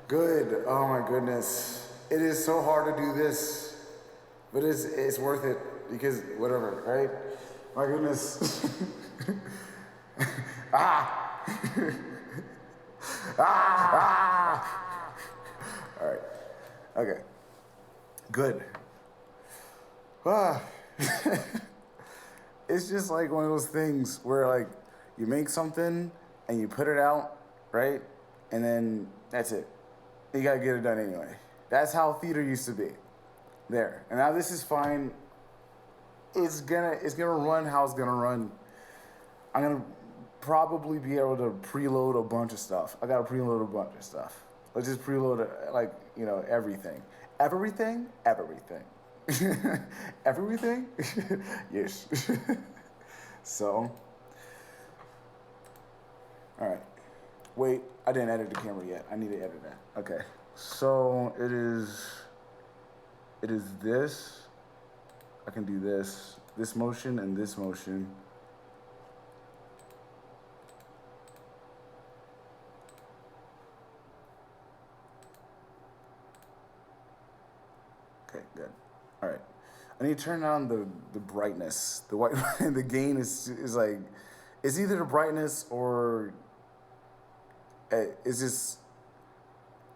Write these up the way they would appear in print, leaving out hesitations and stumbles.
Good. Oh my goodness. It is so hard to do this, but it's worth it because whatever, right? My goodness. ah! ah! Ah! All right. Okay. Good. Ah. It's just like one of those things where like you make something and you put it out, right? And then that's it. You gotta get it done anyway. That's how theater used to be. There. And now this is fine. It's gonna run how it's gonna run. I'm gonna probably be able to preload a bunch of stuff. I gotta preload a bunch of stuff. Let's just preload like, you know, everything. Everything? Everything. Everything? Yes. So, all right. Wait, I didn't edit the camera yet. I need to edit that. Okay. So it is this. I can do this motion and this motion. Okay, good. All right. I need to turn on the brightness. The white the gain is like, it's either the brightness or it's just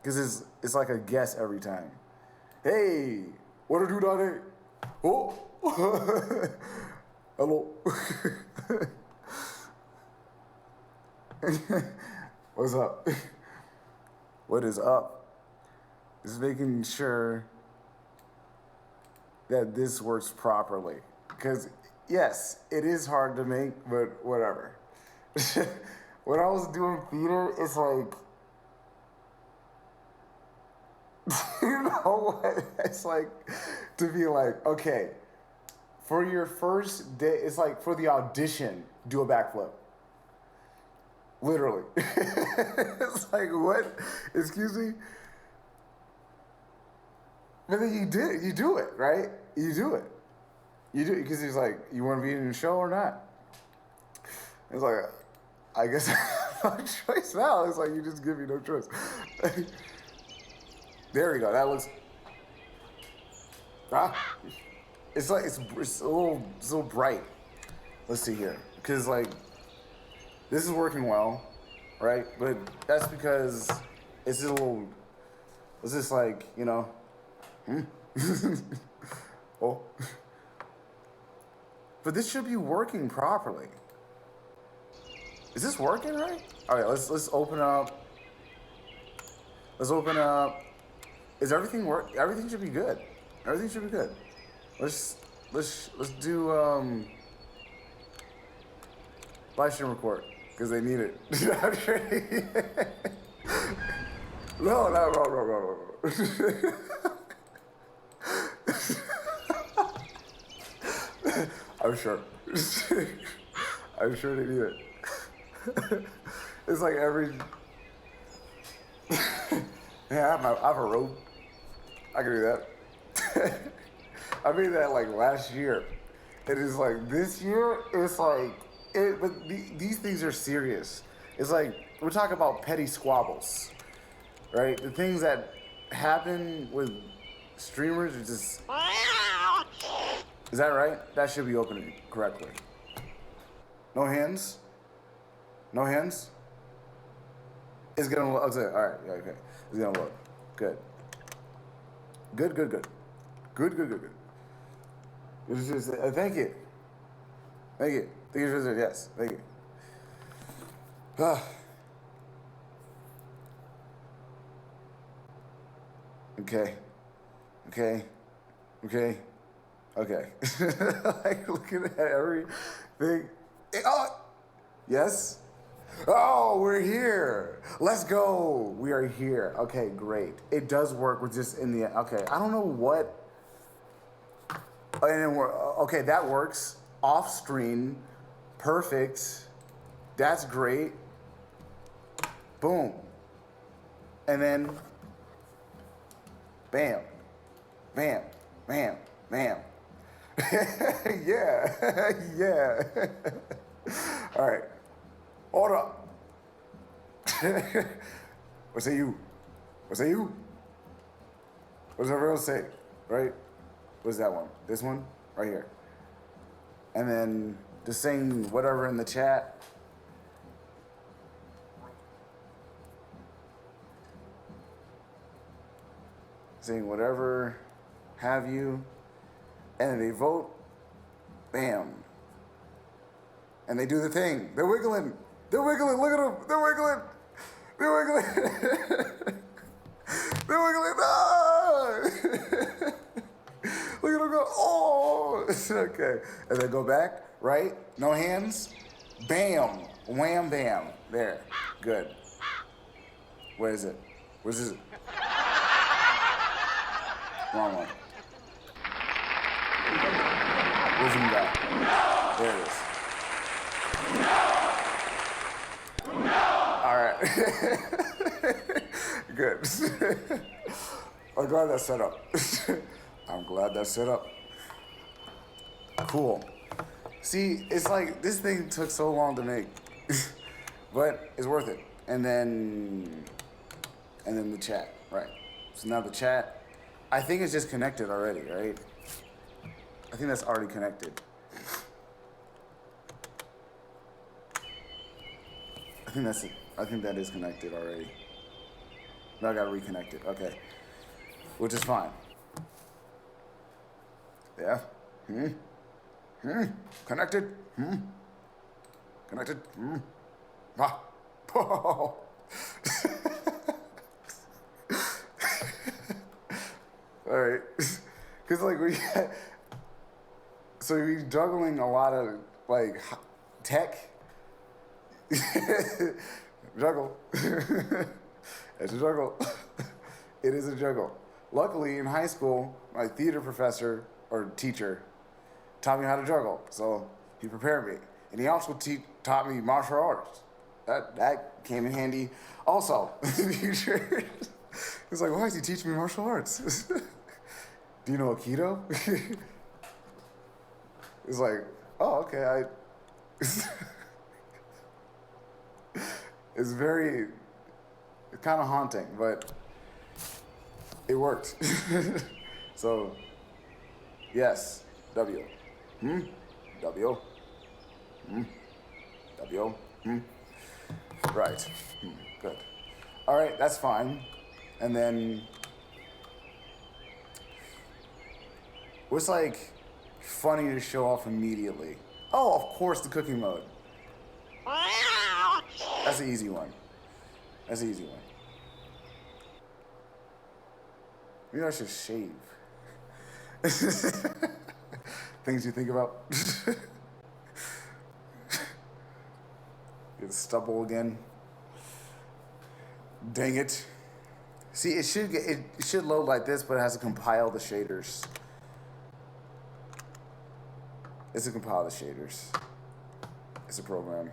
because it's like a guess every time. Hey, what to do down there? Oh, hello. What's up? What is up? Just making sure that this works properly. Because yes, it is hard to make, but whatever. When I was doing theater, it's like, you know what? It's like to be like, okay, for your first day, it's like for the audition, do a backflip. Literally. It's like, what? Excuse me? But then you do it, right? You do it because he's like, you want to be in the show or not? It's like, I guess I have no choice now. It's like, you just give me no choice. There we go. That looks. It's like it's a little bright. Let's see here, because like this is working well, right? But that's because it's just a little. It's just like, you know. Oh. But this should be working properly. Is this working right? All right, let's open up. Let's open up. Is everything work? Everything should be good. Everything should be good. Let's do live stream record because they need it. I'm sure no. I'm sure. I'm sure they need it. It's like every. Yeah, I have a rope. I can do that. I made that like last year. It is like this year. It's like it, but these things are serious. It's like we're talking about petty squabbles, right? The things that happen with streamers are just. Is that right? That should be opening correctly. No hands. No hands. It's gonna look. Okay, all right. Yeah, okay. It's gonna look good. Good. It's just, thank you. Thank you. Thank you for this. Yes. Thank you. Okay. Like looking at everything. Oh, yes. Oh, we're here. Let's go. We are here. Okay, great. It does work. We're just in the, okay. I don't know what. And we're, okay, that works. Off screen. Perfect. That's great. Boom. And then, bam. Yeah. All right. Hold up. What's it you? Was that you? What does everyone say? Right? What's that one? This one? Right here. And then just saying whatever in the chat. Saying whatever have you. And then they vote. Bam. And they do the thing. They're wiggling. They're wiggling. Look at them. They're wiggling. They're wiggling. They're wiggling. Ah! Look at them go. Oh. Okay. And then go back. Right? No hands. Bam. Wham, bam. There. Good. Where is it? Where's it? Wrong one. Where's him go? There it is. All right. Good. I'm glad that's set up. I'm glad that's set up. Cool. See, it's like this thing took so long to make, but it's worth it. And then the chat, right? So now the chat, I think it's just connected already, right? I think that's already connected. I think that's it. I think that is connected already. Now I gotta reconnect it. Okay. Which is fine. Yeah. Connected. Connected. Ah. Oh. All right. Because like so you're juggling a lot of like tech. Juggle. It's a juggle. It is a juggle. Luckily, in high school, my theater professor or teacher taught me how to juggle. So he prepared me, and he also taught me martial arts. That came in handy. Also, in the future, he's like, "Why is he teaching me martial arts? Do you know Aikido?" It's like, "Oh, okay." It's kind of haunting, but it worked. So, yes, W. W. W. Right. Good. All right, that's fine. And then, what's like funny to show off immediately? Oh, of course, the cooking mode. That's an easy one. That's an easy one. Maybe I should shave. Things you think about. Get stubble again. Dang it. See, it should load like this, but it has to compile the shaders. It's to compile the shaders. It's a program.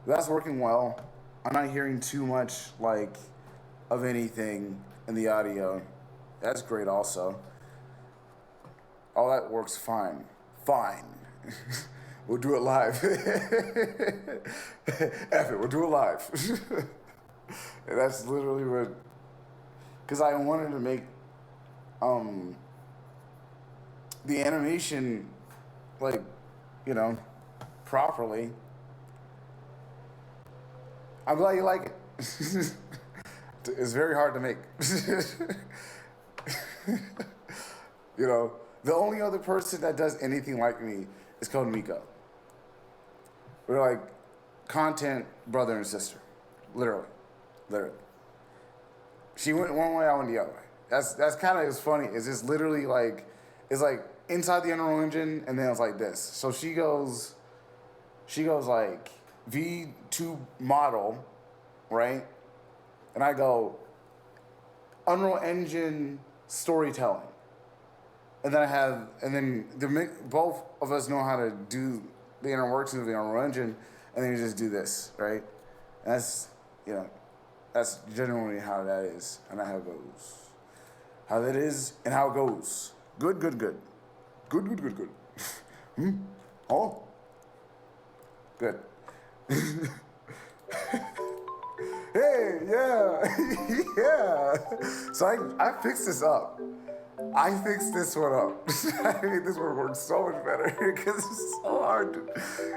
That's working well. I'm not hearing too much like of anything in the audio. That's great also. All that works fine. Fine. We'll do it live. F it, we'll do it live. And that's literally what, because I wanted to make the animation like, you know, properly. I'm glad you like it. It's very hard to make. You know, the only other person that does anything like me is called Miko. We're like content brother and sister. Literally. She went one way, I went the other way. That's kind of as funny. It's just literally like, it's like inside the Unreal Engine, and then it's like this. So she goes like V2 model, right? And I go Unreal Engine storytelling. And then both of us know how to do the inner workings of the Unreal Engine, and then you just do this, right? And that's, you know, that's generally how that is, and how it goes. How that is, and how it goes. Good. Good. Oh? Good. Hey! yeah, yeah. So I fixed this up. I fixed this one up. I made this one work so much better because it's so hard.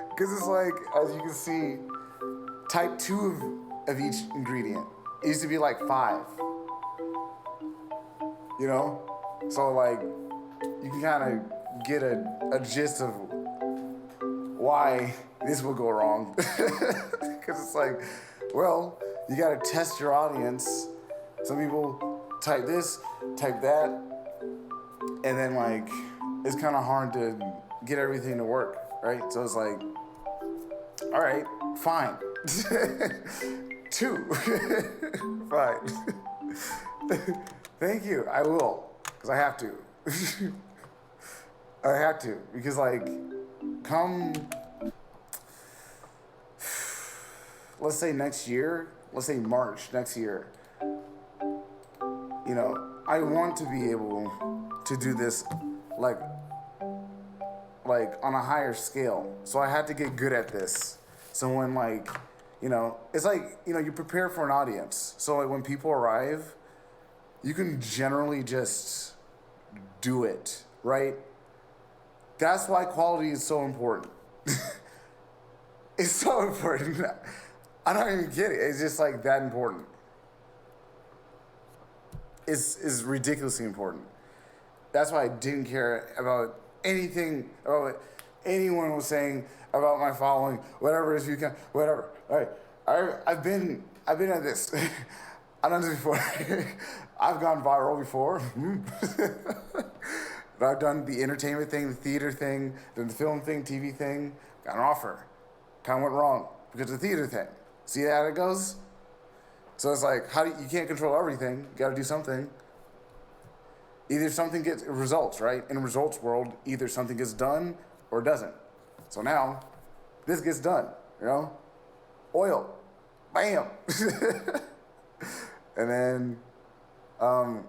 Because it's like, as you can see, type 2 of each ingredient. It used to be like 5. You know? So like, you can kind of get a gist of why this will go wrong. Because it's like, well, you gotta test your audience. Some people type this, type that, and then like, it's kind of hard to get everything to work, right? So it's like, all right, fine. 2, fine. Thank you, I will, because I have to. I have to, because like, come, let's say next year, let's say March next year, you know, I want to be able to do this like on a higher scale. So I had to get good at this. So when like, you know, it's like, you know, you prepare for an audience. So like when people arrive, you can generally just do it, right? That's why quality is so important. It's so important. I'm not even kidding. It's just like that important. It's ridiculously important. That's why I didn't care about anything, about what anyone was saying about my following, whatever it is you can, whatever. All right, I've been at this. I've done this before. I've gone viral before. I've done the entertainment thing, the theater thing, the film thing, TV thing. Got an offer. Kind of went wrong because of the theater thing. See how it goes? So it's like, you can't control everything. You got to do something. Either something gets results, right? In a results world, either something gets done or doesn't. So now, this gets done, you know? Oil, bam. And then, I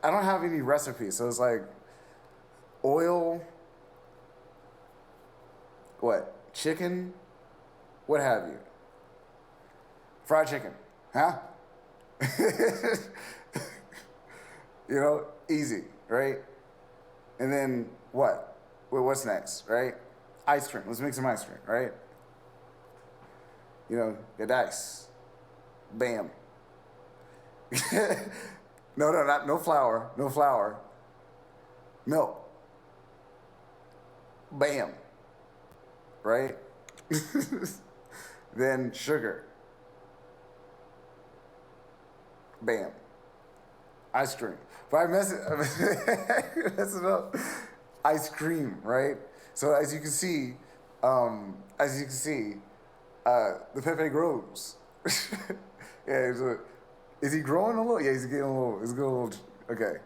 don't have any recipes. So it's like, oil, what? Chicken, what have you? Fried chicken, huh? You know, easy, right? And then what? What's next, right? Ice cream. Let's make some ice cream, right? You know, get ice. Bam. No flour. No flour. Milk. Bam. Right? Then sugar. Bam. Ice cream. But I mess it up. Ice cream, right? So as you can see, the Pepe grows. Yeah, is he growing a little? Yeah, he's getting a little. He's getting a little. Okay.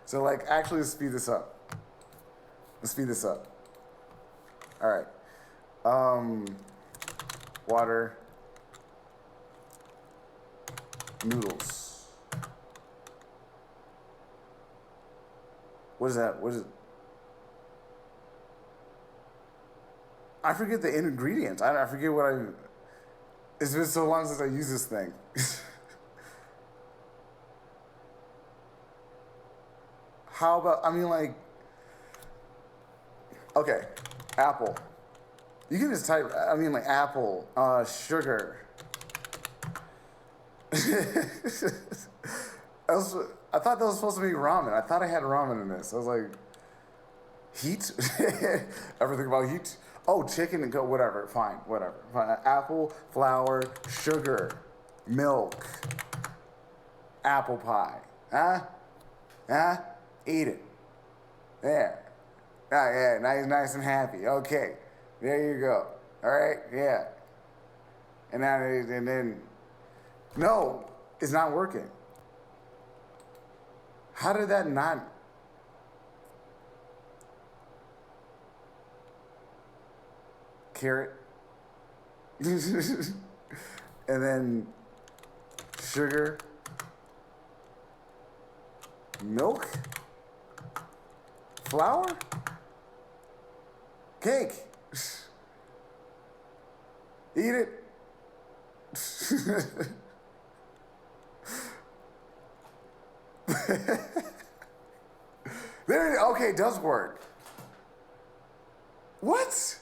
So like, actually, let's speed this up. All right. Water. Noodles. What is that? What is it? I forget the ingredients. I forget what I... It's been so long since I used this thing. How about, I mean like... Okay, apple. You can just type, I mean like apple, sugar. I thought that was supposed to be ramen. I thought I had ramen in this. I was like, heat? Ever think about heat? Oh, chicken and go, whatever, fine, whatever. Fine. Apple, flour, sugar, milk, apple pie. Huh? Eat it. There. Yeah, nice and happy. Okay, there you go. All right, yeah. And then, no, it's not working. How did that not? Carrot. And then sugar. Milk. Flour. Cake. Eat it. There, okay, it does work. What?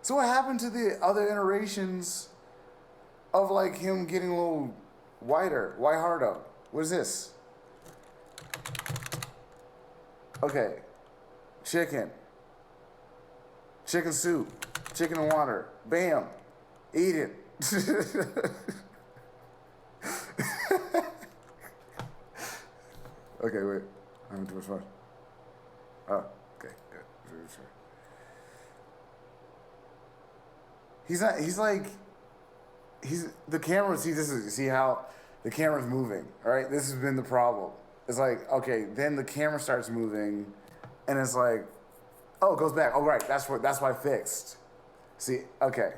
So what happened to the other iterations of like him getting a little whiter? Why harder? What is this? Okay. Chicken. Chicken soup. Chicken and water. Bam. Eat it. Okay, wait. I'm having too much fun. Oh, okay, good. Sure. He's not, he's the camera, see how the camera's moving, all right? This has been the problem. It's like, okay, then the camera starts moving, and it's like, oh, it goes back. Oh, right, that's why I fixed. See, okay.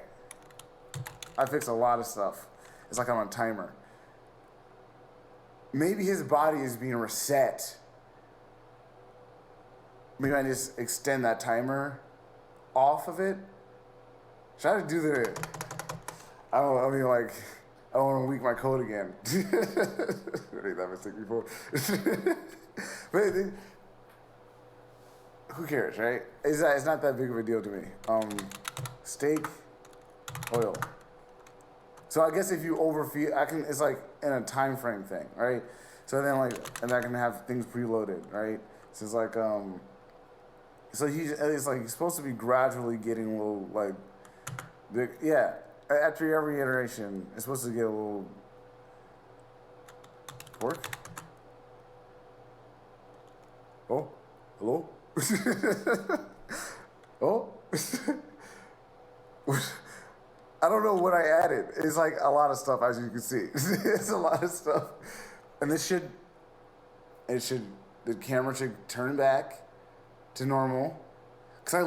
I fixed a lot of stuff. It's like I'm on a timer. Maybe his body is being reset. Maybe I just extend that timer off of it. Try to do the, I don't want to leak my code again. I made that mistake before. But who cares, right? It's not that big of a deal to me. Steak, oil. So I guess if you overfeed, it's like in a time frame thing, right? So then and I can have things preloaded, right? So it's like, so it's like he's supposed to be gradually getting a little like, big, yeah. After every iteration, it's supposed to get a little pork. Oh, hello? Oh? I don't know what I added. It's like a lot of stuff, as you can see. It's a lot of stuff. And the camera should turn back to normal. Cause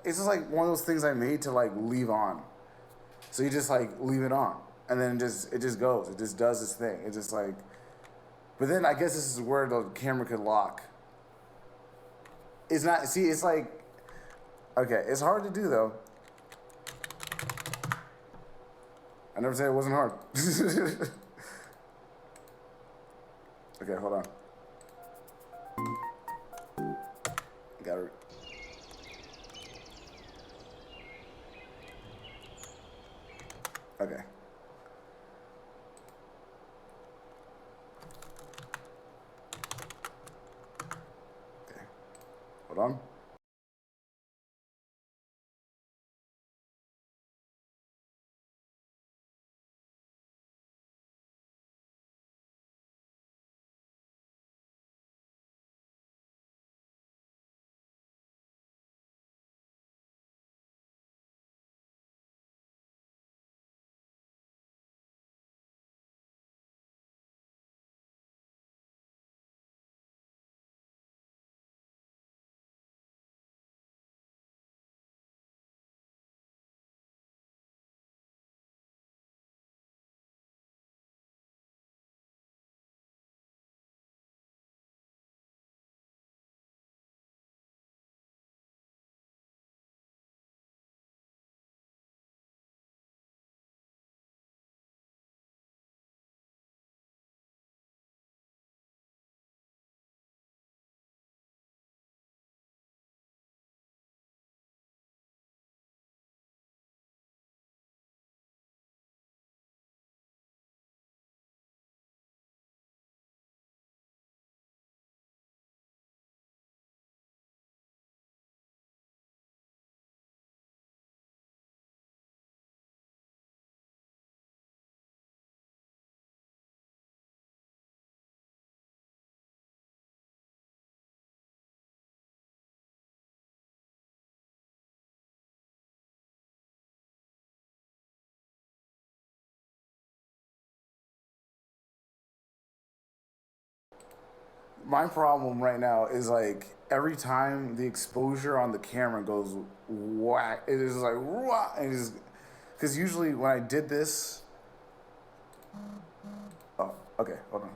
it's just like one of those things I made to like leave on. So you just like leave it on, and then it just goes. It just does its thing. It's just like, but then I guess this is where the camera could lock. It's not. See, it's like, okay, it's hard to do though. I never said it wasn't hard. Okay, hold on. Got it. Okay. Okay. Hold on. My problem right now is like every time the exposure on the camera goes whack, it is like whack, and it is because usually when I did this, oh, okay, hold on.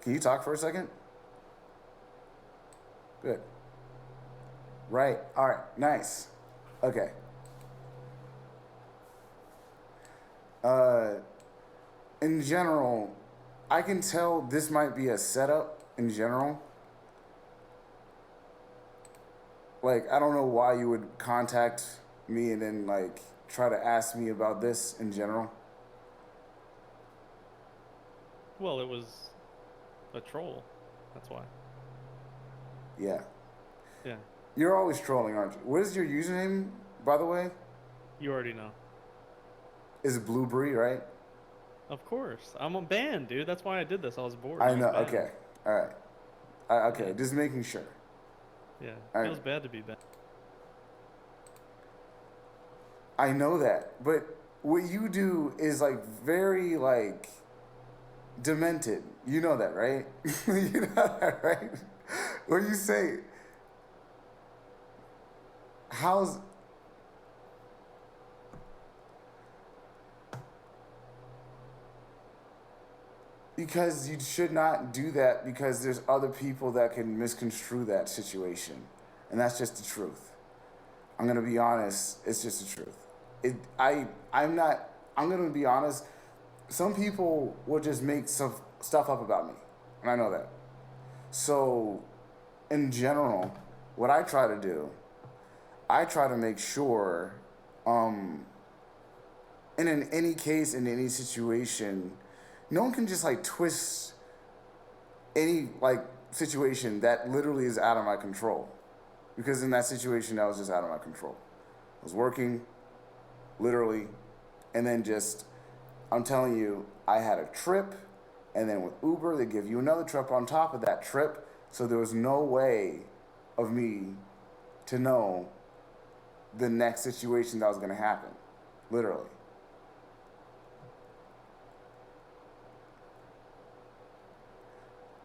Can you talk for a second? Good. Right. All right. Nice. Okay. In general, I can tell this might be a setup in general. Like, I don't know why you would contact me and then, like, try to ask me about this in general. Well, it was a troll. That's why. Yeah. Yeah. You're always trolling, aren't you? What is your username, by the way? You already know. Is it Blueberry, right? Of course. I'm a band, dude. That's why I did this. I was bored. I I was know. banned. Okay. All right. Okay. Yeah. Just making sure. Yeah. All It right. feels bad to be banned. I know that, but what you do is like very like demented. You know that, right? You know that, right? When you say, how's because you should not do that because there's other people that can misconstrue that situation, and that's just the truth. I'm gonna be honest. It's just the truth. I'm not. I'm gonna be honest. Some people will just make stuff up about me, and I know that. So, in general, what I try to do, I try to make sure, and in any case, in any situation, no one can just like twist any like situation that literally is out of my control. Because in that situation, that was just out of my control. I was working, literally, and then just, I'm telling you, I had a trip, and then with Uber, they give you another trip on top of that trip, so there was no way of me to know the next situation that was gonna happen, literally.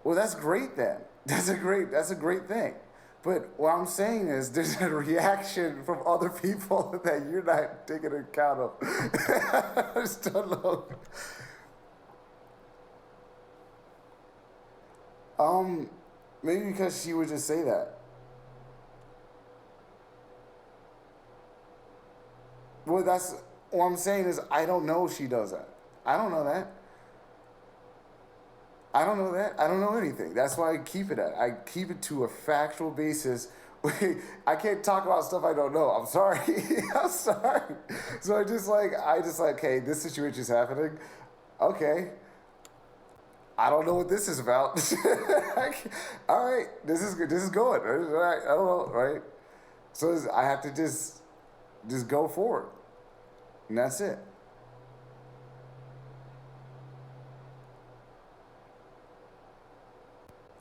Well, that's great then. That's a great thing. But what I'm saying is there's a reaction from other people that you're not taking account of. I just don't know. Maybe because she would just say that. Well, that's what I'm saying is I don't know if she does that. I don't know that. I don't know that. I don't know anything. That's why I keep it at. I keep it to a factual basis. I can't talk about stuff I don't know. I'm sorry. I'm sorry. So I just like, hey, this situation is happening. Okay. I don't know what this is about. All right, this is good. This is going. All right, I don't know, right? So I have to just go forward, and that's it.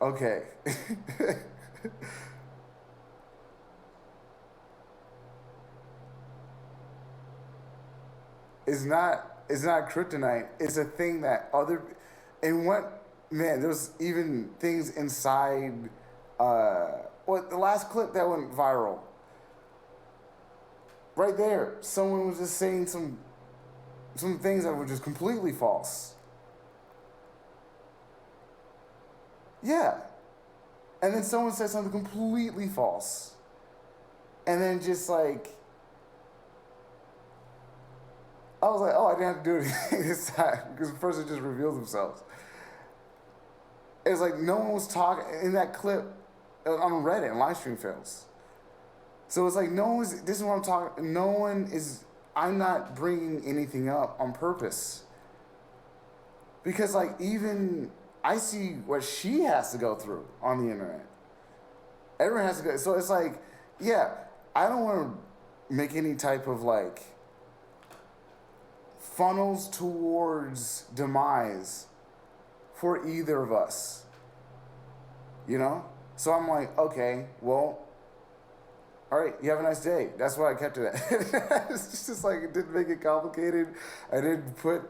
Okay. It's not kryptonite. It's a thing that other and what man, there's even things inside what the last clip that went viral. Right there, someone was just saying some things that were just completely false. Yeah. And then someone said something completely false. And then just like I was like, oh, I didn't have to do anything this time because the person just revealed themselves. It's like no one was talking in that clip on Reddit and live stream fails. So it's like no one's. This is what I'm talking. No one is. I'm not bringing anything up on purpose. Because like even I see what she has to go through on the internet. Everyone has to go. So it's like, yeah, I don't want to make any type of like funnels towards demise for either of us. You know? So I'm like, okay, well, all right, you have a nice day. That's why I kept it at. It's just like, it didn't make it complicated. I didn't put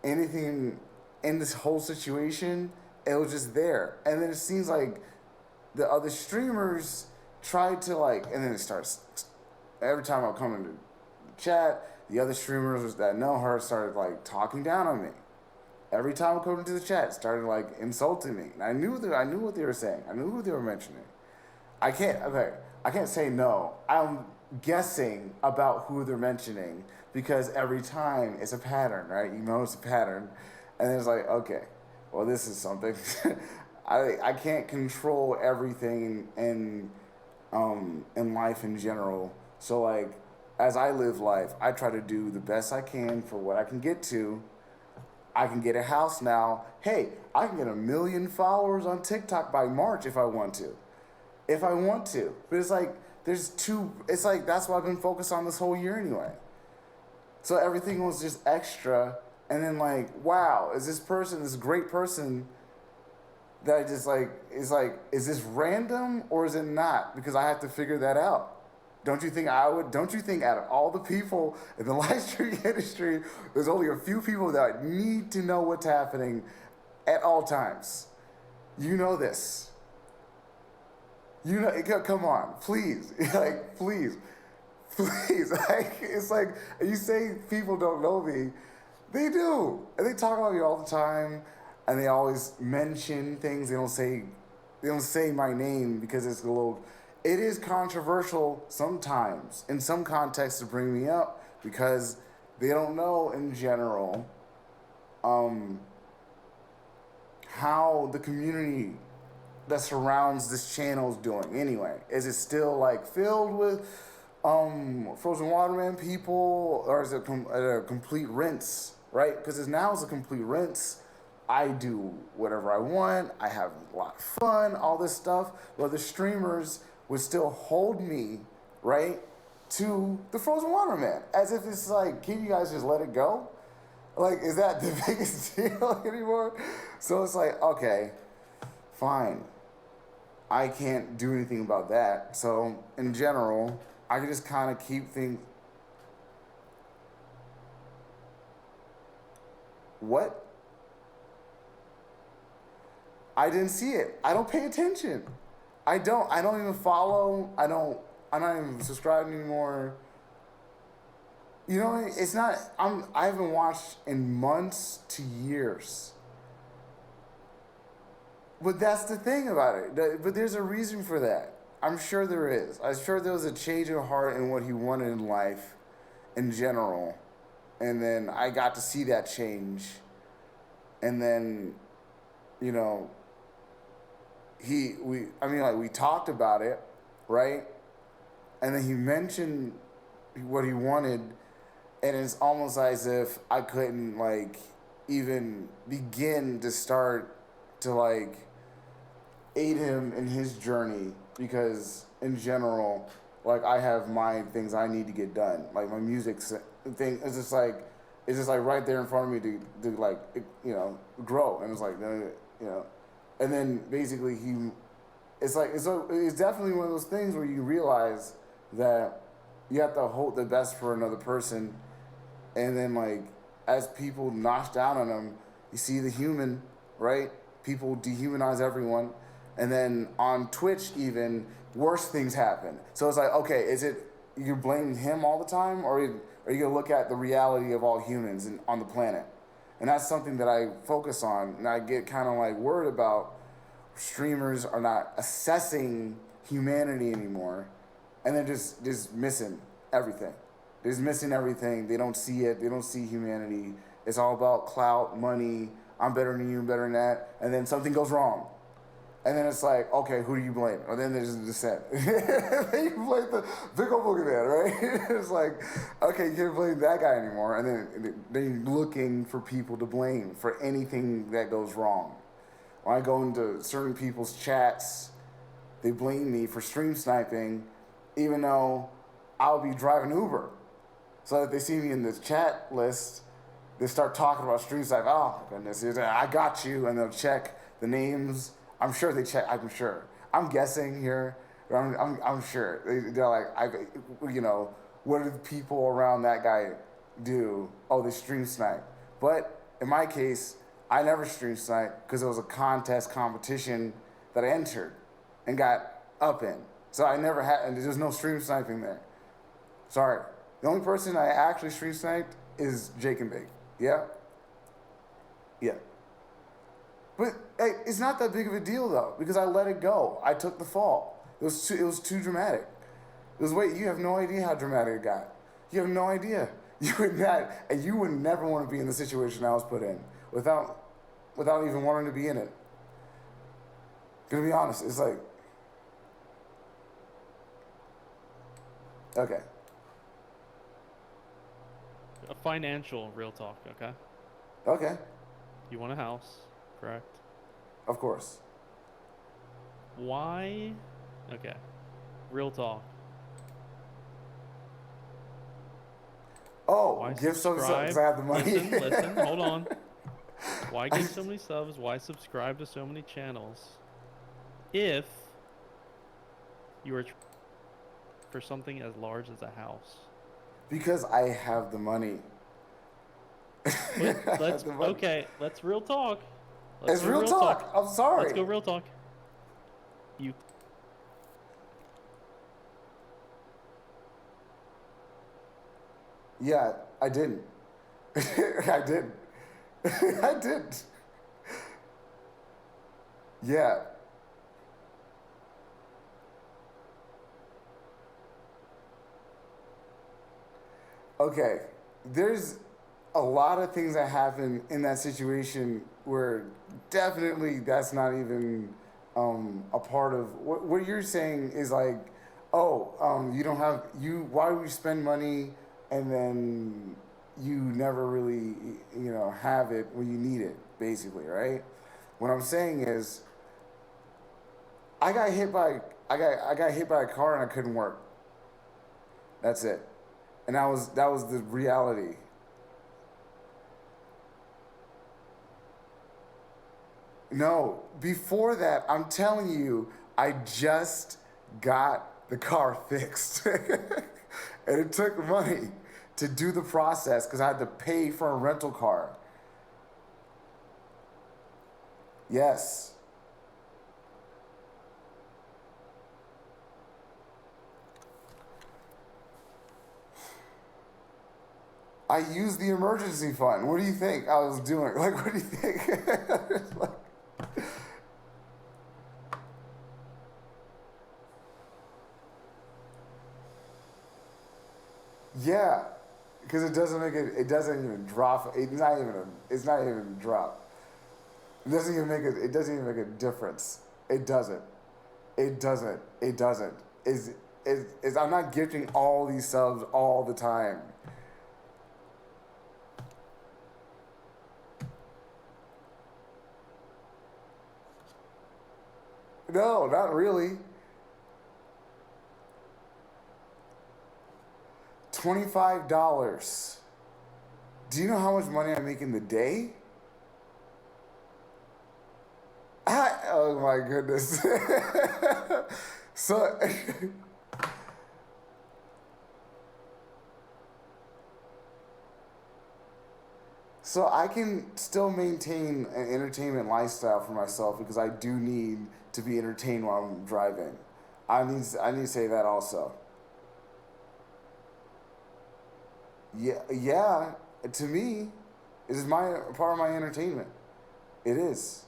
anything in this whole situation. It was just there. And then it seems like the other streamers tried to like, and then it starts, every time I come into the chat, the other streamers that know her started like talking down on me. Every time I come into the chat, started like insulting me. And I knew what they were saying. I knew who they were mentioning. I can't say no. I'm guessing about who they're mentioning because every time it's a pattern, right? You know it's a pattern. And it's like, okay, well, this is something. I can't control everything in life in general. So like, as I live life, I try to do the best I can for what I can get to. I can get a house now. Hey, I can get 1 million followers on TikTok by March if I want to. If I want to. But it's like, it's like, that's what I've been focused on this whole year anyway. So everything was just extra. And then like, wow, is this great person that I just like, is this random or is it not? Because I have to figure that out. Don't you think out of all the people in the live streaming industry, there's only a few people that need to know what's happening at all times? You know this. You know, come on, please. Like, please. Like, it's like, you say people don't know me. They do. And they talk about me all the time. And they always mention things. They don't say my name because it is controversial sometimes in some contexts to bring me up because they don't know in general how the community that surrounds this channel is doing anyway. Is it still like filled with Frozen Waterman people, or is it a complete rinse, right? Because now it's a complete rinse. I do whatever I want. I have a lot of fun, all this stuff. Well, the streamers would still hold me, right, to the Frozen Waterman. As if it's like, can you guys just let it go? Like, is that the biggest deal anymore? So it's like, okay, fine. I can't do anything about that. So in general, I can just kind of keep things. What? I didn't see it. I don't pay attention. I don't even follow. I'm not even subscribed anymore. You know, it's not, I haven't watched in months to years. But that's the thing about it. But there's a reason for that. I'm sure there is. I'm sure there was a change of heart in what he wanted in life in general. And then I got to see that change. And then, you know, we talked about it, right? And then he mentioned what he wanted, and it's almost as if I couldn't, like, even begin to start to, like, aid him in his journey, because in general, like, I have my things I need to get done. Like, my music thing is just like right there in front of me to like, you know, grow. And it's like, you know, and then basically it's definitely one of those things where you realize that you have to hope the best for another person. And then, like, as people notch down on them, you see the human, right? People dehumanize everyone. And then on Twitch, even worse things happen. So it's like, okay, is it you're blaming him all the time, or are you gonna look at the reality of all humans on the planet? And that's something that I focus on, and I get kind of like worried about. Streamers are not assessing humanity anymore, and they're just missing everything. They're just missing everything. They don't see it. They don't see humanity. It's all about clout, money. I'm better than you, I'm better than that. And then something goes wrong. And then it's like, okay, who do you blame? Or then there's a dissent. Then you blame the big old boogeyman, right? It's like, okay, you can't blame that guy anymore. And then you're looking for people to blame for anything that goes wrong. When I go into certain people's chats, they blame me for stream sniping, even though I'll be driving Uber. So if they see me in this chat list, they start talking about stream sniping. Oh, my goodness, I got you. And they'll check the names. I'm sure they check. I'm sure. I'm guessing here. I'm sure. They're like, you know, what do the people around that guy do? Oh, they stream snipe. But in my case, I never stream snipe because it was a competition that I entered and got up in. So I never had, and there's no stream sniping there. Sorry. The only person I actually stream sniped is Jake and Big. Yeah. Yeah. But hey, it's not that big of a deal though, because I let it go. I took the fall. It was too dramatic. It was wait, you have no idea how dramatic it got. You have no idea. You would not, and you would never want to be in the situation I was put in without even wanting to be in it. Gonna be honest, it's like, okay. A financial real talk, okay? Okay. You want a house, correct? Of course. Why? Okay. Real talk. Oh, Why give some subscribe? because I have the money. Listen, hold on. Why give so many subs? Why subscribe to so many channels? If you are for something as large as a house. Because I have the money. Let's okay. Let's real talk. It's real talk. I'm sorry. Let's go real talk. You. Yeah, I didn't. I didn't. I didn't. Yeah. Okay. There's a lot of things that happen in that situation where definitely that's not even a part of what you're saying is like, oh, you don't have why would you spend money and then you never really have it when you need it, basically, right? What I'm saying is I got hit by a car and I couldn't work. That's it. And that was the reality. No, before that, I'm telling you, I just got the car fixed. And it took money to do the process because I had to pay for a rental car. Yes. I used the emergency fund. What do you think I was doing? Like, what do you think? Like, yeah, because it doesn't make it. It doesn't even drop. It's not even a drop. It doesn't even make it. It doesn't even make a difference. It doesn't. It doesn't. It doesn't. I'm not gifting all these subs all the time. No, not really. $25. Do you know how much money I make in the day? Oh my goodness. So, so I can still maintain an entertainment lifestyle for myself because I do need to be entertained while I'm driving. I need to say that also. Yeah. To me, it is part of my entertainment. It is.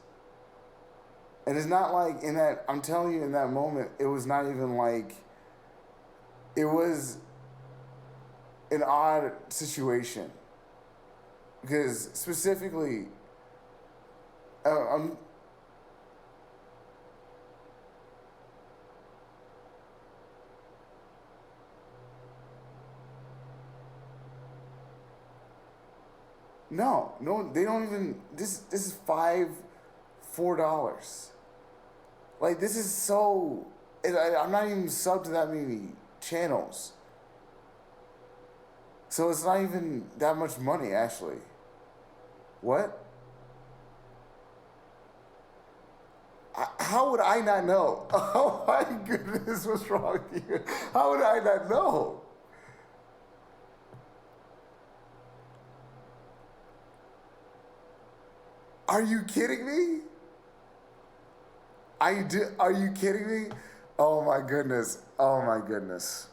And it's not like in that, I'm telling you, in that moment, it was not even like, it was an odd situation. Because specifically, no, they don't even, this is $4. Like, this is so, I'm not even subbed to that many channels. So it's not even that much money, actually. What? How would I not know? Oh my goodness, what's wrong with you? How would I not know? Are you kidding me? Are you kidding me? Oh my goodness. Oh my goodness.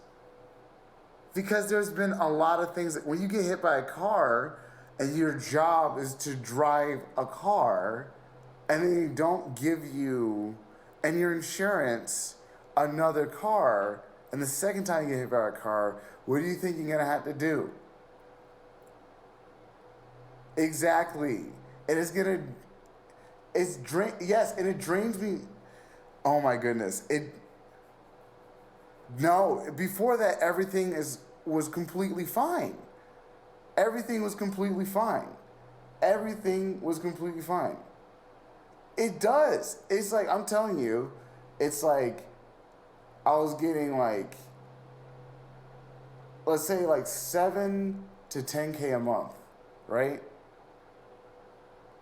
Because there's been a lot of things that when you get hit by a car and your job is to drive a car, and then you don't give you and your insurance another car, and the second time you get hit by a car, what do you think you're gonna have to do? Exactly. And it's gonna, yes, and it drains me. Oh my goodness. No, before that, everything was completely fine. Everything was completely fine. Everything was completely fine. It does. It's like, I'm telling you, it's like I was getting like, let's say like 7 to 10K a month, right?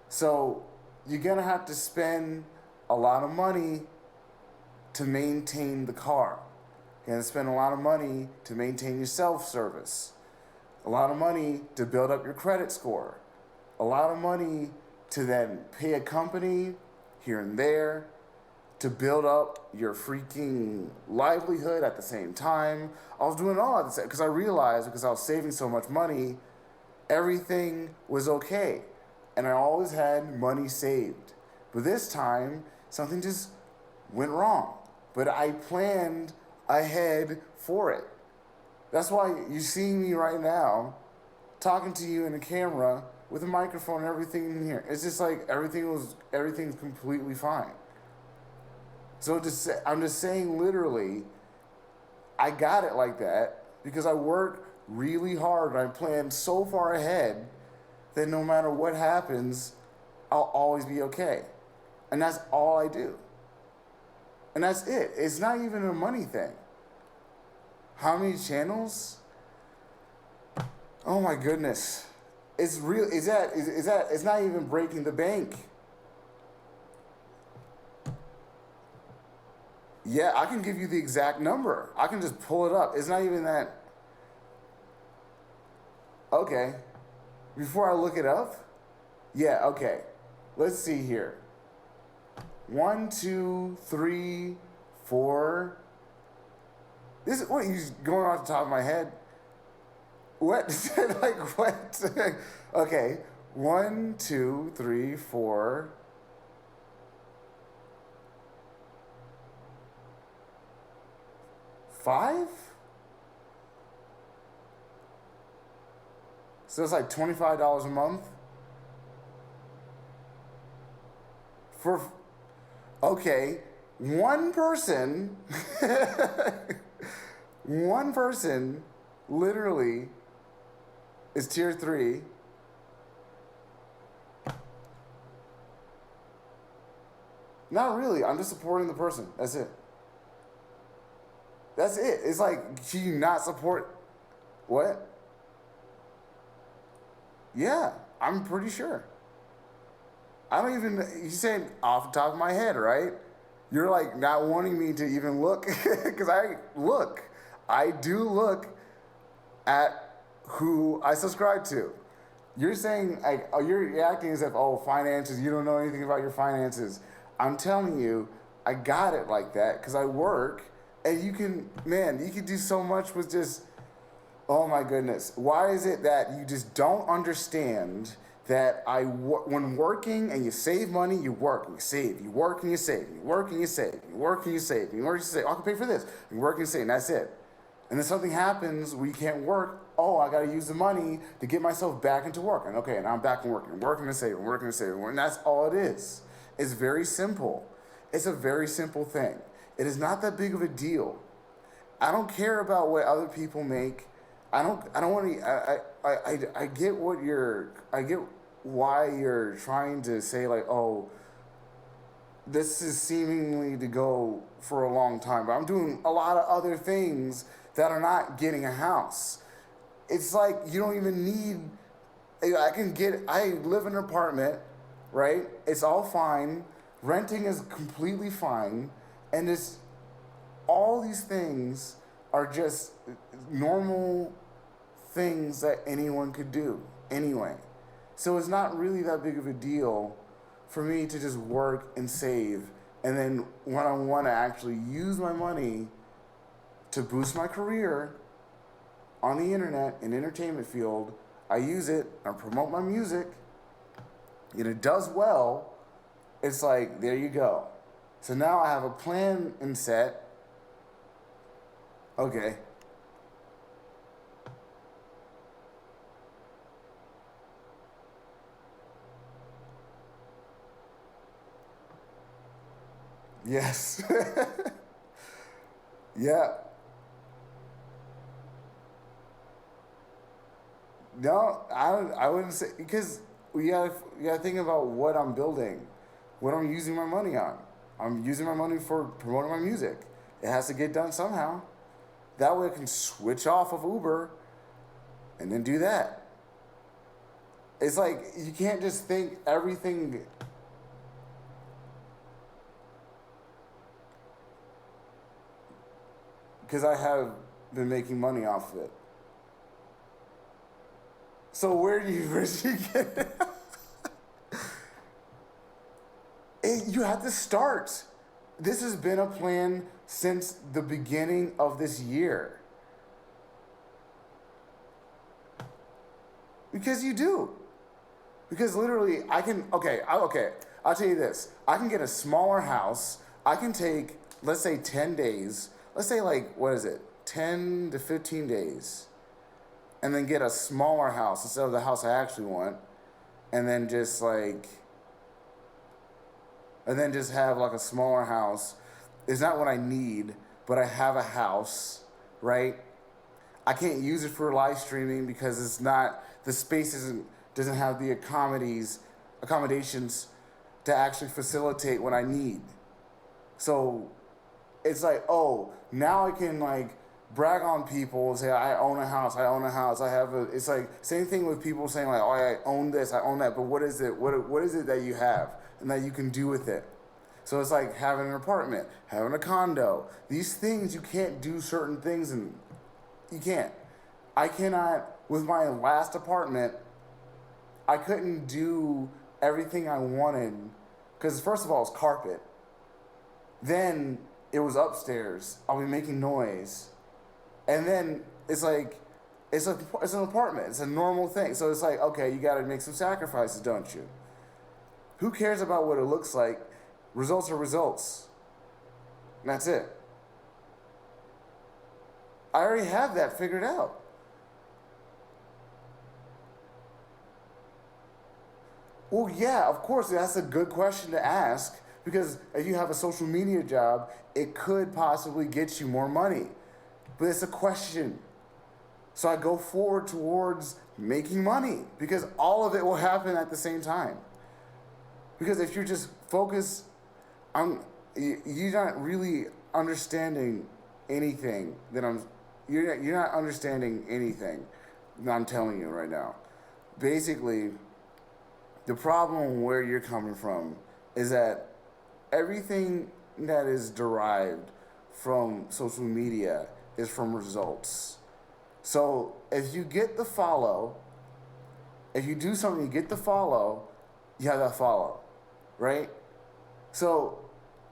So you're gonna have to spend a lot of money to maintain the car. You're gonna spend a lot of money to maintain your self-service. A lot of money to build up your credit score. A lot of money to then pay a company here and there to build up your freaking livelihood at the same time. I was doing all at the same, because I realized, because I was saving so much money, everything was okay. And I always had money saved. But this time, something just went wrong. But I planned ahead for it. That's why you see me right now talking to you in the camera with a microphone and everything in here. It's just like everything's completely fine. So I'm just saying, literally, I got it like that because I worked really hard and I planned so far ahead that no matter what happens, I'll always be okay. And that's all I do. And that's it. It's not even a money thing. How many channels? Oh my goodness. It's real. It's not even breaking the bank. Yeah, I can give you the exact number. I can just pull it up. It's not even that. Okay. Before I look it up? Yeah, okay. Let's see here. 1, 2, 3, 4. This is what you going off the top of my head. What? Like what? Okay. 1, 2, 3, 4. 5? So it's like $25 a month? For, okay, one person, one person literally is tier 3. Not really, I'm just supporting the person, that's it. That's it. It's like, can you not support, what? Yeah, I'm pretty sure. I don't even, you saying off the top of my head, right? You're like not wanting me to even look, because I do look at who I subscribe to. You're saying, like, oh, you're acting as if, oh, finances, you don't know anything about your finances. I'm telling you, I got it like that because I work, and you can do so much with just, oh my goodness. Why is it that you just don't understand that when working and you save money, you work and you save, you work and you save, you work and you save, you work and you save, you work and you save, I can pay for this, you work and you save, and that's it. And then something happens where you can't work, oh, I gotta use the money to get myself back into work. And okay, now I'm back in working and saving, working and saving, and that's all it is. It's very simple. It's a very simple thing. It is not that big of a deal. I don't care about what other people make. I don't want to, I get I get why you're trying to say like, oh, this is seemingly to go for a long time, but I'm doing a lot of other things that are not getting a house. It's like, you don't even need, I live in an apartment, right? It's all fine. Renting is completely fine. And it's, all these things are just normal things that anyone could do anyway. So it's not really that big of a deal for me to just work and save. And then when I want to actually use my money to boost my career on the internet and entertainment field, I use it, I promote my music, and it does well, it's like, there you go. So now I have a plan in set. Okay. Yes. Yeah. No, I wouldn't say, because you gotta think about what I'm building, what I'm using my money on. I'm using my money for promoting my music. It has to get done somehow. That way I can switch off of Uber and then do that. It's like you can't just think everything. Because I have been making money off of it. So where do you get it? You have to start. This has been a plan since the beginning of this year. Because you do. Because literally, I'll tell you this. I can get a smaller house. I can take, let's say 10 days. Let's say 10 to 15 days. And then get a smaller house instead of the house I actually want. And then just have a smaller house. It's not what I need, but I have a house, right? I can't use it for live streaming because it's not, the space doesn't have the accommodations to actually facilitate what I need. So it's like, oh, now I can brag on people and say, I own a house, it's like, same thing with people saying oh, I own this, I own that, but what is it? What is it that you have and that you can do with it? So it's like having an apartment, having a condo. These things, you can't do certain things, and you can't. I cannot, with my last apartment, I couldn't do everything I wanted, because first of all, it's carpet. Then it was upstairs. I'll be making noise. And then it's an apartment. It's a normal thing. So it's like, okay, you got to make some sacrifices, don't you? Who cares about what it looks like? Results are results. And that's it. I already have that figured out. Well, yeah, of course, that's a good question to ask, because if you have a social media job, it could possibly get you more money. But it's a question. So I go forward towards making money, because all of it will happen at the same time. Because if you're just focused on, you're not really understanding anything you're not understanding anything that I'm telling you right now. Basically, the problem where you're coming from is that everything that is derived from social media is from results. So if you get the follow, if you do something, you get the follow, you have that follow, right? So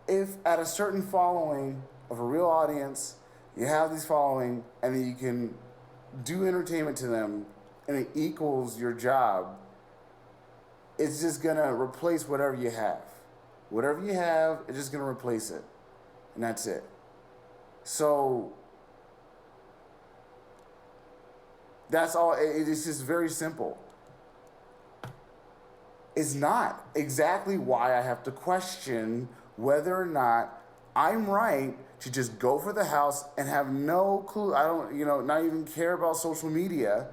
if at a certain following of a real audience, you have these following, and then you can do entertainment to them, and it equals your job, it's just gonna replace whatever you have. Whatever you have, it's just gonna replace it. And that's it. So that's all. It's just very simple. It's not exactly why I have to question whether or not I'm right to just go for the house and have no clue. I don't, not even care about social media.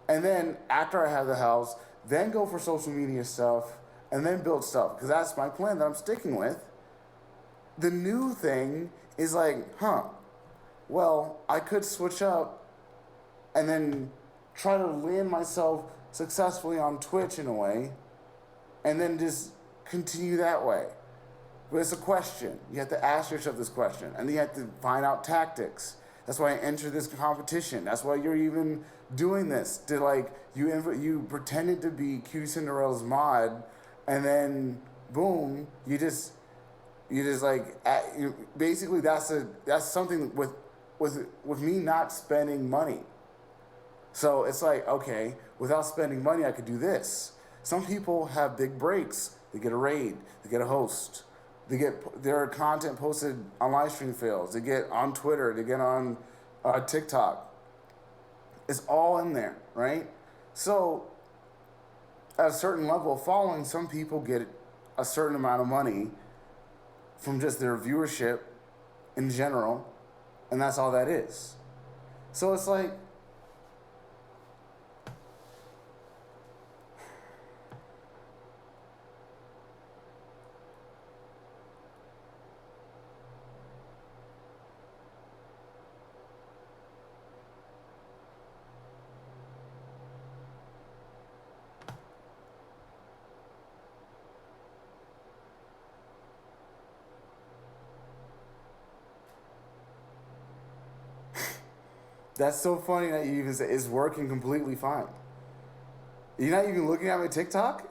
And then after I have the house, then go for social media stuff and then build stuff. Because that's my plan that I'm sticking with. The new thing is well, I could switch up and then try to land myself successfully on Twitch in a way, and then just continue that way. But it's a question. You have to ask yourself this question, and then you have to find out tactics. That's why I entered this competition. That's why you're even doing this. You pretended to be Cutie Cinderella's mod, and then boom, basically that's something with me not spending money. So it's like, okay, without spending money, I could do this. Some people have big breaks. They get a raid, they get a host, they get their content posted on live stream fails, they get on Twitter, they get on TikTok. It's all in there, right? So at a certain level of following, some people get a certain amount of money from just their viewership in general, and that's all that is. So it's like, that's so funny that you even say it's working completely fine. You're not even looking at my TikTok?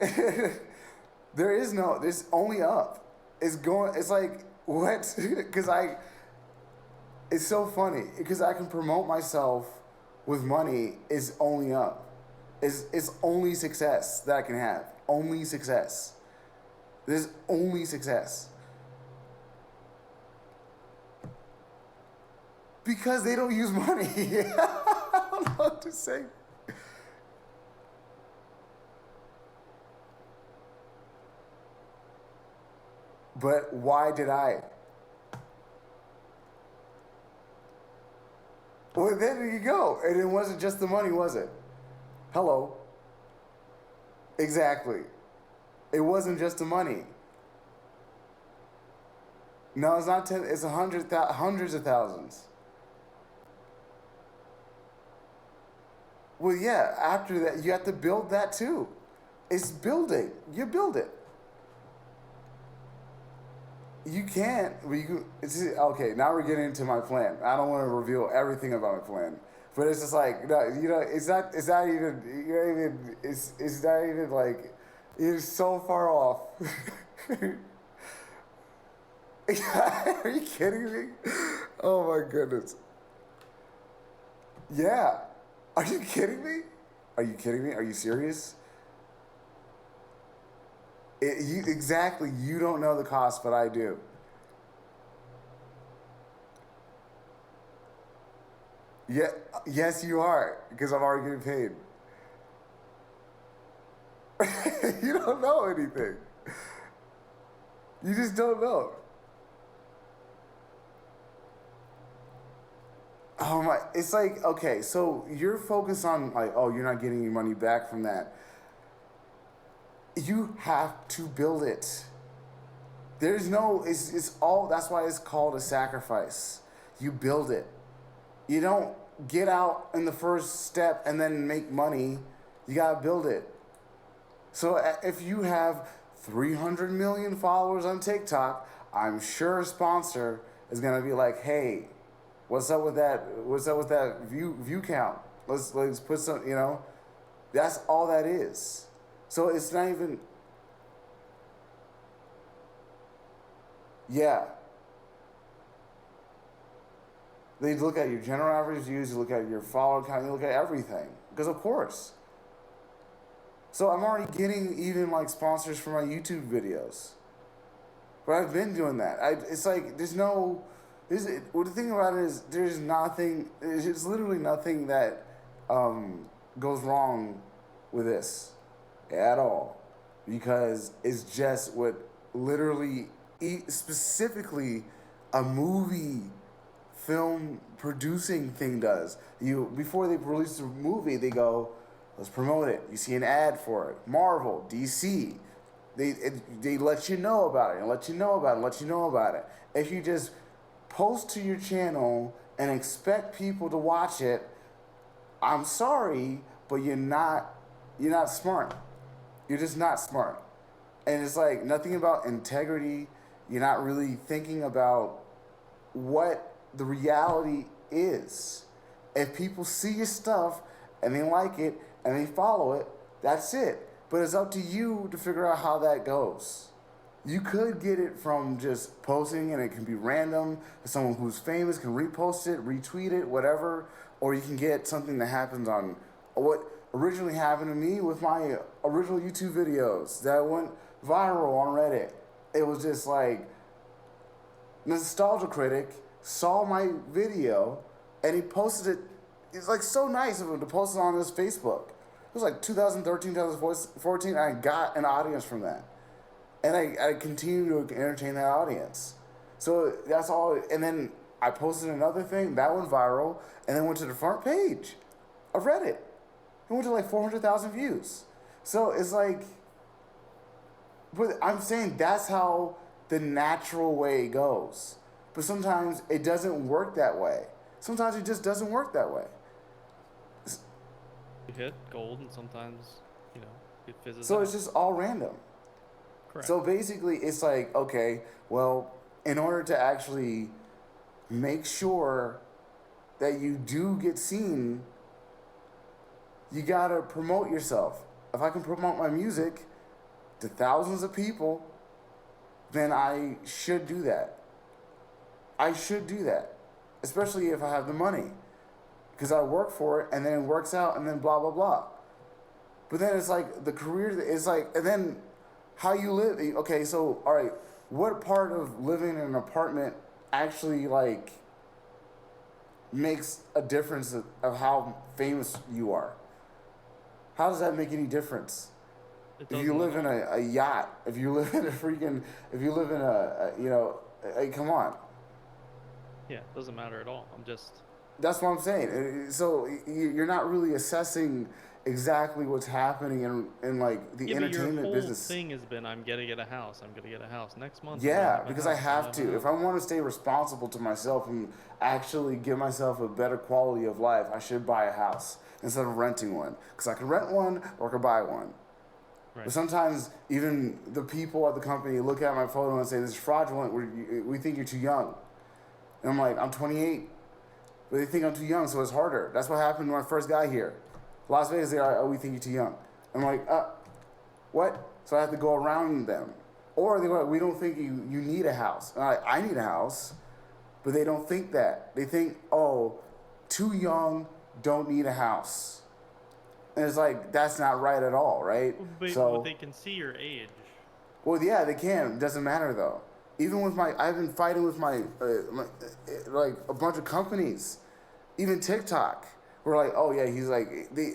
There's only up. It's like, what? It's so funny because I can promote myself with money is only up. It's only success that I can have. Only success. There's only success. Because they don't use money. I don't know what to say. But why did I? Well, there you go. And it wasn't just the money, was it? Hello. Exactly. It wasn't just the money. No, it's not 10. It's hundreds of thousands. Well, yeah, after that, you have to build that too. It's building. You build it. You can't. Okay, now we're getting into my plan. I don't want to reveal everything about my plan. But it's just like, no, it's not even, it's not even like, it's so far off. Are you kidding me? Oh my goodness. Yeah. Are you kidding me? Are you kidding me? Are you serious? Exactly. You don't know the cost, but I do. Yeah. Yes, you are, because I'm already getting paid. You don't know anything. You just don't know. Oh my, it's like, okay, so you're focused on like, oh, you're not getting any money back from that. You have to build it. There's no, it's all, that's why it's called a sacrifice. You build it. You don't get out in the first step and then make money. You gotta build it. So if you have 300 million followers on TikTok, I'm sure a sponsor is gonna be like, hey, what's up with that? What's up with that view count? Let's put some, that's all that is. So it's not even, yeah. They look at your general average views, you look at your follower count, you look at everything. Because of course. So I'm already getting even like sponsors for my YouTube videos. But I've been doing that. It's like, well, the thing about it is there's literally nothing that goes wrong with this at all. Because it's just what literally, specifically a movie film producing thing does. Before they release a movie, they go, let's promote it. You see an ad for it. Marvel, DC. They let you know about it and let you know about it and let you know about it. If you just post to your channel and expect people to watch it, I'm sorry, but you're not smart. You're just not smart. And it's like nothing about integrity. You're not really thinking about what the reality is. If people see your stuff and they like it and they follow it, that's it. But it's up to you to figure out how that goes. You could get it from just posting and it can be random. Someone who's famous can repost it, retweet it, whatever. Or you can get something that happens on what originally happened to me with my original YouTube videos that went viral on Reddit. It was just like, Nostalgia Critic saw my video and he posted it. It's like so nice of him to post it on his Facebook. It was like 2013, 2014, and I got an audience from that. And I continue to entertain that audience. So that's all. And then I posted another thing, that went viral, and then went to the front page of Reddit. It went to like 400,000 views. So it's like, but I'm saying that's how the natural way goes. But sometimes it doesn't work that way. Sometimes it just doesn't work that way. You hit gold, and sometimes, it fizzes So out. it's just all random. Correct. So basically, it's like, okay, well, in order to actually make sure that you do get seen, you gotta promote yourself. If I can promote my music to thousands of people, then I should do that. I should do that, especially if I have the money, because I work for it and then it works out and then blah, blah, blah. But then it's like the career is like, and then how you live. Okay, so, all right, what part of living in an apartment actually like makes a difference of how famous you are? How does that make any difference? If you live in a yacht, if you live in if you live in come on. Yeah, it doesn't matter at all. That's what I'm saying. So you're not really assessing exactly what's happening in like the entertainment business. Your whole thing has been, I'm gonna get a house. I'm gonna get a house next month. Yeah, because I have to. If I want to stay responsible to myself and actually give myself a better quality of life, I should buy a house instead of renting one. Because I can rent one or I can buy one. Right. But sometimes even the people at the company look at my photo and say, this is fraudulent. We think you're too young. And I'm like, I'm 28. But they think I'm too young, so it's harder. That's what happened when I first got here. Las Vegas, they're like, oh, we think you're too young. I'm like, what? So I have to go around them. Or they're like, we don't think you need a house. And I'm like, I need a house. But they don't think that. They think, oh, too young, don't need a house. And it's like, that's not right at all, right? But they can see your age. Well, yeah, they can. It doesn't matter, though. Even with I've been fighting with like a bunch of companies, even TikTok. We're like, oh yeah, he's like, they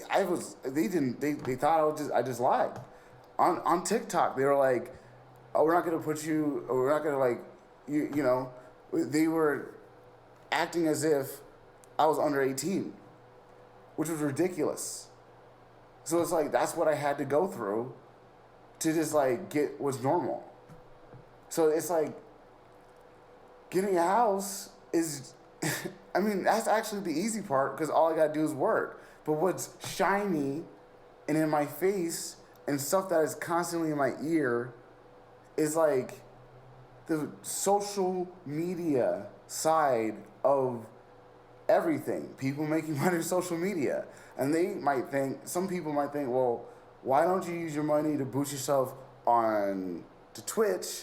thought I just lied. On TikTok, they were like, oh, we're not gonna like, they were acting as if I was under 18, which was ridiculous. So it's like, that's what I had to go through to just like get what's normal. So it's like, getting a house is, I mean, that's actually the easy part because all I gotta do is work. But what's shiny and in my face and stuff that is constantly in my ear is like the social media side of everything. People making money on social media. And some people might think, well, why don't you use your money to boost yourself to Twitch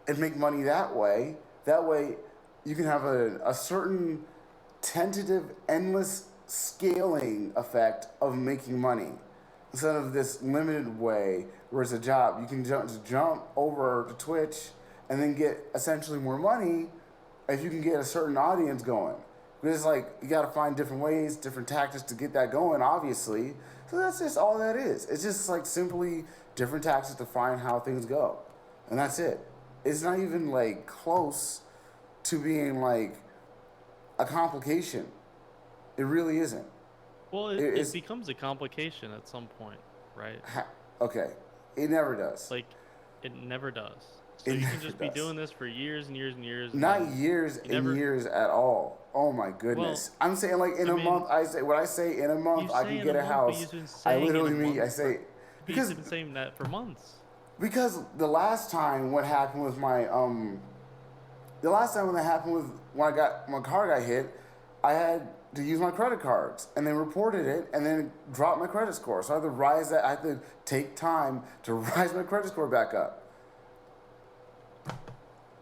and make money that way? That way you can have a certain tentative, endless scaling effect of making money. Instead of this limited way where it's a job. You can jump over to Twitch and then get essentially more money if you can get a certain audience going. But it's like, you gotta find different ways, different tactics to get that going, obviously. So that's just all that is. It's just like simply different tactics to find how things go. And that's it. It's not even like close to being like a complication. It really isn't. Well, it becomes a complication at some point, right? Okay. It never does. Like, it never does. So you can just be doing this for years and years and years. Not years and years at all. Oh my goodness. Well, I'm saying like in a month, when I say in a month I can get a house, I literally mean, I say, because you've been saying that for months. Because the last time what happened with my, when my car got hit, I had to use my credit cards and they reported it and then it dropped my credit score. So I had to take time to rise my credit score back up.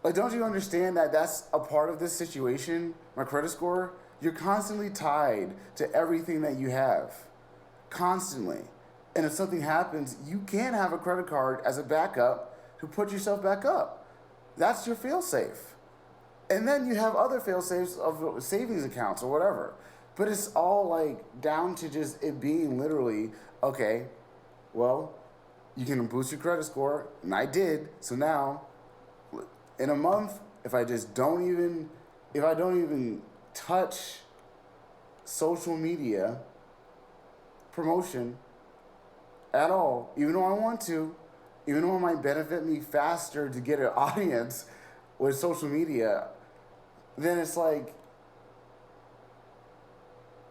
Like, don't you understand that that's a part of this situation, my credit score? You're constantly tied to everything that you have. constantly. And if something happens, you can have a credit card as a backup to put yourself back up. That's your fail-safe. And then you have other fail-safes of savings accounts or whatever. But it's all like down to just it being literally, okay, well, you can boost your credit score, and I did. So now, in a month, if I don't even touch social media promotion at all, even though I want to, even though it might benefit me faster to get an audience with social media, then it's like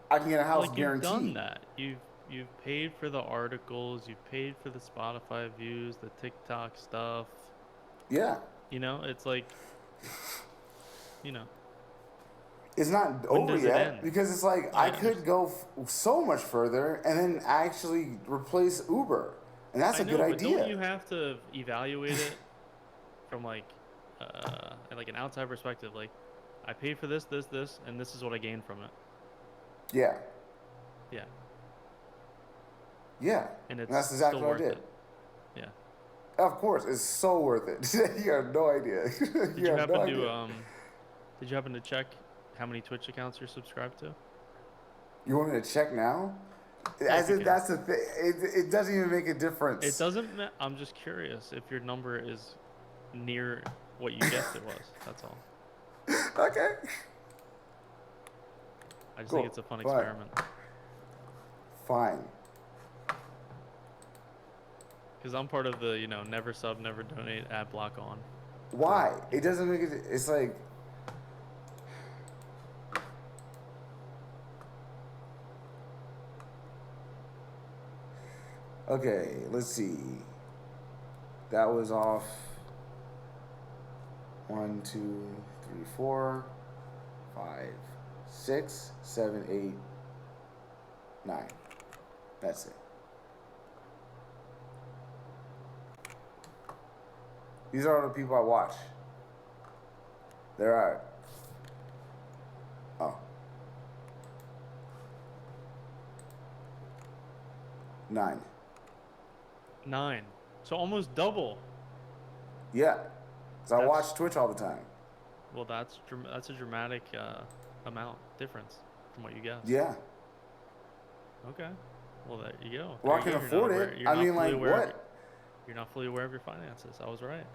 I can get a house guaranteed. You've done that. You've paid for the articles. You've paid for the Spotify views, the TikTok stuff. Yeah. You know, it's like, you know. It's not over yet because it's like I could go so much further and then actually replace Uber, and that's a good idea. Don't you have to evaluate it from like an outside perspective? Like, I paid for this, and this is what I gained from it. Yeah. Yeah. Yeah. And that's exactly what I did. Yeah. Of course, it's so worth it. You have no idea. Did you happen to check how many Twitch accounts you're subscribed to? You want me to check now? Yeah, that's the thing. It doesn't even make a difference. It doesn't. I'm just curious if your number is near what you guessed it was. That's all. Okay. I just think it's a fun experiment. Fine. Because I'm part of the, never sub, never donate, ad block on. Why? It doesn't make it. It's like. Okay, let's see. That was off 1, 2, 3, 4, 5, 6, 7, 8, 9. That's it. These are all the people I watch. There are. Oh. 9. 9. So almost double. Yeah. Because I watch Twitch all the time. Well, that's a dramatic amount difference from what you guessed. Yeah. Okay. Well, there you go. Well, I can afford it. I mean, like, what? You're not fully aware of your finances. I was right.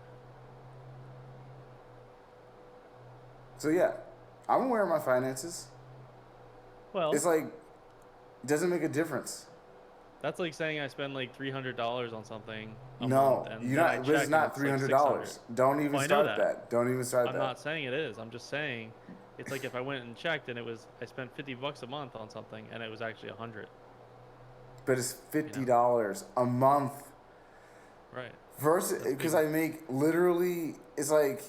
So, yeah. I'm aware of my finances. Well. It's like, it doesn't make a difference. That's like saying I spend like $300 on something. No, it's not $300. Like Don't even start that. Don't even start that. I'm not saying it is. I'm just saying it's like if I went and checked and I spent $50 a month on something and it was actually $100. But it's $50 a month. Right. Versus, because I make literally, it's like,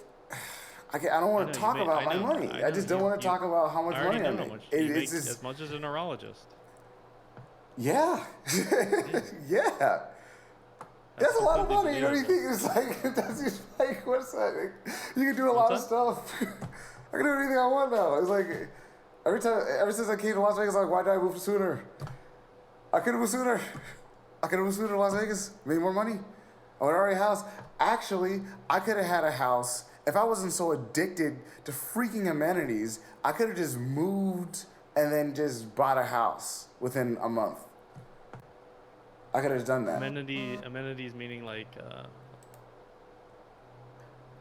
I don't want to talk about my money. I just don't want to talk about how much money I make. It's just as much as a neurologist. Yeah. Yeah. That's a lot of money. You know what you think? It's like, that's just like, what's that? You can do a lot of stuff. I can do anything I want now. It's like, ever since I came to Las Vegas, I'm like, why did I move sooner? I could have moved sooner. I could have moved sooner to Las Vegas, made more money. I would already have a house. Actually, I could have had a house. If I wasn't so addicted to freaking amenities, I could have just moved and then just bought a house within a month. I could have done that. Amenities meaning like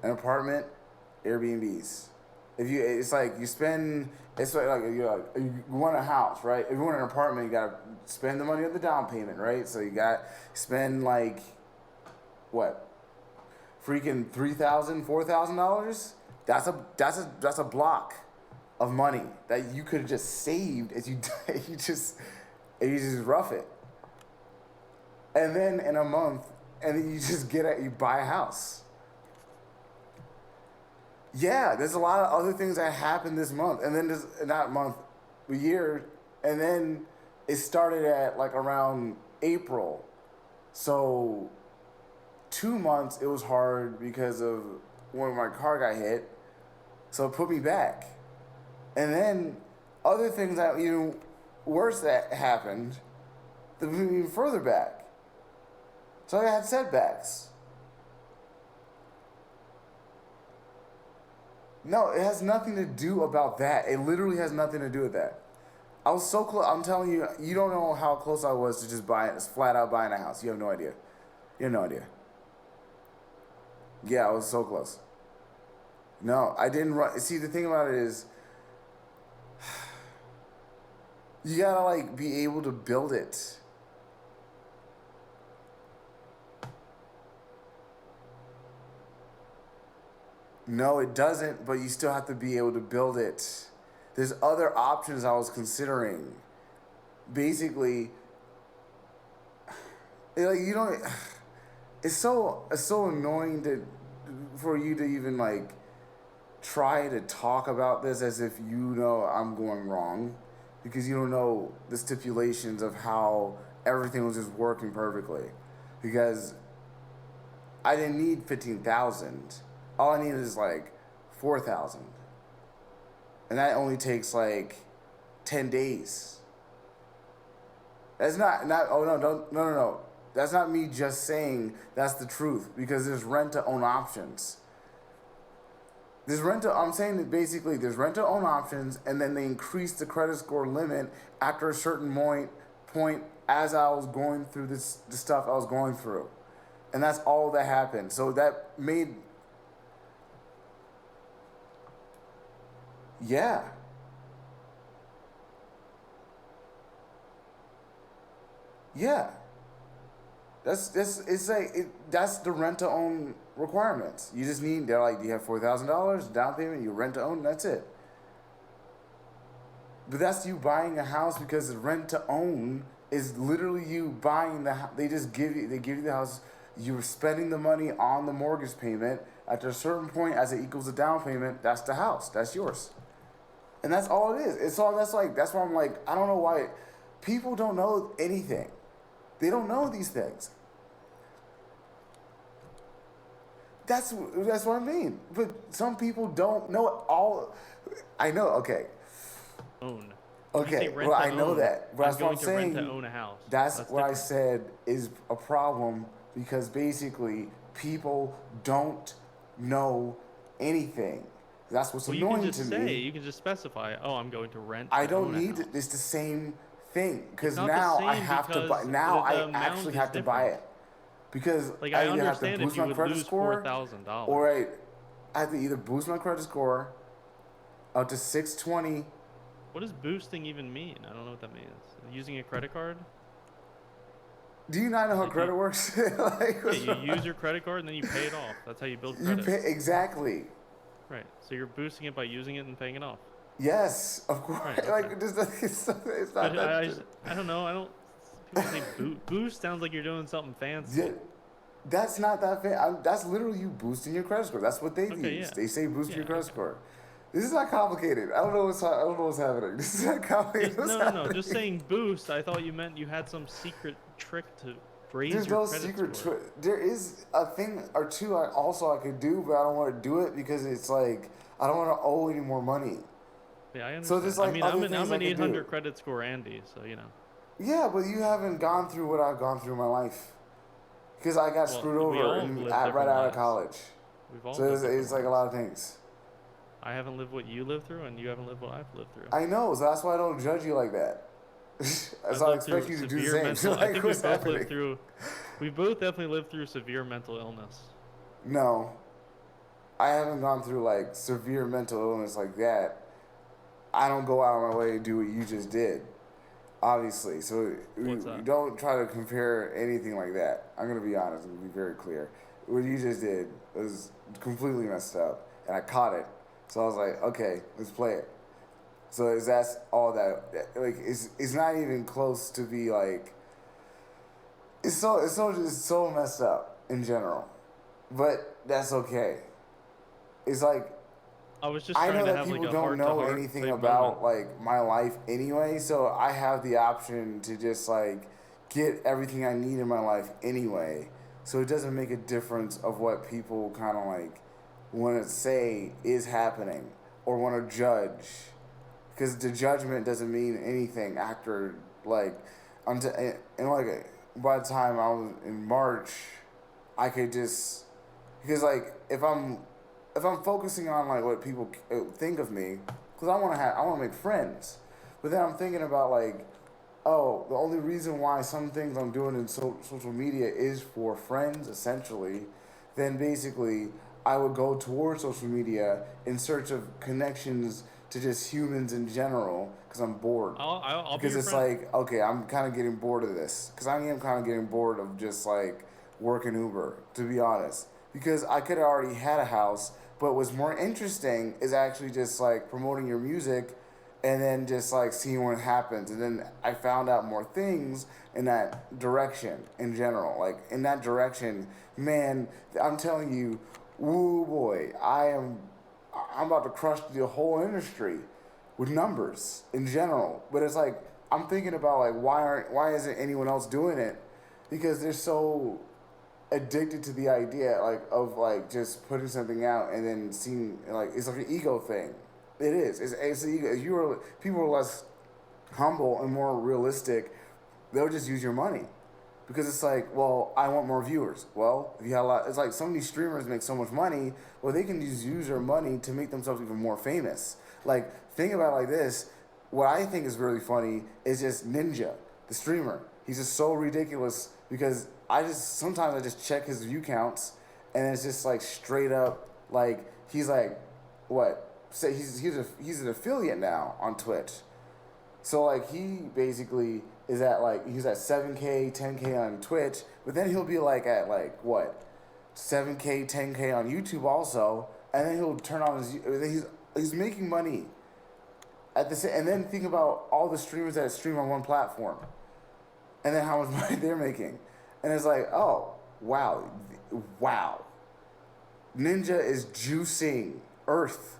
an apartment, Airbnbs. It's like you want a house, right? If you want an apartment, you gotta spend the money on the down payment, right? So you got spend like what, freaking $3,000, $4,000. That's a block of money that you could have just saved if you just rough it. And then in a month, and then you just you buy a house. Yeah, there's a lot of other things that happened this month, and then a year, and then it started at like around April. So 2 months it was hard because of when my car got hit, so it put me back. And then other things that worse that happened even further back. So I had setbacks. No, it has nothing to do about that. It literally has nothing to do with that. I was so close. I'm telling you, you don't know how close I was to just flat out buying a house. You have no idea. You have no idea. Yeah, I was so close. No, I didn't run. See, the thing about it is, you gotta like be able to build it. No, it doesn't, but you still have to be able to build it. There's other options I was considering. Basically, like you don't. It's so annoying for you to even like try to talk about this as if you know I'm going wrong, because you don't know the stipulations of how everything was just working perfectly. Because I didn't need 15,000. All I need is like 4,000. And that only takes like 10 days. That's not oh no. That's not me just saying that's the truth, because there's rent to own options. I'm saying that basically there's rent to own options, and then they increase the credit score limit after a certain point as I was going through the stuff I was going through. And that's all that happened. So that made... Yeah. Yeah. That's the rent to own requirements. You just need, they're like, do you have $4,000 down payment, you rent to own, that's it. But that's you buying a house, because the rent to own is literally you buying the house. They give you the house, you're spending the money on the mortgage payment. After a certain point, as it equals the down payment, that's the house, that's yours. And that's all it is. That's why I'm like, I don't know why people don't know anything. They don't know these things. That's what I mean. But some people don't know it all. I know, okay. Own. Okay, well, I know that. But that's what I'm saying. Rent to own a house. That's what I said is a problem, because basically people don't know anything. That's what's annoying to me. You can just specify, oh, I'm going to rent. I don't need it. It's the same thing, because now I have to buy. Now I actually have to buy it, because like, I I either have to understand boost if you my would credit lose score, $4,000. or I have to either boost my credit score up to 620. What does boosting even mean? I don't know what that means. Using a credit card? Do you not know how credit works? Like, yeah, you use your credit card and then you pay it off. That's how you build credit. Exactly. Right. So you're boosting it by using it and paying it off. Yes, of course. Right, okay. Like it's not that. I don't know. People say boost sounds like you're doing something fancy. Yeah, that's not that fancy. That's literally you boosting your credit score. That's what they use. Yeah. They say boost your credit score. This is not complicated. I don't know what's happening. This is not complicated. No. Just saying boost. I thought you meant you had some secret trick to raise your credit score. There's no secret trick. There is a thing or two I could do, but I don't want to do it because it's like I don't want to owe any more money. Yeah, I understand. So there's like I'm an 800 credit score Andy, so you know. Yeah, but you haven't gone through what I've gone through in my life, because I got screwed over right out of college. So it's like a lot of things. I haven't lived what you lived through, and you haven't lived what I've lived through. I know, so that's why I don't judge you like that. As I expect you to do the same. I think we both definitely lived through severe mental illness. No, I haven't gone through like severe mental illness like that. I don't go out of my way to do what you just did, obviously. So we don't try to compare anything like that. I'm gonna be honest and be very clear. What you just did was completely messed up, and I caught it. So I was like, okay, let's play it. So that's all that, like, it's not even close to be like, it's so messed up in general, but that's okay. It's like, I was just I trying know to that have people like a don't know anything about like my life anyway, so I have the option to just like get everything I need in my life anyway. So it doesn't make a difference of what people kind of like want to say is happening or want to judge, because the judgment doesn't mean anything after like and like by the time I was in March, I could just because like if I'm focusing on like what people think of me, because I want to make friends, but then I'm thinking about like, oh, the only reason why some things I'm doing in social media is for friends essentially, then basically I would go towards social media in search of connections to just humans in general because I'm bored. I'll be Because your it's friend. like, okay, I'm kind of getting bored of this. Because I am kind of getting bored of just like working Uber, to be honest. Because I could have already had a house, but what's more interesting is actually just like promoting your music and then just like seeing what happens. And then I found out more things in that direction in general. Like in that direction, man, I'm telling you, woo boy, I'm about to crush the whole industry with numbers in general. But it's like I'm thinking about like why isn't anyone else doing it? Because they're so addicted to the idea like of like just putting something out and then seeing like it's like an ego thing. It is. It's an ego. People are less humble and more realistic. They'll just use your money. Because it's like, well, I want more viewers. Well, if you have a lot, it's like some of these streamers make so much money, well, they can just use their money to make themselves even more famous. Like, think about it like this. What I think is really funny is just Ninja, the streamer. He's just so ridiculous because sometimes I just check his view counts and it's just like straight up, like, he's like, what? Say he's an affiliate now on Twitch. So like he basically is at like he's at 7K, 10K on Twitch, but then he'll be like at like what 7K, 10K on YouTube also, and then he'll turn on he's making money at the same. And then think about all the streamers that stream on one platform, and then how much money they're making, and it's like oh wow, Ninja is juicing Earth.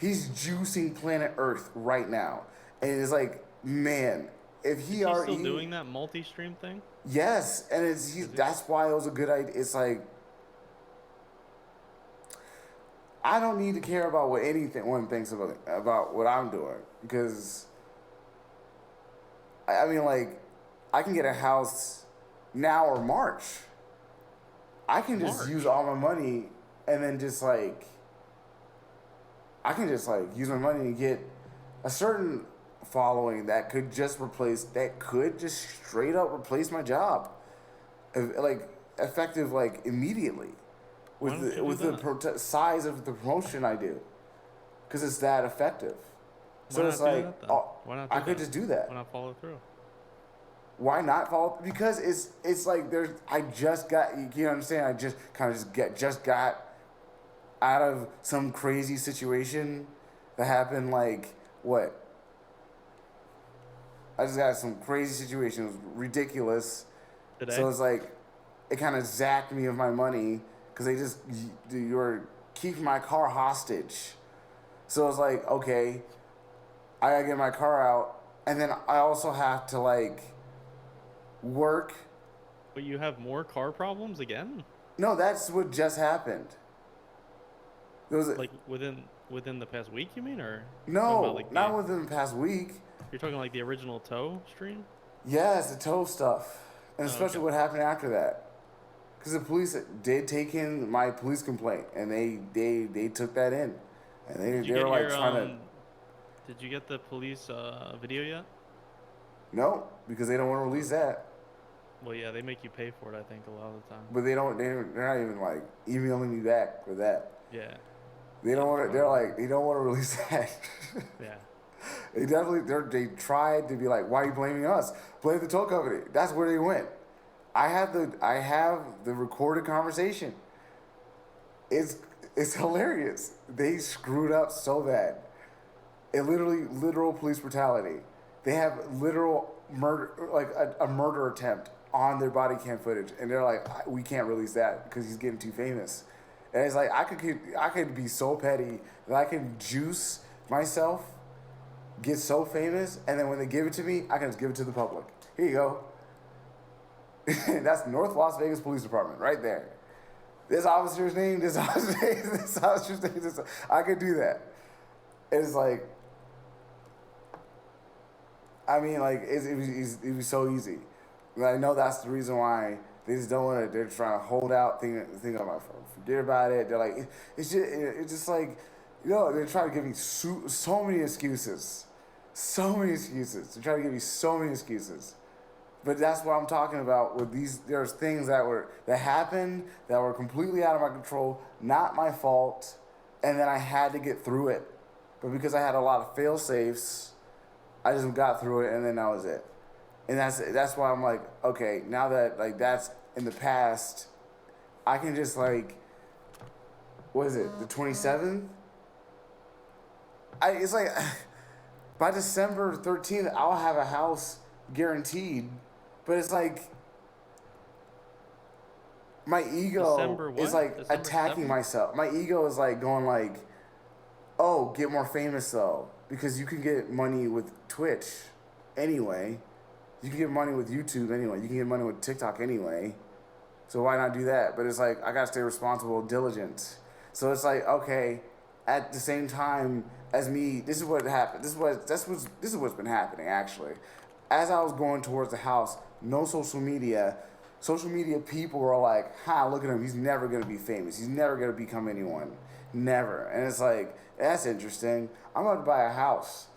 He's juicing planet Earth right now. And it's like, man, if Is he already still doing that multi-stream thing? yes, and that's why it was a good idea. It's like I don't need to care about what anyone thinks about what I'm doing because I mean like I can get a house now or March. I can just use all my money and then just like I can just like use my money and get a certain following that could just straight up replace my job, like effective like immediately, with the size of the promotion I do, because it's that effective. So it's like I could just do that. Why not follow through? Why not follow? Because it's like I just got you understand. I just kind of just got out of some crazy situation that happened like what? I just got some crazy situation. It was ridiculous. Today? So it's like it kind of zapped me of my money because you were keeping my car hostage. So it's like okay, I gotta get my car out, and then I also have to like work. But you have more car problems again? No, that's what just happened. There was like within the past week, you mean, or no, about, like, not within the past week. You're talking like the original tow stream? Yes, the tow stuff, and especially what happened after that. Because the police did take in my police complaint, and they took that in, and they were like trying to. Did you get the police video yet? No, because they don't want to release that. Well, yeah, they make you pay for it, I think, a lot of the time. But they're not even like emailing me back for that. Yeah. They don't want to. They're like they don't want to release that. Yeah. They tried to be like, why are you blaming us? Blame the tow company. That's where they went. I have the recorded conversation. It's hilarious. They screwed up so bad. Literal police brutality. They have literal murder, like a murder attempt on their body cam footage, and they're like, we can't release that because he's getting too famous. And it's like I could be so petty that I can juice myself, get so famous, and then when they give it to me, I can just give it to the public. Here you go. That's North Las Vegas Police Department right there. This officer's name, this officer's name, this officer's name. I could do that. It's like I mean, like it was so easy. And I know that's the reason why they just don't want to. They're trying to hold out, think I'm like, forget about it. They're like, it's just like, they're trying to give me so many excuses, so many excuses. They're trying to give me so many excuses. But that's what I'm talking about with these. There's things that happened that were completely out of my control, not my fault, and then I had to get through it. But because I had a lot of fail safes, I just got through it, and then that was it. And that's why I'm like, okay, now that like that's in the past, I can just like, what is it, the 27th? It's like by December 13th, I'll have a house guaranteed. But it's like my ego is like December attacking 7th? myself. My ego is like going like, oh, get more famous though, because you can get money with Twitch anyway. You can get money with YouTube anyway. You can get money with TikTok anyway. So why not do that? But it's like I gotta stay responsible, diligent. So it's like, okay, at the same time as me, this is what happened. This is what's been happening actually. As I was going towards the house, no social media. Social media people were like, look at him. He's never going to be famous. He's never going to become anyone. Never. And it's like, that's interesting. I'm about to buy a house.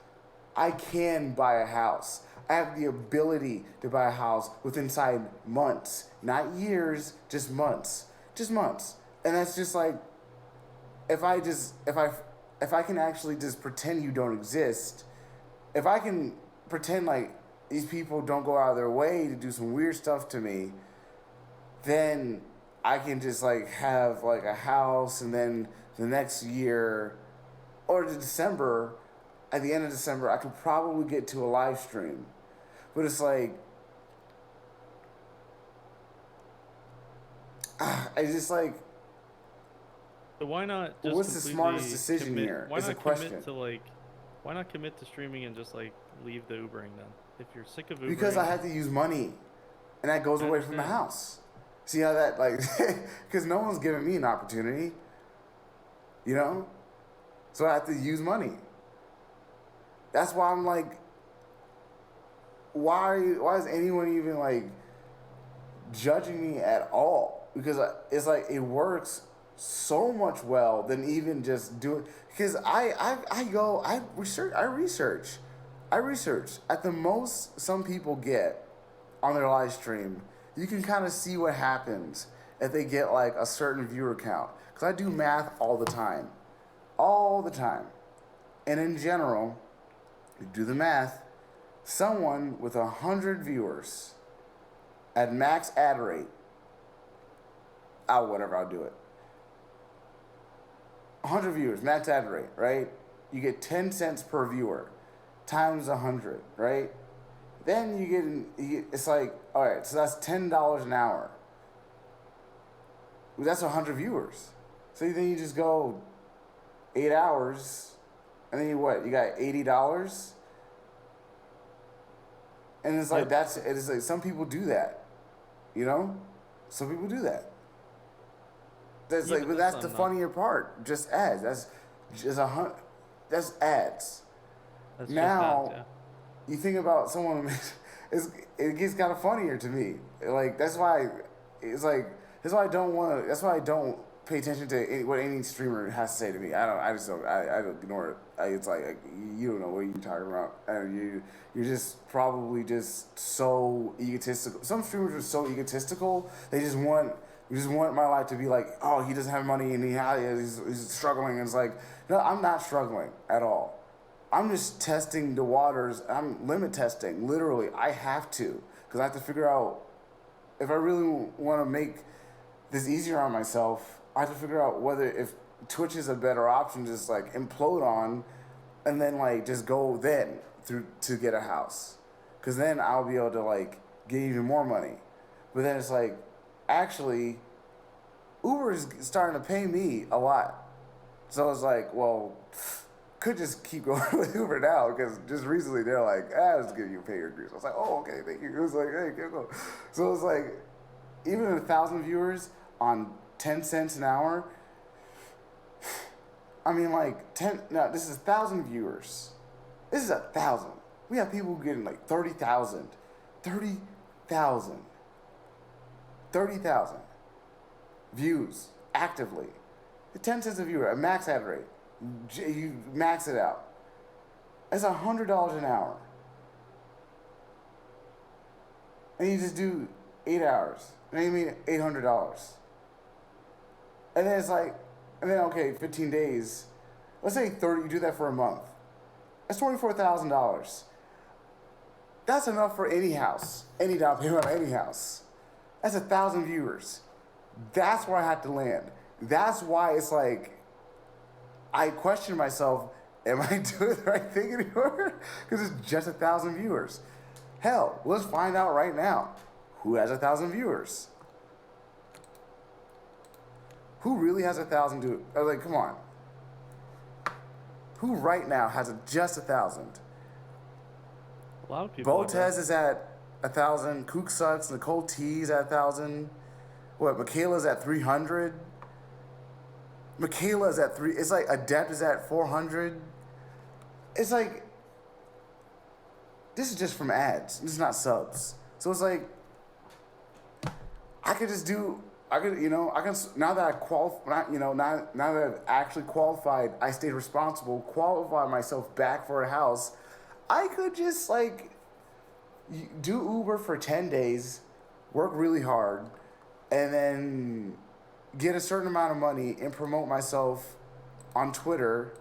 I can buy a house. I have the ability to buy a house within months. Not years, just months. Just months. And that's just like, if I can actually just pretend you don't exist, if I can pretend like these people don't go out of their way to do some weird stuff to me, then I can just like have like a house, and then the next year or at the end of December, I could probably get to a live stream. But it's like, I just like, So why not just what's the smartest decision here? Why Is the not question. commit to like, why not commit to streaming and just like leave the Ubering then? If you're sick of Ubering. Because I have to use money, and that goes away from the house. See how that like, because no one's giving me an opportunity. So I have to use money. That's why I'm like, why is anyone even like judging me at all? Because it's like it works so much well than even just do it. Because I research. At the most some people get on their live stream, you can kind of see what happens if they get like a certain viewer count. Because I do math all the time. And in general, you do the math, someone with 100 viewers at max ad rate, I'll do it. 100 viewers, max ad rate, right? You get 10 cents per viewer times 100, right? Then you get it's like, all right, so that's $10 an hour. That's 100 viewers. So then you just go 8 hours, and then you got $80? And it's like, it's like, some people do that, Some people do that. That's like, but that's the funnier part. Just ads. That's ads. That's now, just ads, you think about someone, it gets kind of funnier to me. Like that's why I don't pay attention to what any streamer has to say to me. I don't ignore it. It's like you don't know what you're talking about, and you're just probably just so egotistical. Some streamers are so egotistical. They just want my life to be like, oh, he doesn't have money and he's struggling. And it's like, no, I'm not struggling at all. I'm just testing the waters. I'm limit testing. Literally, I have to, because I have to figure out if I really want to make this easier on myself. I have to figure out if Twitch is a better option, just like implode on, and then like just go then through to get a house, because then I'll be able to like get even more money. But then it's like, actually, Uber is starting to pay me a lot, so it's like, well, could just keep going with Uber now, because just recently they're like, let's give you a pay increase. I was like, oh, okay, thank you. It was like, hey, keep going. So it's like, even 1,000 viewers on 10 cents an hour. I mean, like this is 1,000 viewers. This is 1,000. We have people getting like 30,000, 30,000, 30,000 views actively. 10 cents a viewer, a max ad rate. You max it out. That's $100 an hour. And you just do 8 hours. And you mean $800. And then it's like, and then okay, 15 days. Let's say 30, you do that for a month. That's $24,000. That's enough for any house, any down payment on any house. That's 1,000 viewers. That's where I had to land. That's why it's like, I question myself, am I doing the right thing anymore? Because it's just 1,000 viewers. Hell, let's find out right now. Who has 1,000 viewers? Who really has 1,000 like, come on. Who right now has just 1,000? A lot of people. Botez is at 1,000. Kook Sucks, Nicole T's at 1,000. What, Michaela's at 300. Michaela's at 3. It's like Adept is at 400. It's like, this is just from ads. This is not subs. So it's like, I could just do, I could, you know, I can, now that I qualify, you know, now that I've actually qualified, I stayed responsible, qualify myself back for a house, I could just like do Uber for 10 days, work really hard, and then get a certain amount of money and promote myself on Twitter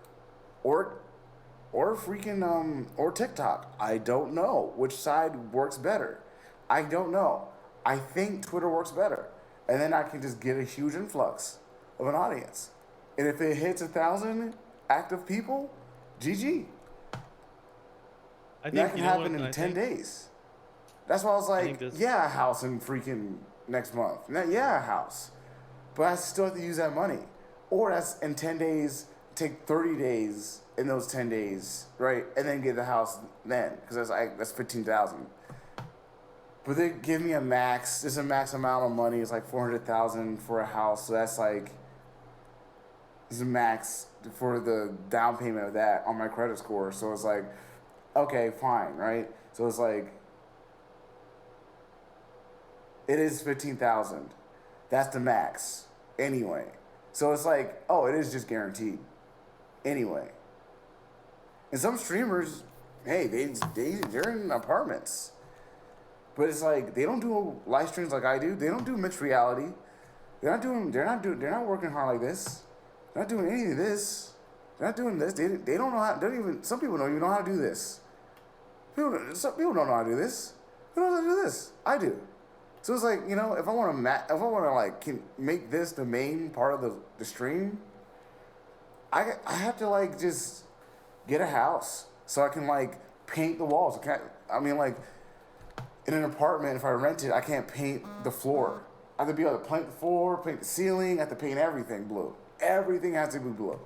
or freaking or TikTok. I don't know which side works better. I don't know. I think Twitter works better. And then I can just get a huge influx of an audience. And if it hits 1,000 active people, GG. I think that can happen in 10 days. That's why I was like, yeah, a house in freaking next month. Yeah, a house. But I still have to use that money. Or that's in 10 days, take 30 days in those 10 days, right? And then get the house then. Because that's 15,000. But they give me a max. There's a max amount of money. It's like 400,000 for a house. So that's like, there's a max for the down payment of that on my credit score. So it's like, okay, fine, right? So it's like, it is 15,000. That's the max anyway. So it's like, oh, it is just guaranteed anyway. And some streamers, hey, they're in apartments. But it's like, they don't do live streams like I do. They don't do mixed reality. They're not working hard like this. They're not doing any of this. They're not doing this. They don't know how, some people don't even know how to do this. Some people don't know how to do this. Who knows how to do this? I do. So it's like, you know, if I want to like make this the main part of the stream, I have to like just get a house so I can like paint the walls. I mean like, in an apartment, if I rent it, I can't paint the floor. I have to be able to paint the floor, paint the ceiling, I have to paint everything blue. Everything has to be blue.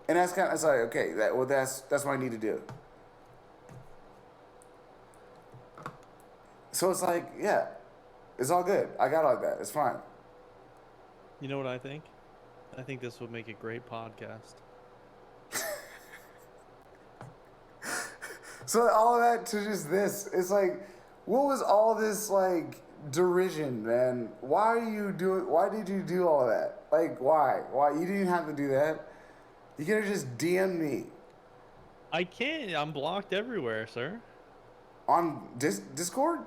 And that's kind of, it's like, okay, that's what I need to do. So it's like, yeah, it's all good. I got all that. It's fine. You know what I think? I think this would make a great podcast. So all of that to just this, it's like, what was all this like derision, man? Why did you do all of that? Like, why? You didn't have to do that. You could have just DM'd me. I can't. I'm blocked everywhere, sir. On Discord?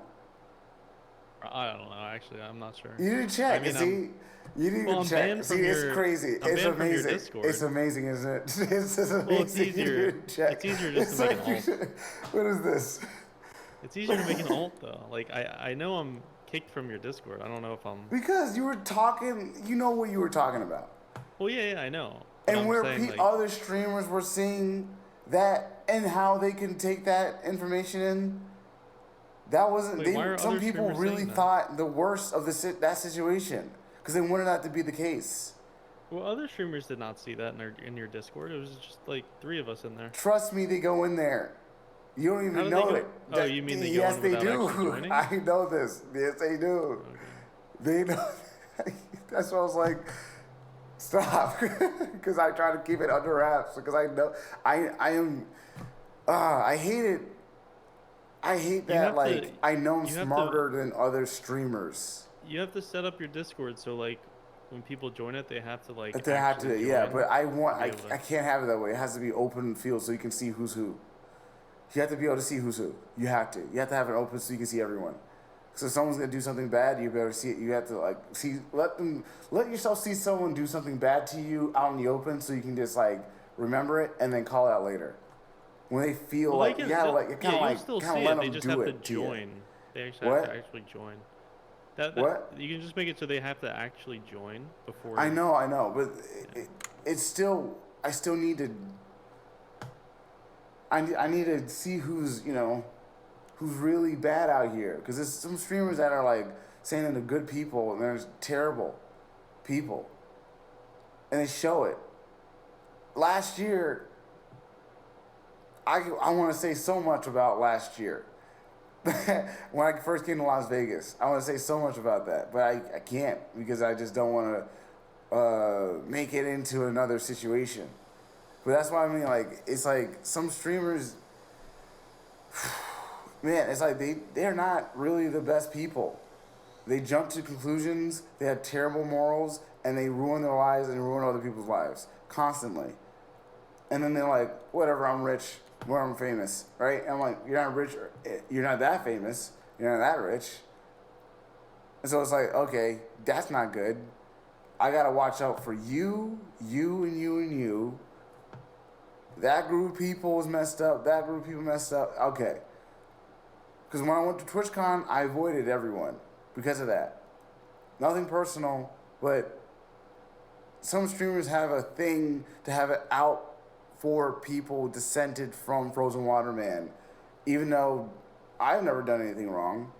I don't know. Actually, I'm not sure. You didn't check. You didn't even check. See, it's crazy. It's amazing. It's amazing, isn't it? It's amazing. Well, it's easier. It's easier just to make an alt. What is this? It's easier to make an alt though. Like I know I'm kicked from your Discord. I don't know if I'm. Because you were talking. You know what you were talking about. Well, yeah, I know. But and where other streamers were seeing that and how they can take that information in. That wasn't. Some people really thought the worst of that situation because they wanted that to be the case. Well, other streamers did not see that in your Discord. It was just like 3 of us in there. Trust me, they go in there. You don't even know it. Oh, you mean they go in without actually joining? I know this. Yes, they do. Okay. They know. That's why I was like, stop, because I try to keep it under wraps because I know I am. I hate it I hate You that. have to. Like, I know I'm You have to. smarter than other streamers. You have to set up your Discord so like when people join it, they have to like But they have actually to, yeah. join But I to want, be able to. I can't have it that way. It has to be open field so you can see who's who. You have to be able to see who's who. You have to. You have to have it open so you can see everyone. So if someone's gonna do something bad, you better see it. You have to like see, let yourself see someone do something bad to you out in the open, so you can just like remember it and then call it out later. When they feel Well, like, they can. yeah, like it kind of Yeah, you'll like still see kind of it. let They them just do have to it to you. join. They actually have What? to actually join. That What? you can just make it so they have to actually join before. I know, but it's still. I still need to. I need to see who's who's really bad out here, because there's some streamers that are like saying they're good people and there's terrible people, and they show it. Last year, I want to say so much about last year. When I first came to Las Vegas, I want to say so much about that, but I can't, because I just don't want to make it into another situation. But that's why I mean, like, it's like some streamers, man, it's like they're not really the best people. They jump to conclusions, they have terrible morals, and they ruin their lives and ruin other people's lives constantly. And then they're like, whatever, I'm rich, where I'm famous, right? And I'm like, you're not rich, you're not that famous, you're not that rich. And so it's like, okay, that's not good. I gotta watch out for you, you, and you, and you. That group of people was messed up, that group of people messed up, okay. Because when I went to TwitchCon, I avoided everyone because of that. Nothing personal, but some streamers have a thing to have it out for people dissented from Frozen Water Man, even though I've never done anything wrong.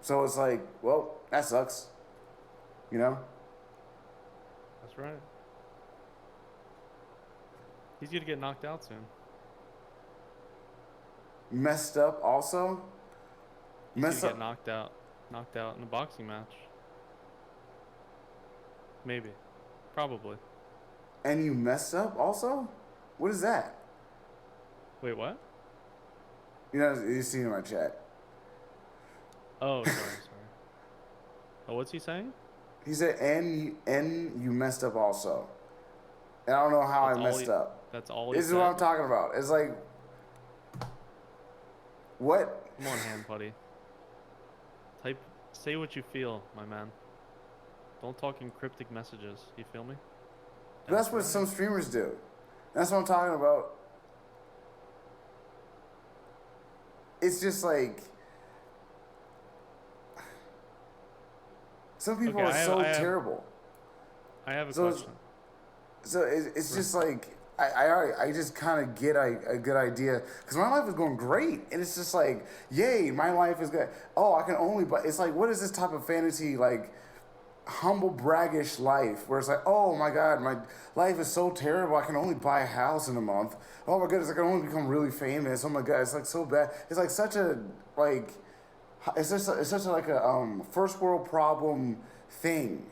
So it's like, well, that sucks, you know? That's right. He's gonna get knocked out soon. Messed up also? He's Messed gonna up. get knocked out in a boxing match. Maybe, probably. And you messed up also? What is that? Wait, what? You see in my chat. Oh, sorry. Oh, what's he saying? He said, and you messed up also. And I don't know how That's I all messed up. That's all he This is said? what I'm talking about. It's like, what? Come on, hand buddy. Say what you feel, my man. Don't talk in cryptic messages. You feel me? But that's what some streamers do. That's what I'm talking about. It's just like, some people Okay, are so terrible. I have a So question. So it's just like, I just kind of get a good idea, because my life is going great, and it's just like, yay, my life is good. Oh, I can only, but it's like, what is this type of fantasy, like, humble braggish life where it's like, oh my god, my life is so terrible, I can only buy a house in a month. Oh my goodness, I can only become really famous. Oh my god, it's like so bad. It's like such a like, it's such a, like a first world problem thing,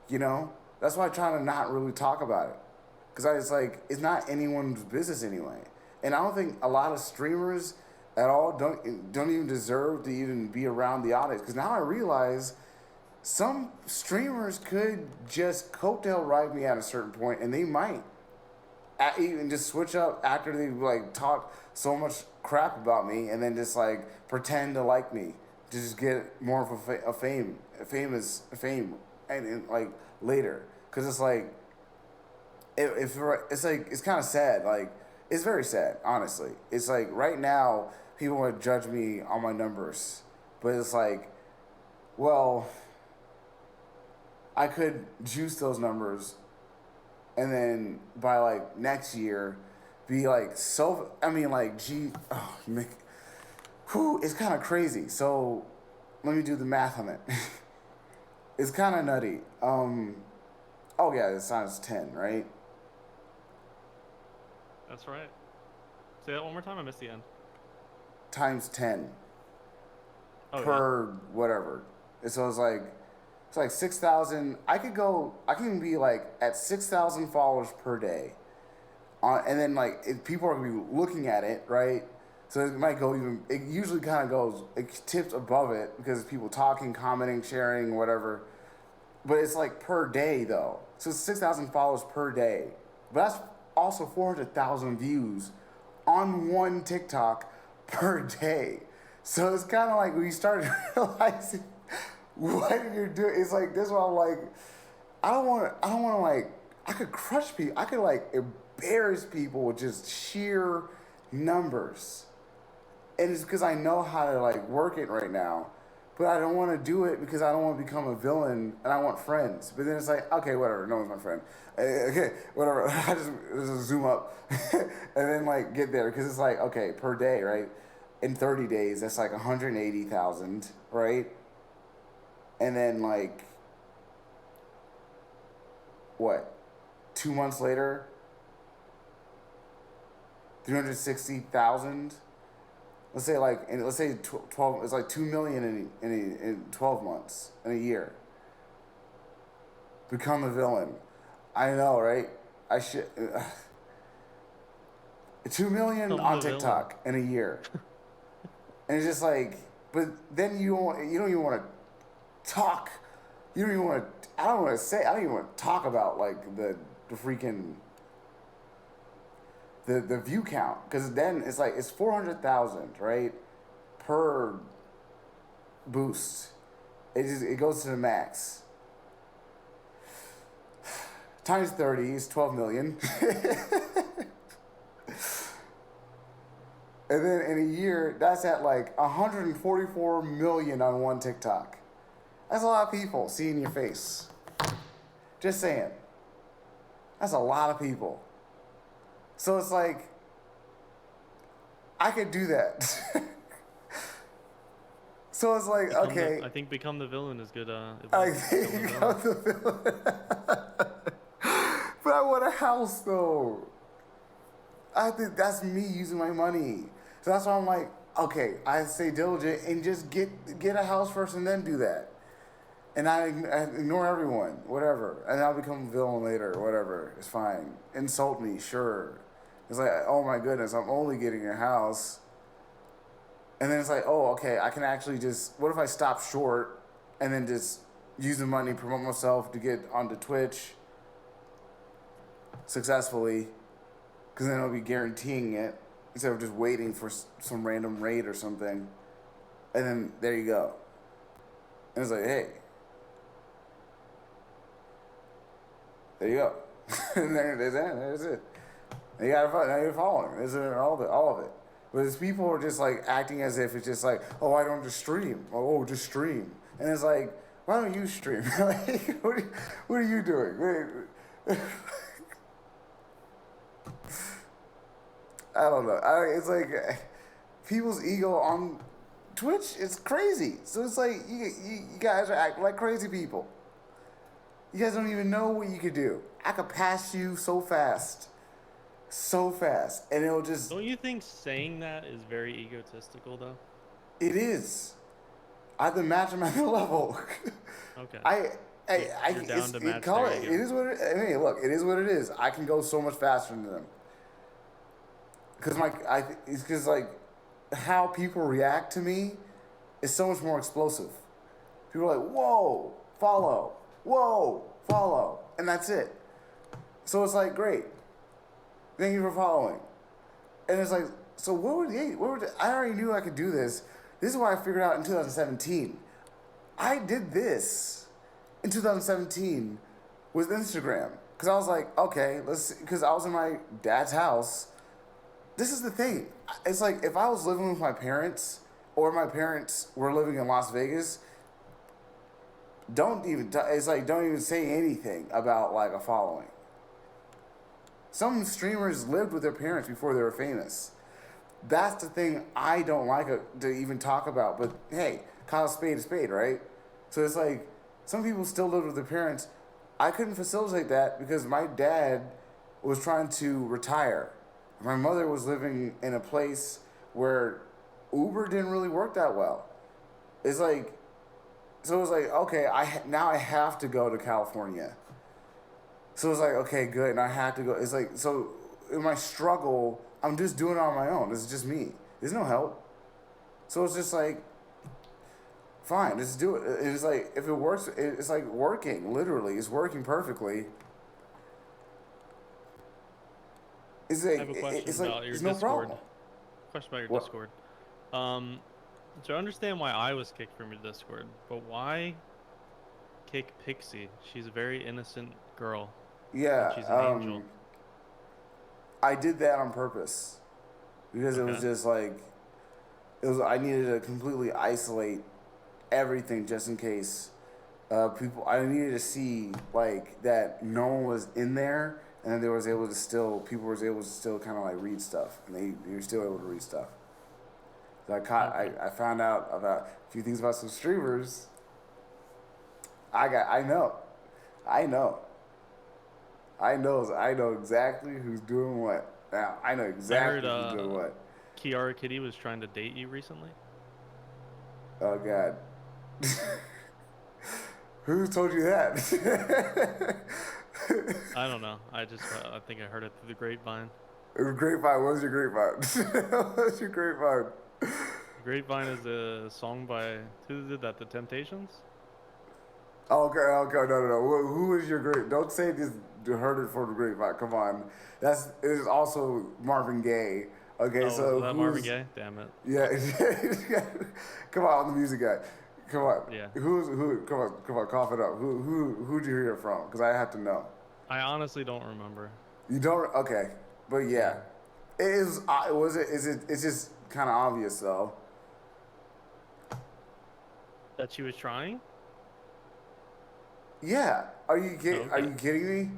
you know. That's why I try to not really talk about it, because it's like, it's not anyone's business anyway. And I don't think a lot of streamers at all don't even deserve to even be around the audience, because now I realize some streamers could just coattail ride me at a certain point, and they might even just switch up after they like talk so much crap about me, and then just like pretend to like me to just get more of a fame, and like later, because it's like, if it's like, it's kind of sad, like, it's very sad, honestly. It's like, right now people want to judge me on my numbers, but it's like, well, I could juice those numbers, and then by like next year be like, so, I mean, like, it's kind of crazy. So let me do the math on it. It's kind of nutty. Oh yeah, it's times 10, right? That's right. Say that one more time. I missed the end. Times 10 Oh, whatever. And so it's like 6,000. I can be like at 6,000 followers per day. And then like, if people are gonna be looking at it, right? So it might go even. It usually kind of goes. It tips above it because people talking, commenting, sharing, whatever. But it's like per day though. So it's 6,000 followers per day. But that's also 400,000 views on one TikTok per day. So it's kind of like when you start realizing what you're doing. It's like this is why I'm like, I don't want to like. I could crush people. I could like embarrass people with just sheer numbers. And it's because I know how to like work it right now. But I don't want to do it because I don't want to become a villain and I want friends. But then it's like, okay, whatever, no one's my friend. Okay, whatever. I just zoom up and then like get there because it's like, okay, per day, right? In 30 days, that's like 180,000, right? And then like, what? 2 months later, 360,000. Let's say 12. It's like 2 million in 12 months in a year. Become a villain. I know, right? I should. 2 million Become on a TikTok in a year, and it's just like. But then you don't even want to talk. You don't even want to. I don't want to say. I don't even want to talk about like the freaking. The view count, because then it's like it's 400,000 right per boost. It goes to the max. Times 30 is 12 million. And then in a year, that's at like 144 million on one TikTok. That's a lot of people seeing your face. Just saying. That's a lot of people. So it's like, I could do that. So it's like, okay. I think become the villain is good. I think become the villain. But I want a house though. I think that's me using my money. So that's why I'm like, okay, I stay diligent and just get a house first and then do that. And I ignore everyone, whatever. And I'll become a villain later, whatever. It's fine. Insult me, sure. It's like, oh my goodness, I'm only getting a house. And then it's like, oh, okay, I can actually just, what if I stop short and then just use the money, promote myself to get onto Twitch successfully? Because then I'll be guaranteeing it instead of just waiting for some random raid or something. And then there you go. And it's like, hey, there you go. And there's it. And you gotta, now you're following. There's all of it. But it's people are just like acting as if it's just like, oh, I don't just stream. Oh, just stream. And it's like, why don't you stream? Like, what are you doing? I don't know. It's like people's ego on Twitch is crazy. So it's like you guys are acting like crazy people. You guys don't even know what you could do. I could pass you so fast. So fast. And it'll just... Don't you think saying that is very egotistical, though? It is. I have to match them at the level. Okay. You're down to match their ego. It is what it... I mean, look, it is what it is. I can go so much faster than them. It's because, like, how people react to me is so much more explosive. People are like, whoa, follow. Whoa, follow. And that's it. So it's like, great. Thank you for following. And it's like, so I already knew I could do this. This is why I figured out in 2017. I did this in 2017 with Instagram. Because I was like, okay, because I was in my dad's house. This is the thing. It's like, if I was living with my parents, or my parents were living in Las Vegas, don't even say anything about like a following. Some streamers lived with their parents before they were famous. That's the thing I don't like to even talk about. But hey, call a spade, right? So it's like, some people still live with their parents. I couldn't facilitate that because my dad was trying to retire. My mother was living in a place where Uber didn't really work that well. It's like, so it was like, okay, now I have to go to California. So it's like, okay, good, and I have to go. It's like, so in my struggle, I'm just doing it on my own. It's just me. There's no help. So it's just like, fine, let's do it. It's like, if it works, it's like working, literally. It's working perfectly. It's like, I have a question it's about like, your there's no Discord. problem. Question about your What? Discord. So I understand why I was kicked from your Discord, but why kick Pixie? She's a very innocent girl, and Yeah, she's an angel. I did that on purpose. Because it was Okay. just like, I needed to completely isolate everything just in case I needed to see like that no one was in there, and then people was able to still kind of like read stuff, and they were still able to read stuff. So Okay. I found out about a few things about some streamers. I know, I know, I know exactly who's doing what. Now I know I heard exactly who's doing what. Kiara Kitty was trying to date you recently. Oh God. Who told you that? I don't know. I think I heard it through the grapevine. It was grapevine. What was your grapevine? What was your grapevine? The Grapevine is a song by who did that? The Temptations? Oh, okay, okay, no. Who is your great? Don't say this. Heard it from the grapevine. Come on, it is also Marvin Gaye. Okay, Oh, was so that Marvin Gaye? Damn it. Yeah, come on, I'm the music guy. Come on, Yeah. who? Come on, cough it up. Who'd you hear it from? Because I have to know. I honestly don't remember. You don't? Okay, but yeah, it is. Was it? Is it? It's just kind of obvious though. That she was trying? Yeah. Are you kidding? Are Okay. you kidding me?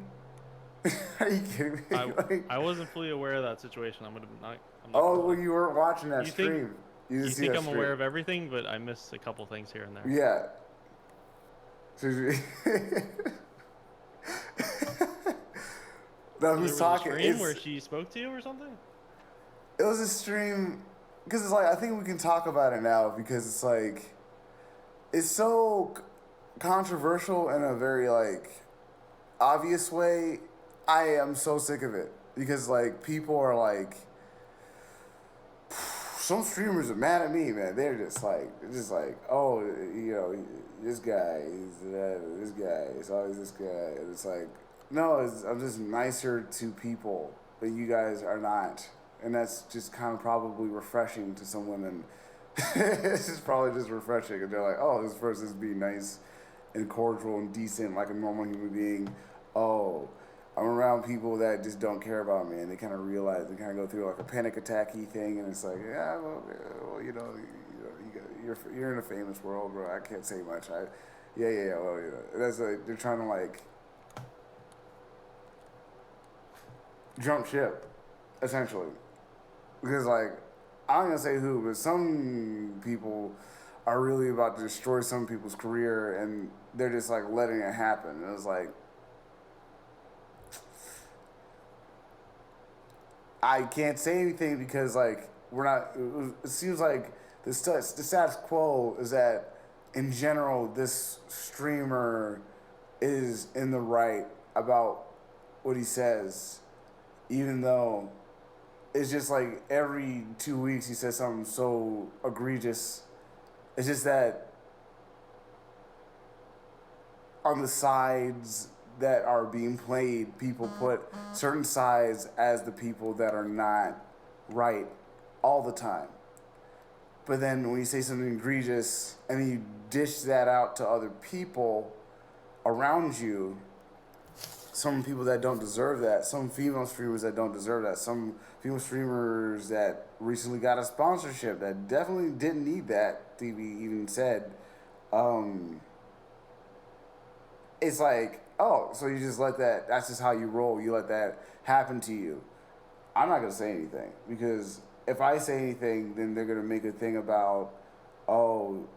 Are you kidding me? Like, I wasn't fully aware of that situation. I'm not oh, gonna lie. well, you weren't watching that You think stream. You you didn't see think that I'm stream. aware of everything, but I missed a couple things here and there. Yeah. So now So who's there was a talking? stream where she spoke to you or something? It was a stream because it's like I think we can talk about it now because it's like it's so controversial in a very like obvious way. I am so sick of it because like people are like some streamers are mad at me, man. They're just like oh, you know, this guy is this guy. It's always this guy. And it's like no, I'm just nicer to people, but you guys are not, and that's just kind of probably refreshing to some women. It's just probably just refreshing, and they're like, oh, this person's being nice and cordial and decent like a normal human being. Oh, I'm around people that just don't care about me, and they kind of realize they kind of go through like a panic attacky thing, and it's like, yeah, well you're in a famous world, bro. I can't say much. Well, that's like they're trying to like jump ship, essentially, because like I'm gonna say who, but some people are really about to destroy some people's career, and they're just like letting it happen. And it's like I can't say anything because like we're not. It seems like the status quo is that in general this streamer is in the right about what he says, even though it's just like every 2 weeks he says something so egregious. It's just that on the sides that are being played, people put certain sides as the people that are not right all the time. But then when you say something egregious and then you dish that out to other people around you, some people that don't deserve that, some female streamers that don't deserve that, some female streamers that recently got a sponsorship that definitely didn't need that, to be even said. It's like, oh, so you just let that's just how you roll. You let that happen to you. I'm not going to say anything because if I say anything, then they're going to make a thing about, oh,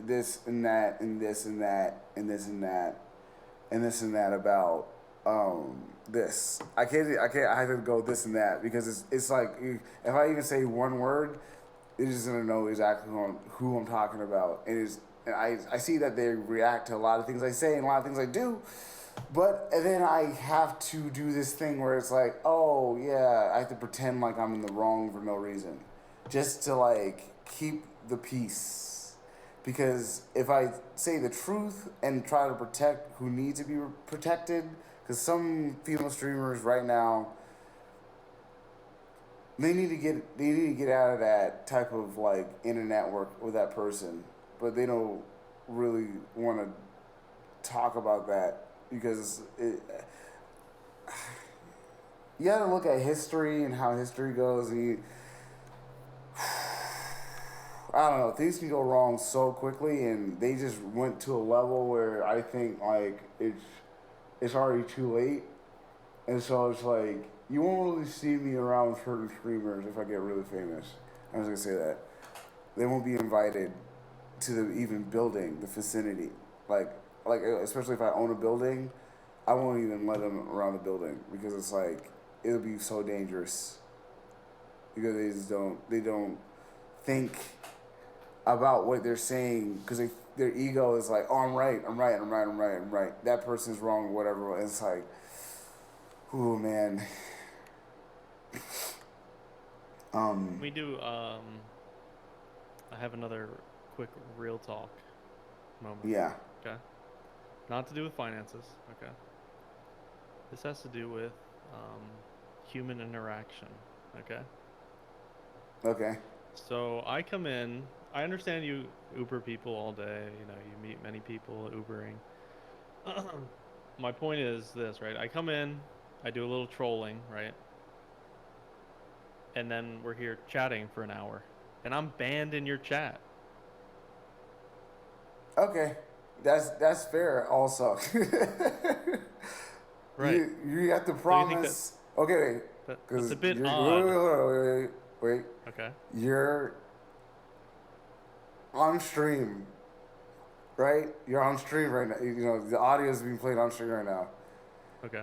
this and that and this and that and this and that and this and that about this. I have to go this and that because it's like if I even say one word, it's just gonna know exactly who I'm talking about. And I see that they react to a lot of things I say and a lot of things I do, and then I have to do this thing where it's like, oh yeah, I have to pretend like I'm in the wrong for no reason. just to like keep the peace. Because if I say the truth and try to protect who need to be protected, because some female streamers right now, they need to get out of that type of like internet work with that person, but they don't really want to talk about that because you got to look at history and how history goes, and I don't know, things can go wrong so quickly, and they just went to a level where I think like it's already too late, and so it's like you won't really see me around certain streamers if I get really famous. I'm just gonna say that they won't be invited to the even building, the vicinity, like especially if I own a building, I won't even let them around the building because it's like it'll be so dangerous because they don't think about what they're saying because their ego is like, oh, I'm right. That person's wrong, whatever. And it's like, oh man. We do. I have another quick real talk moment. Yeah. Okay. Not to do with finances. Okay. This has to do with human interaction. Okay. Okay. So I come in. I understand you Uber people all day. You know, you meet many people Ubering. My point is this, right? I come in, I do a little trolling, right? And then we're here chatting for an hour, and I'm banned in your chat. Okay, that's fair. Also, Right. You have to promise. Okay, that's a bit odd. Wait. Okay. You're on stream, right? You're on stream right now. You know the audio is being played on stream right now. Okay.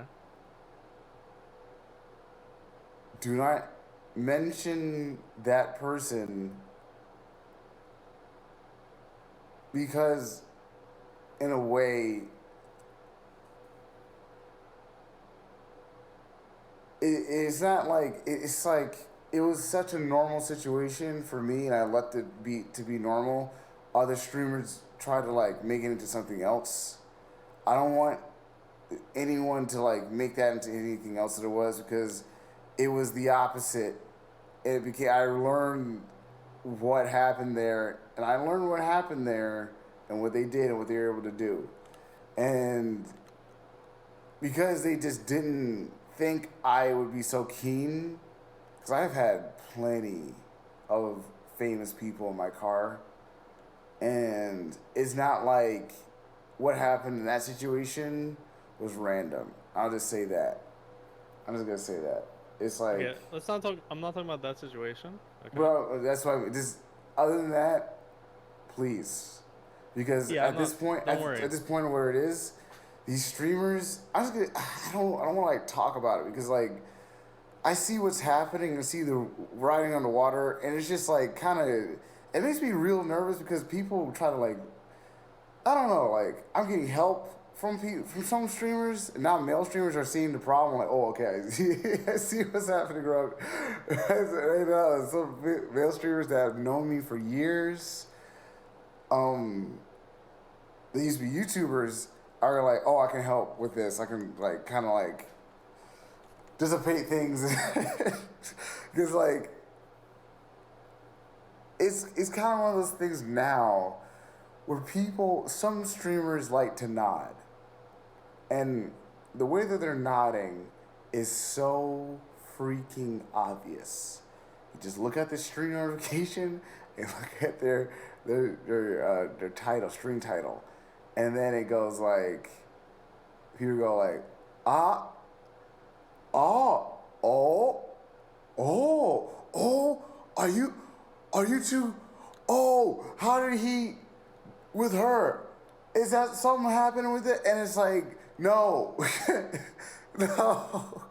Do not mention that person because, in a way, it's not like it's like it was such a normal situation for me, and I left it to be normal. Other streamers try to like make it into something else. I don't want anyone to like make that into anything else that it was because it was the opposite. It became. I learned what happened there, and I learned what happened there, and what they did, and what they were able to do, and because they just didn't think I would be so keen, because I've had plenty of famous people in my car, and it's not like what happened in that situation was random. I'll just say that. I'm just gonna say that. It's like, Okay, let's not talk. I'm not talking about that situation. Okay. bro, that's why. Just other than that, please, because Yeah, at this point, don't worry. at this point where it is, these streamers, I don't want to like talk about it because like, I see what's happening. I see the riding on the water, and it's just like kind of, it makes me real nervous because people try to like, I don't know, like I'm getting help from some streamers, and now male streamers are seeing the problem. Like, oh, okay, I see what's happening, bro. Right now, some male streamers that have known me for years, they used to be YouTubers, are like, oh, I can help with this. I can like kind of like dissipate things, because like it's kind of one of those things now where some streamers like to nod. And the way that they're nodding is so freaking obvious. You just look at the stream notification and look at their title, stream title. And then it goes like, people go like, are you two, how did he, with her? Is that something happening with it? And it's like, no. No.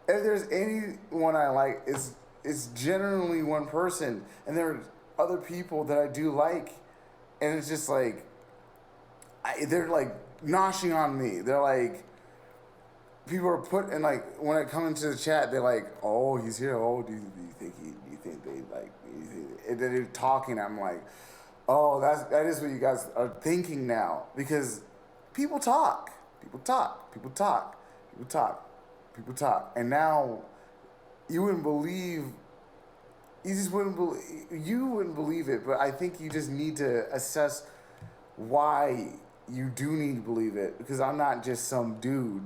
If there's anyone I like, it's generally one person. And there are other people that I do like. And it's just like, they're like noshing on me. They're like, people are putting like when I come into the chat, they're like, "Oh, he's here. Oh, do you think he? Do you think they like?" And then they're talking. I'm like, "Oh, that is what you guys are thinking now," because people talk, people talk, people talk, people talk, people talk, and now you wouldn't believe. You just wouldn't believe. You wouldn't believe it, but I think you just need to assess why you do need to believe it, because I'm not just some dude.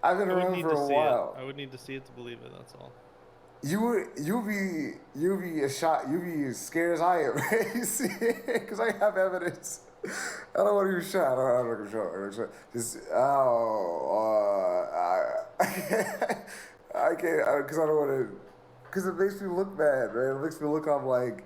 I've been around for a while. I would need to see it to believe it. That's all. You'll be a shot. You'll be as scared as I am. You see, because I have evidence. I don't want to be shot. I'm not gonna show. Just I can't because I don't want to. Because it makes me look bad, right? It makes me look I'm like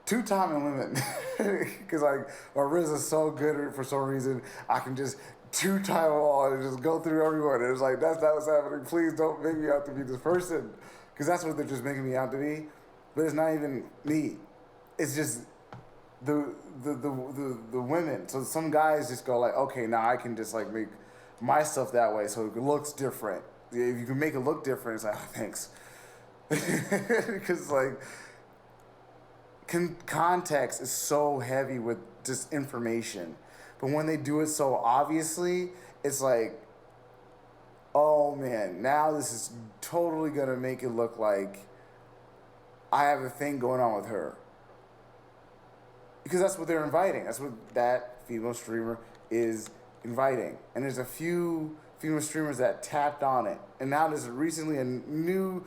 two-time limit. Because like my wrist is so good for some reason, I can just two-time all and just go through everyone. And it's like, that's not what's happening. Please don't make me out to be this person. Because that's what they're just making me out to be. But it's not even me. It's just the women. So some guys just go like, okay, now I can just like make myself that way so it looks different. If you can make it look different, it's like, oh, thanks. Because like context is so heavy with just information, but when they do it so obviously, it's like, oh man, now this is totally gonna make it look like I have a thing going on with her, because that's what they're inviting. That's what that female streamer is inviting, and there's a few female streamers that tapped on it, and now there's recently a new.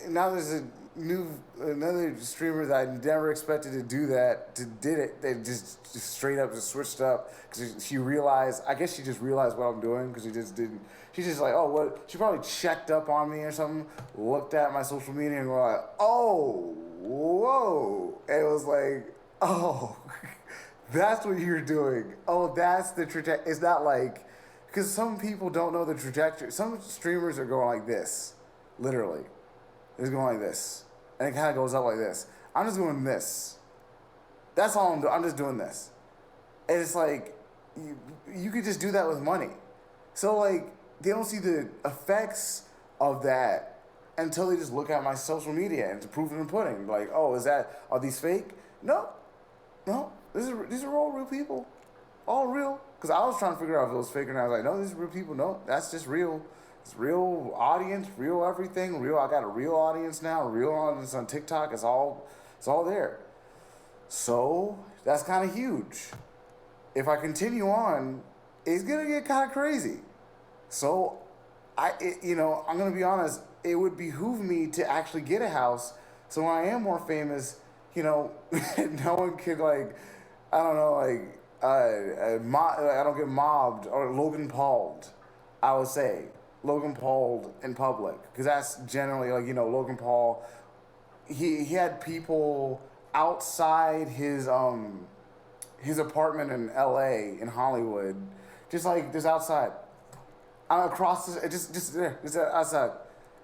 Now there's another streamer that I never expected to do that. Did it? They just straight up just switched up because she realized. I guess she just realized what I'm doing because she just didn't. She's just like, oh, what? She probably checked up on me or something. Looked at my social media and were like, oh, whoa. And it was like, oh, that's what you're doing. Oh, that's the trajectory. It's not like, because some people don't know the trajectory. Some streamers are going like this. Literally. It's going like this. And it kind of goes up like this. I'm just doing this. That's all I'm doing. I'm just doing this. And it's like, you could just do that with money. So, like, they don't see the effects of that until they just look at my social media and it's proof in the pudding. Like, oh, are these fake? No. These are all real people. All real. Because I was trying to figure out if it was fake, and I was like, no, these are real people. No, that's just real. It's real audience, real everything, real. I got a real audience now, real audience on TikTok. It's all there. So that's kind of huge. If I continue on, it's gonna get kind of crazy. So I'm gonna be honest. It would behoove me to actually get a house, so when I am more famous, no one could like, I don't know, like I don't get mobbed or Logan Pauled. I would say. Logan Paul in public, because that's generally like Logan Paul. He had people outside his apartment in L.A. in Hollywood, just outside, across just there, just outside.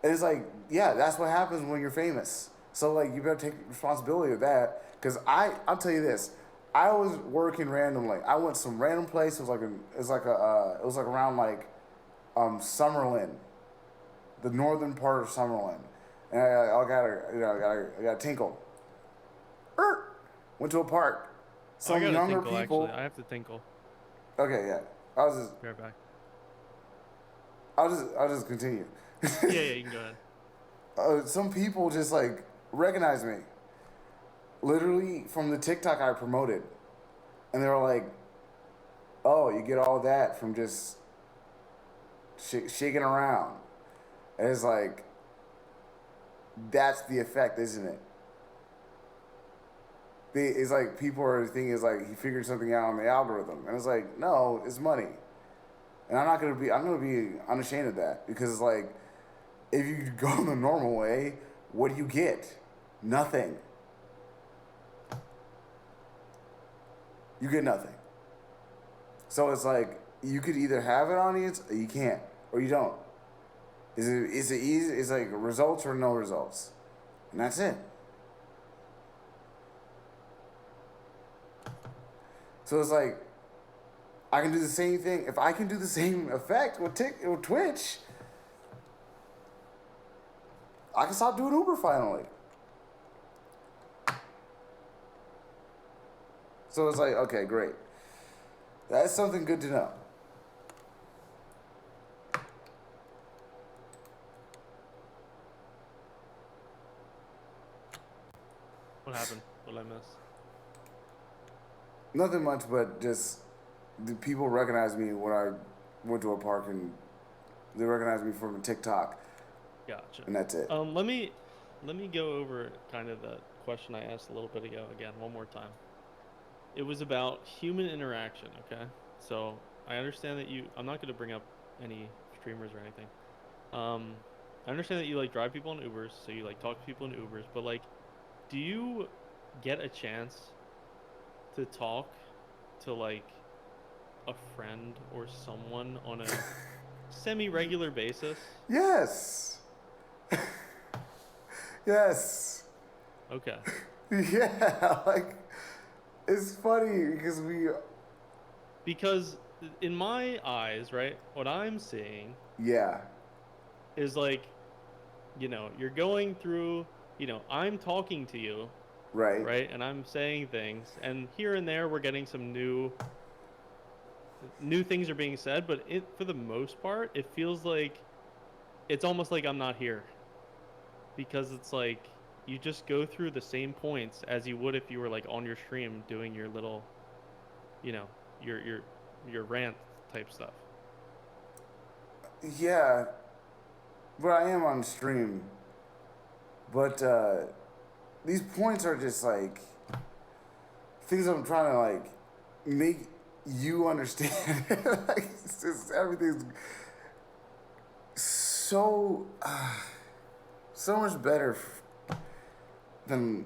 And it's like, yeah, that's what happens when you're famous. So like you better take responsibility of that, because I'll tell you this. I was working randomly. I went some random place. It was around like. Summerlin, the northern part of Summerlin, and I got a tinkle. Went to a park. Some younger tinkle, people. Actually. I have to tinkle. Okay, yeah. I'll just. Be right back. I'll just continue. Yeah, you can go ahead. Some people just like recognize me, literally from the TikTok I promoted, and they were like, "Oh, you get all that from just." Shaking around. And it's like, that's the effect, isn't it? It's like people are thinking it's like he figured something out on the algorithm. And it's like, no, it's money. And I'm gonna be unashamed of that, because it's like, if you go the normal way, what do you get? Nothing. You get nothing. So it's like, you could either have an audience or you can't, or you don't. Is it easy? It's like results or no results, and that's it. So it's like, I can do the same thing. If I can do the same effect with Twitch, I can stop doing Uber finally. So it's like, okay, great. That's something good to know. What happened? What did I miss? Nothing much, but just the people recognize me when I went to a park, and they recognize me from TikTok. Gotcha. And that's it. Let me go over kind of the question I asked a little bit ago again, one more time. It was about human interaction, okay? So I understand that I'm not going to bring up any streamers or anything. I understand that you like drive people in Ubers, so you like talk to people in Ubers, but like, do you get a chance to talk to like a friend or someone on a semi-regular basis? Yes. Yes. Okay. Yeah, like, it's funny because in my eyes, right, what I'm seeing yeah, is like, you're going through, I'm talking to you, right, and I'm saying things, and here and there we're getting some new things are being said, but for the most part, it feels like it's almost like I'm not here, because it's like you just go through the same points as you would if you were like on your stream doing your little, your rant type stuff. Yeah, but I am on stream. But these points are just like things I'm trying to like make you understand. Like, it's just everything's so much better than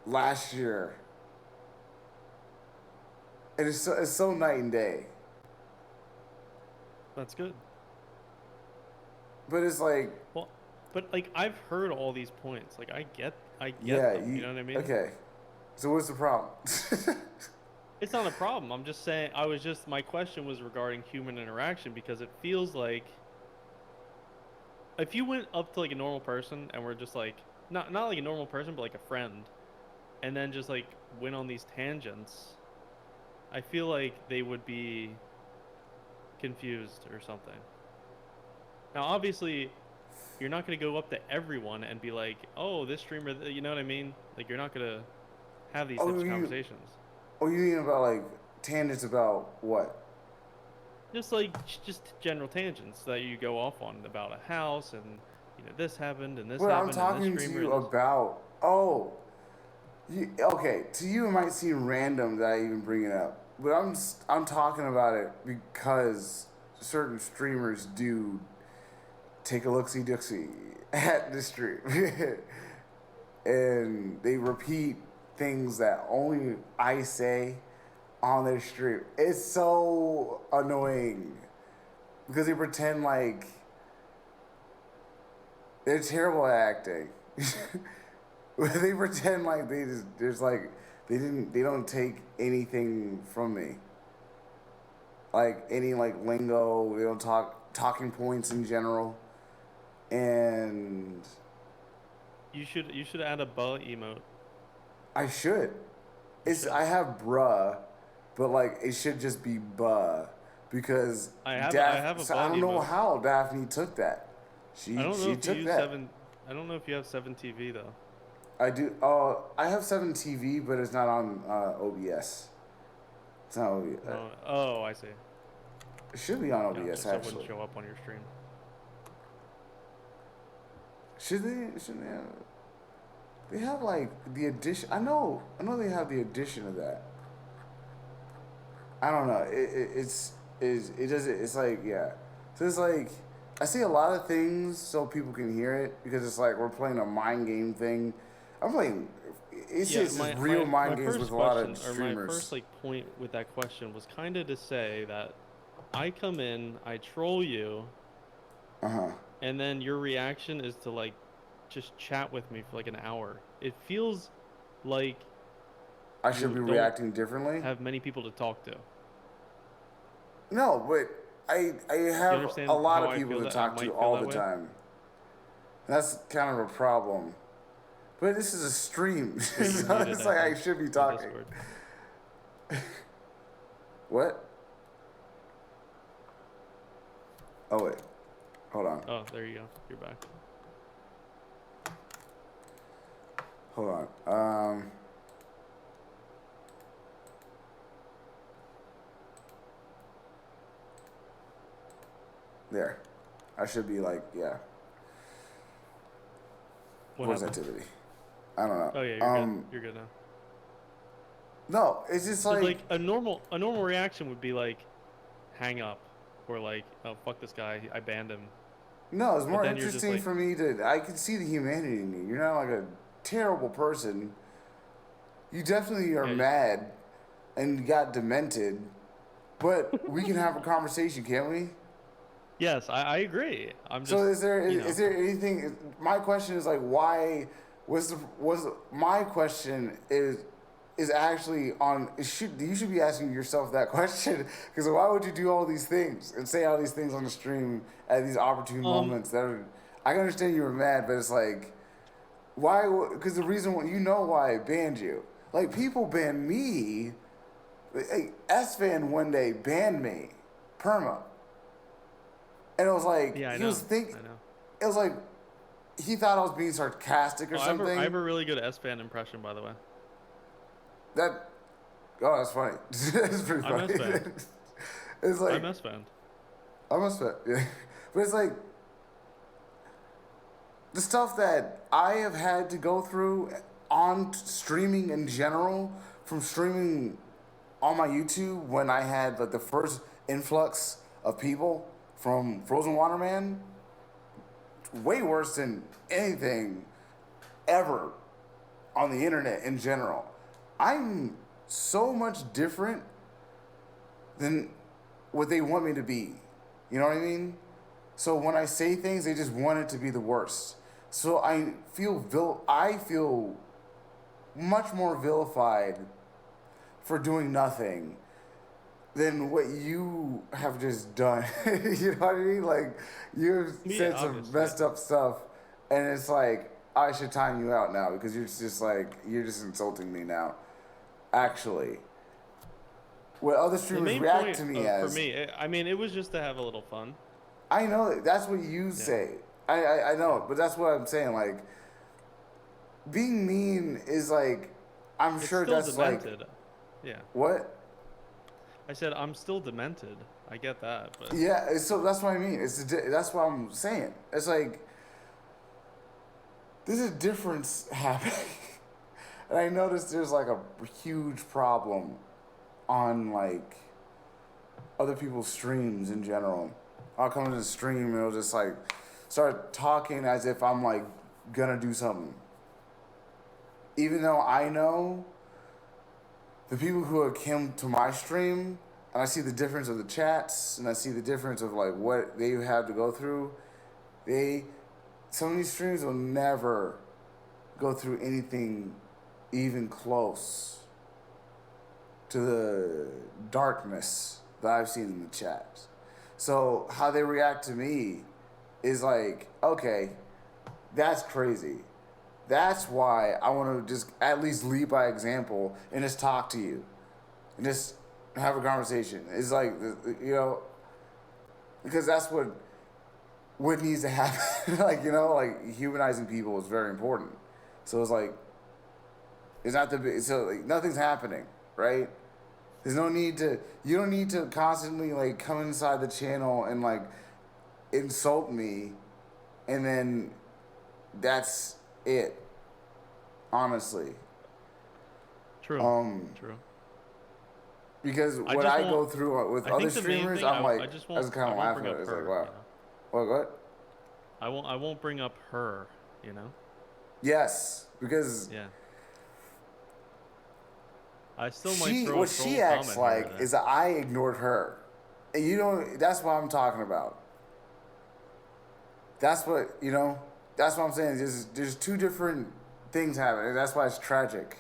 last year. It's so night and day. That's good. But it's like, well, but like I've heard all these points. Like I get yeah, them. You know what I mean? Okay. So what's the problem? It's not a problem. I'm just saying. My question was regarding human interaction, because it feels like if you went up to like a normal person and were just like not like a normal person, but like a friend, and then just like went on these tangents, I feel like they would be confused or something. Now, obviously, you're not going to go up to everyone and be like, "Oh, this streamer," you know what I mean? Like, you're not going to have these types of conversations. Oh, you mean about like tangents about what? Just general tangents that you go off on about a house, and this happened and this Well, happened. I'm talking to you about. Oh, okay. To you, it might seem random that I even bring it up, but I'm talking about it because certain streamers do take a look-see-dooksy at the stream, and they repeat things that only I say on their stream. It's so annoying because they pretend like they're terrible at acting. They pretend like they don't take anything from me. Like any like lingo, they don't talking points in general. And you should add a buh emote. I should. I have bruh, but like it should just be buh, because I have a buh I don't know emote. how Daphne took that. She took that. I don't know if you have 7TV though. I do. I have 7TV, but it's not on OBS. It's not OBS. Oh, I see. It should be on OBS so actually. it wouldn't show up on your stream. Should they? Should they have? They have like the addition. I know they have the addition of that. I don't know. It doesn't. It's like, yeah. So it's like I say a lot of things so people can hear it, because it's like we're playing a mind game thing. I'm playing. It's just real mind games with a lot of streamers. My first point with that question was kind of to say that I come in, I troll you, and then your reaction is to like just chat with me for like an hour. It feels like I should be reacting differently. Have many people to talk to. No, but I have understand a lot how of I people feel to that I talk to might feel all that the way? time. That's kind of a problem. But this is a stream, But you're so muted, it's I like I think, should be on talking. Discord. What? Oh wait, hold on, Oh, there you go. You're back. hold on. There. I should be like, yeah. What Voice happened? activity. I don't know. Oh yeah, you're good. You're good now. No, it's just Because like, like a normal reaction would be like, hang up, or like, oh fuck this guy, I banned him. no, it's But more then you're just interesting like, for me I can see the humanity in you. You're not like a terrible person. You definitely are yeah, mad and got demented, but we can have a conversation, can't we? yes, I agree. I'm So just, is there you know, is there anything? My question is like, why was my question is actually on? You should be asking yourself that question, because why would you do all these things and say all these things on the stream at these opportune moments that are? I can understand you were mad, but it's like, why? Because the reason you know why I banned you. Like, people ban me. Like, S-Fan one day banned me, perma. And it was like, yeah, I he know, was thinking, I know. it was like, he thought I was being sarcastic or Oh, something. I have a really good S-Fan impression, by the way. That, oh, that's funny. It's pretty I'm funny. S-Fan. It's like, I'm S-Fan. I must have, yeah. But it's like, the stuff that I have had to go through on streaming in general, from streaming on my YouTube when I had like the first influx of people from Frozen Waterman, way worse than anything ever on the internet in general. I'm so much different than what they want me to be. You know what I mean? So when I say things, they just want it to be the worst. So I feel much more vilified for doing nothing than what you have just done. You know what I mean? Like, you've said some obviously. messed up stuff, and it's like, I should time you out now because you're just like, you're just insulting me now. Actually, what other The streamers main react point to me for as, me, I mean, it was just to have a little fun. I know that's what you say. I know, but that's what I'm saying. Like, being mean is like, I'm It's sure still that's demented. like, Yeah. what? I said I'm still demented. I get that, but Yeah, so that's what I mean. That's what I'm saying. It's like, there's a difference happening. And I noticed there's like a huge problem on like other people's streams in general. I'll come to the stream and it'll just like start talking as if I'm like gonna do something. Even though I know the people who have come to my stream, and I see the difference of the chats, and I see the difference of like what they have to go through, some of these streams will never go through anything even close to the darkness that I've seen in the chats. So how they react to me is like, okay, that's crazy. That's why I want to just at least lead by example and just talk to you and just have a conversation. It's like, you know, because that's what needs to happen. Like, you know, like humanizing people is very important. So it's like, it's not like nothing's happening, right? There's no need to, you don't need to constantly like come inside the channel and like insult me and then that's it. Honestly. true. True. Because what I go through with I other think the main streamers, thing, I'm like, I just I won't. was kind I of won't laughing bring at up it. It's her. like, wow. You know? What? I won't bring up her. You know. Yes, because Yeah. I still might throw what a troll she acts comment here or like there. is that I ignored her. And you know, that's what I'm talking about. That's what, you know, that's what I'm saying. There's two different things happening. That's why it's tragic.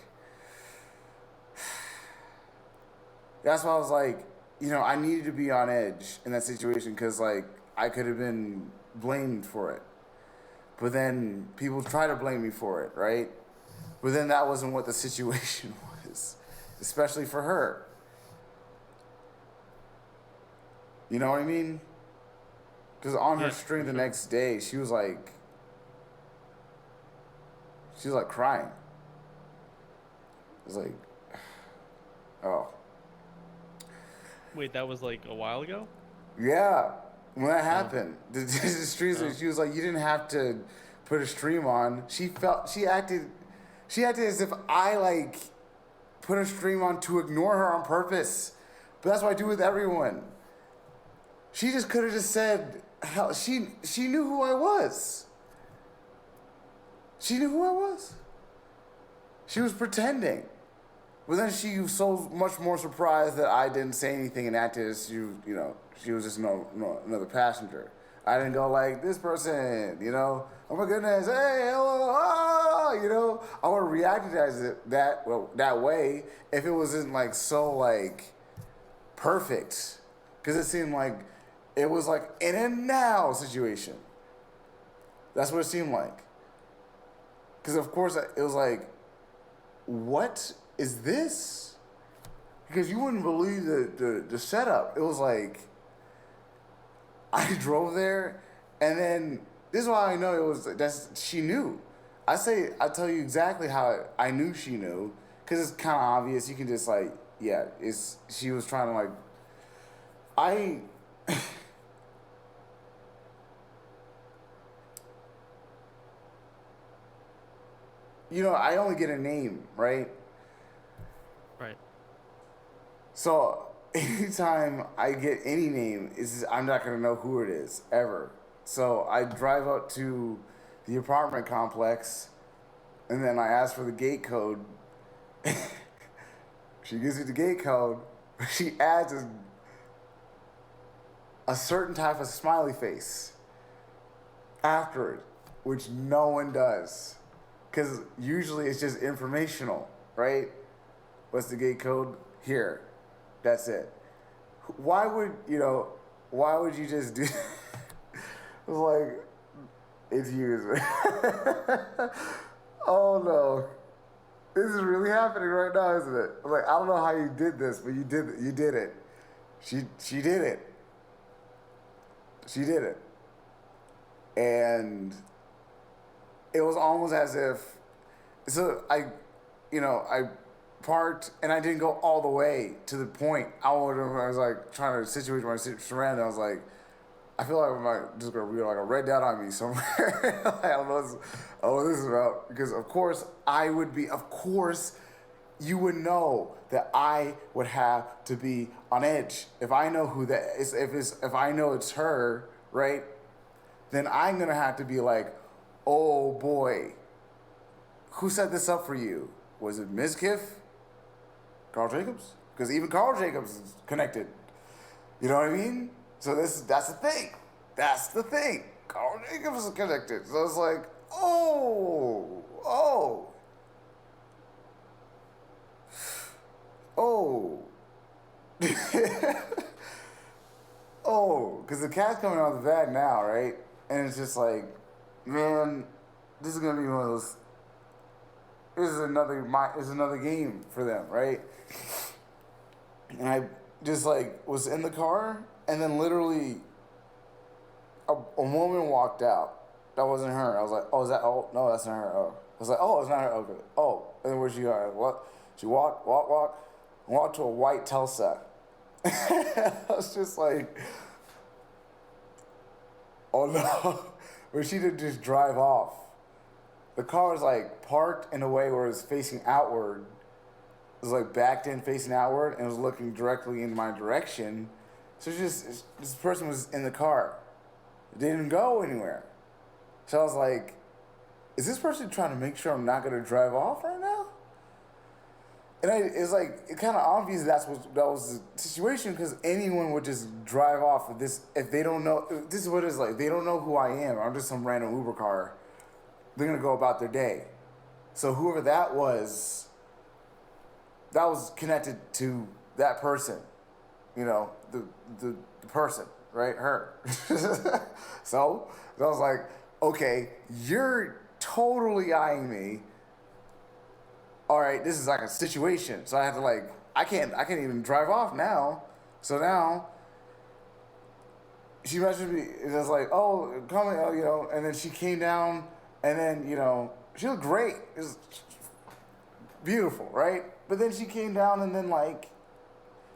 That's why I was like, I needed to be on edge in that situation because, like, I could have been blamed for it. But then people try to blame me for it, right? But then that wasn't what the situation was, especially for her. You know what I mean? Because on her stream the next day, she was like crying. It was like, oh. Wait, that was like a while ago? Yeah, when that happened, the streams. She was like, "You didn't have to put a stream on." She acted as if I like put a stream on to ignore her on purpose. But that's what I do with everyone. She just could have just said, "Hell, she knew who I was. She knew who I was. She was pretending." But then she was so much more surprised that I didn't say anything and acted as she was just another passenger. I didn't go like, "This person, oh my goodness, hey, hello, ah," I would have reacted as that way if it wasn't like so like perfect, because it seemed like it was like in and now situation. That's what it seemed like. Because of course it was like, what is this? Because you wouldn't believe the setup. It was like, I drove there, and then this is why I know she knew. I tell you exactly how I knew she knew, because it's kind of obvious. You can just like, yeah, she was trying to like, I only get a name, right? Right. So anytime I get any name, I'm not gonna know who it is ever. So I drive up to the apartment complex, and then I ask for the gate code. She gives me the gate code. She adds a certain type of smiley face after it, which no one does, because usually it's just informational, right? What's the gate code? Here. That's it. Why would you just do it's like, it's you. Oh no. This is really happening right now, isn't it? I'm like, I don't know how you did this, but you did it. She did it. She did it. And it was almost as if, so I parked, and I didn't go all the way to the point. I was like trying to situate my surroundings. I was like, I feel like I'm just gonna be like a red dot on me somewhere. I don't know what this is about, because of course you would know that I would have to be on edge. If I know who that is, if I know it's her, right? Then I'm gonna have to be like, oh boy, who set this up for you? Was it Ms. Kiff? Carl Jacobs? Because even Carl Jacobs is connected. You know what I mean? So that's the thing. That's the thing. Carl Jacobs is connected. So it's like, oh. Oh, because the cat's coming out of the bag now, right? And it's just like, man, this is gonna be one of those. This is another game for them, right? And I just like was in the car, and then literally a woman walked out. That wasn't her. I was like, oh, is that? Oh, no, that's not her. Oh, I was like, oh, it's not her. Okay. Oh, and then where'd she go? What? She walked to a white Telsa. I was just like, oh no, where she didn't just drive off. The car was like parked in a way where it was facing outward. It was like backed in, facing outward, and was looking directly in my direction. So this person was in the car. It didn't go anywhere. So I was like, is this person trying to make sure I'm not going to drive off right now? And it's like, it's kind of obvious that was the situation, because anyone would just drive off with this if they don't know. This is what it's like. They don't know who I am. I'm just some random Uber car. They're going to go about their day. So whoever that was connected to that person. you know, the person, right? Her. So I was like, okay, you're totally eyeing me. All right, this is like a situation. So I had to like, I can't even drive off now. So now she messaged me. It was like, oh, coming, oh, you know. And then she came down, and then, you know, she looked great. It was beautiful, right? But then she came down, and then like,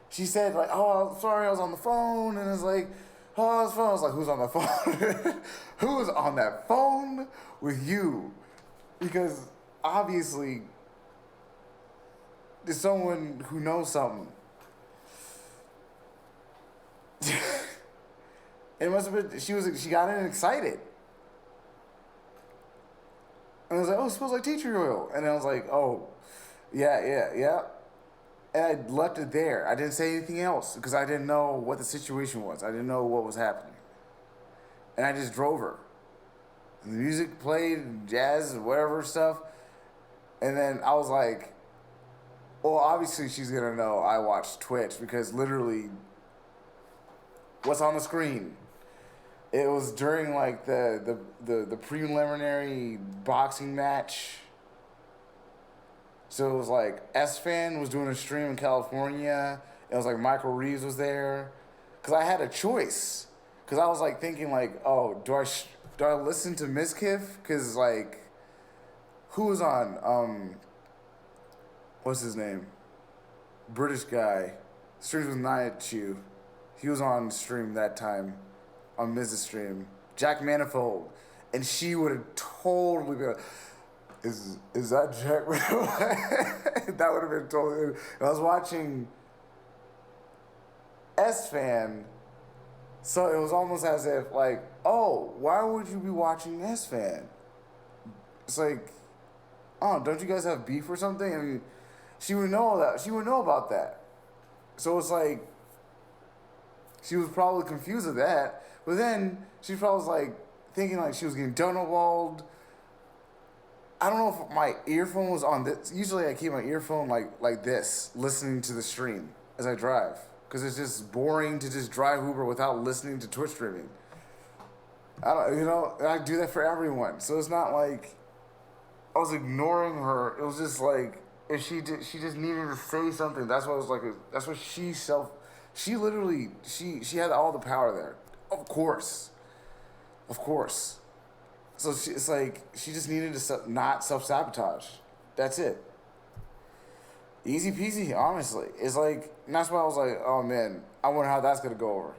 she said like, oh, sorry, I was on the phone, and it's like, oh, I was on the phone. I was like, who's on the phone? Who's on that phone with you? Because obviously, there's someone who knows something. It must have been, she got in excited. And I was like, oh, it smells like tea tree oil. And I was like, oh, yeah. And I left it there. I didn't say anything else because I didn't know what the situation was. I didn't know what was happening. And I just drove her. And the music played, jazz, whatever stuff. And then I was like, well, obviously she's going to know I watch Twitch because literally what's on the screen? It was during like the preliminary boxing match. So it was like S-Fan was doing a stream in California. It was like Michael Reeves was there. Cause I had a choice. Cause I was like thinking like, oh, do I listen to Mizkif? Cause like, who was on what's his name? British guy. Streams with Naichu. He was on stream that time. On Mrs. Stream, Jack Manifold, and she would have totally been like, is that Jack Manifold? That would have been totally. And I was watching S-Fan, so it was almost as if like, oh, why would you be watching S-Fan? It's like, oh, don't you guys have beef or something? And she would know that. She would know about that. So it's like, she was probably confused with that. But then she probably was like thinking like she was getting donut-walled. I don't know if my earphone was on this. Usually I keep my earphone like this, listening to the stream as I drive. Because it's just boring to just drive Uber without listening to Twitch streaming. I do that for everyone. So it's not like I was ignoring her. It was just like, if she just needed to say something. That's what it was like. That's what she literally, she had all the power there. Of course. So it's like, she just needed to not self-sabotage. That's it. Easy peasy, honestly. It's like, and that's why I was like, oh man, I wonder how that's going to go over.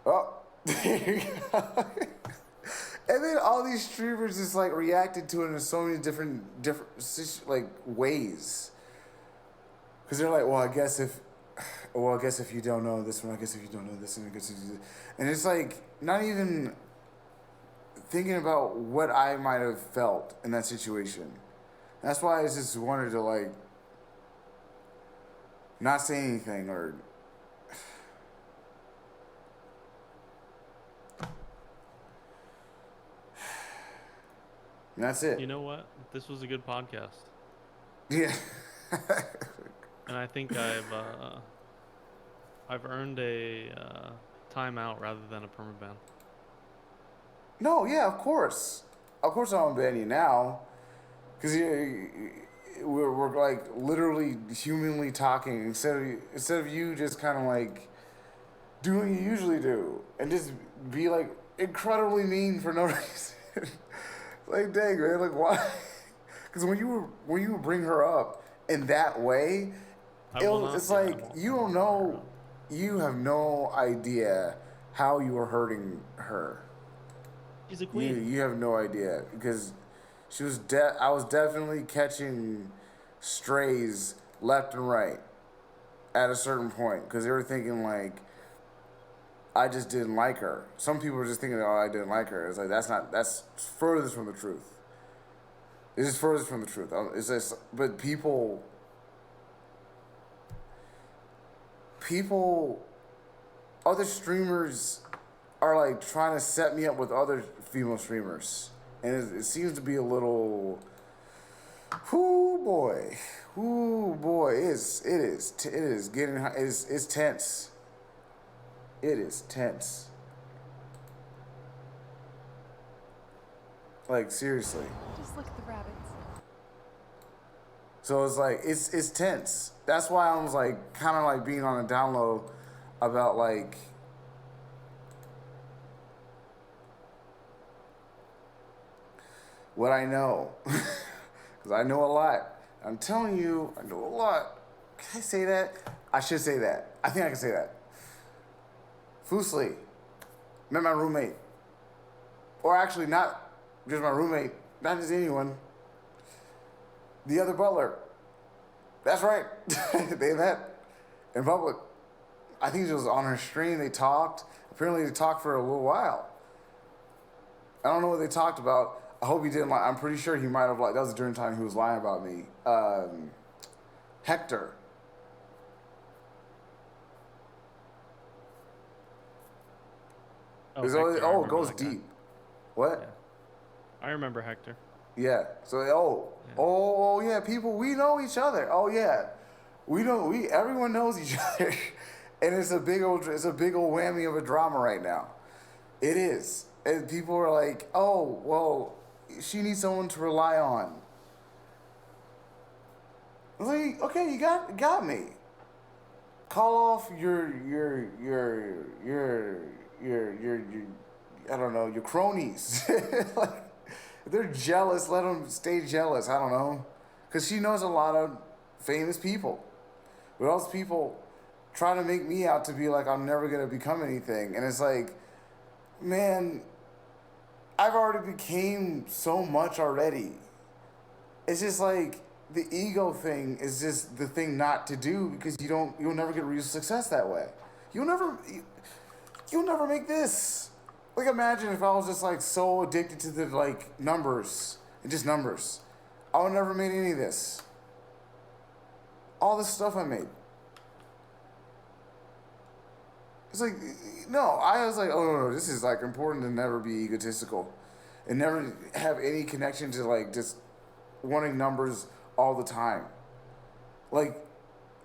Oh, there you go. And then all these streamers just like reacted to it in so many different like ways. Because they're like, well, I guess if you don't know this one, I guess if you don't know this one, I guess if you... And it's like, not even thinking about what I might have felt in that situation. That's why I just wanted to, like, not say anything or... And that's it. You know what? This was a good podcast. Yeah. And I think I've earned a timeout rather than a permaban. No, yeah, of course. Of course I don't ban you now. Because we're like literally humanly talking instead of you just kind of like doing what you usually do and just be like incredibly mean for no reason. Like, dang, man, like why? Because when you bring her up in that way, it's like you don't know, you have no idea how you are hurting her. She's a queen. You have no idea because she was I was definitely catching strays left and right at a certain point because they were thinking like I just didn't like her. Some people were just thinking, oh, I didn't like her. It's like that's furthest from the truth. It's just furthest from the truth. It's just, but people, other streamers are like trying to set me up with other female streamers, and it seems to be a little, it is getting, it's tense. It is tense. Like, seriously. Just look at the rabbits. So it's like, it's tense. That's why I was like, kind of like being on a down low about like, what I know. Because I know a lot. I'm telling you, I know a lot. Can I say that? I should say that. I think I can say that. Fusli, met my roommate. Or actually, not just my roommate, not just anyone. The other Butler. That's right. They met in public. I think it was on her stream. They talked. Apparently, they talked for a little while. I don't know what they talked about. I hope he didn't lie. I'm pretty sure he might have lied. That was during the time he was lying about me. Hector. Oh, It's Hector, always, I it remember goes that guy. deep. What? Yeah. I remember Hector. Yeah. So yeah, people, we know each other. Oh yeah. Everyone knows each other. And it's a big old whammy of a drama right now. It is. And people are like, "Oh, well, she needs someone to rely on." I was like, "Okay, you got me. Call off your I don't know, your cronies." Like, if they're jealous, let them stay jealous. I don't know. Because she knows a lot of famous people. But those people try to make me out to be like I'm never going to become anything. And it's like, man, I've already became so much already. It's just like the ego thing is just the thing not to do because you'll never get real success that way. You'll never make this. Like, imagine if I was just like so addicted to the like numbers and just numbers. I would never made any of this. All this stuff I made. It's like, no, I was like, oh no, this is like important to never be egotistical and never have any connection to like just wanting numbers all the time. Like,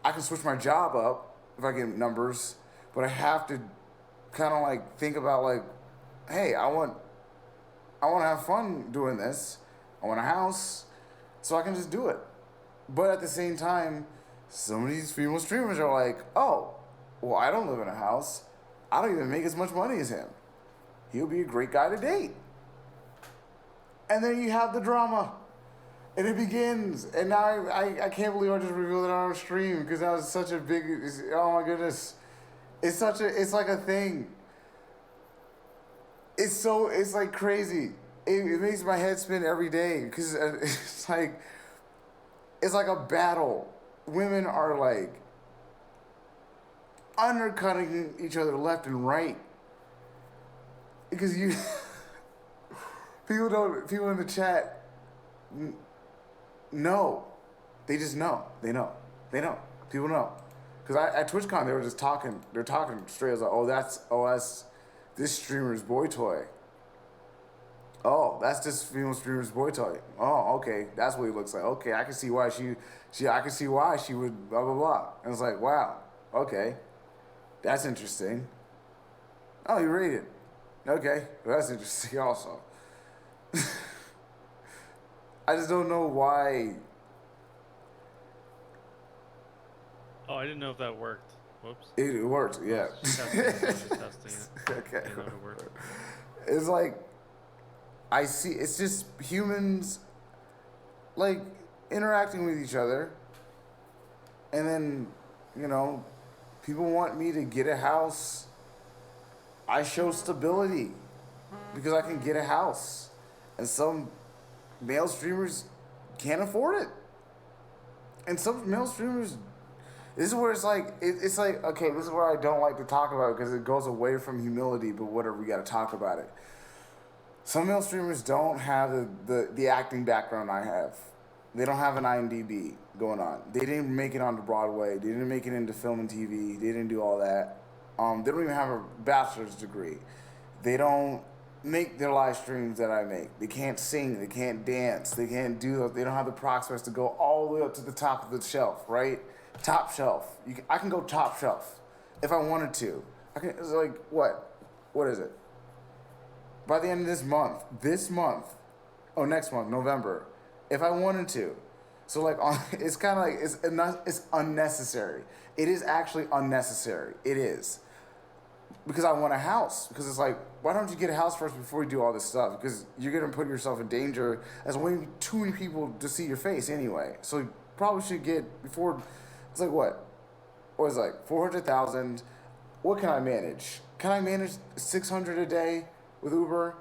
I can switch my job up if I get numbers, but I have to kind of like think about like, hey, I want to have fun doing this. I want a house, so I can just do it. But at the same time, some of these female streamers are like, oh, well, I don't live in a house. I don't even make as much money as him. He'll be a great guy to date. And then you have the drama. And it begins. And now I can't believe I just revealed it on our stream because that was such a big, oh my goodness. It's like a thing. It's like crazy. It makes my head spin every day because it's like a battle. Women are like undercutting each other left and right because people in the chat know. They just know. They know. People know. Because at TwitchCon they were just talking. They're talking straight. I was like, that's this streamer's boy toy. Oh, that's this female streamer's boy toy. Oh, okay, that's what he looks like. Okay, I can see why I can see why she would blah blah blah. And it's like, wow, okay, that's interesting. Oh, you rated. Okay, well, that's interesting also. I just don't know why. Oh, I didn't know if that worked. Whoops. It worked, yeah. Testing it. Okay. Didn't know it worked. It's like, I see, it's just humans, like, interacting with each other. And then, people want me to get a house. I show stability because I can get a house. And some male streamers can't afford it. And some male streamers, this is where it's like, okay, this is where I don't like to talk about it because it goes away from humility, but whatever, we got to talk about it. Some male streamers don't have the acting background I have. They don't have an IMDb going on. They didn't make it onto Broadway. They didn't make it into film and TV. They didn't do all that. They don't even have a bachelor's degree. They don't make their live streams that I make. They can't sing. They can't dance. They can't do. They don't have the prospects to go all the way up to the top of the shelf, right? Top shelf. I can go top shelf if I wanted to. It's like what? What is it? By the end of this month, next month, November, if I wanted to. So like, it's kind of like it's unnecessary. It is actually unnecessary. It is because I want a house. Because it's like, why don't you get a house first before you do all this stuff? Because you're gonna put yourself in danger as way too many people to see your face anyway. So you probably should get before. It's like what? Or it's like 400,000. What can I manage? Can I manage 600 a day with Uber?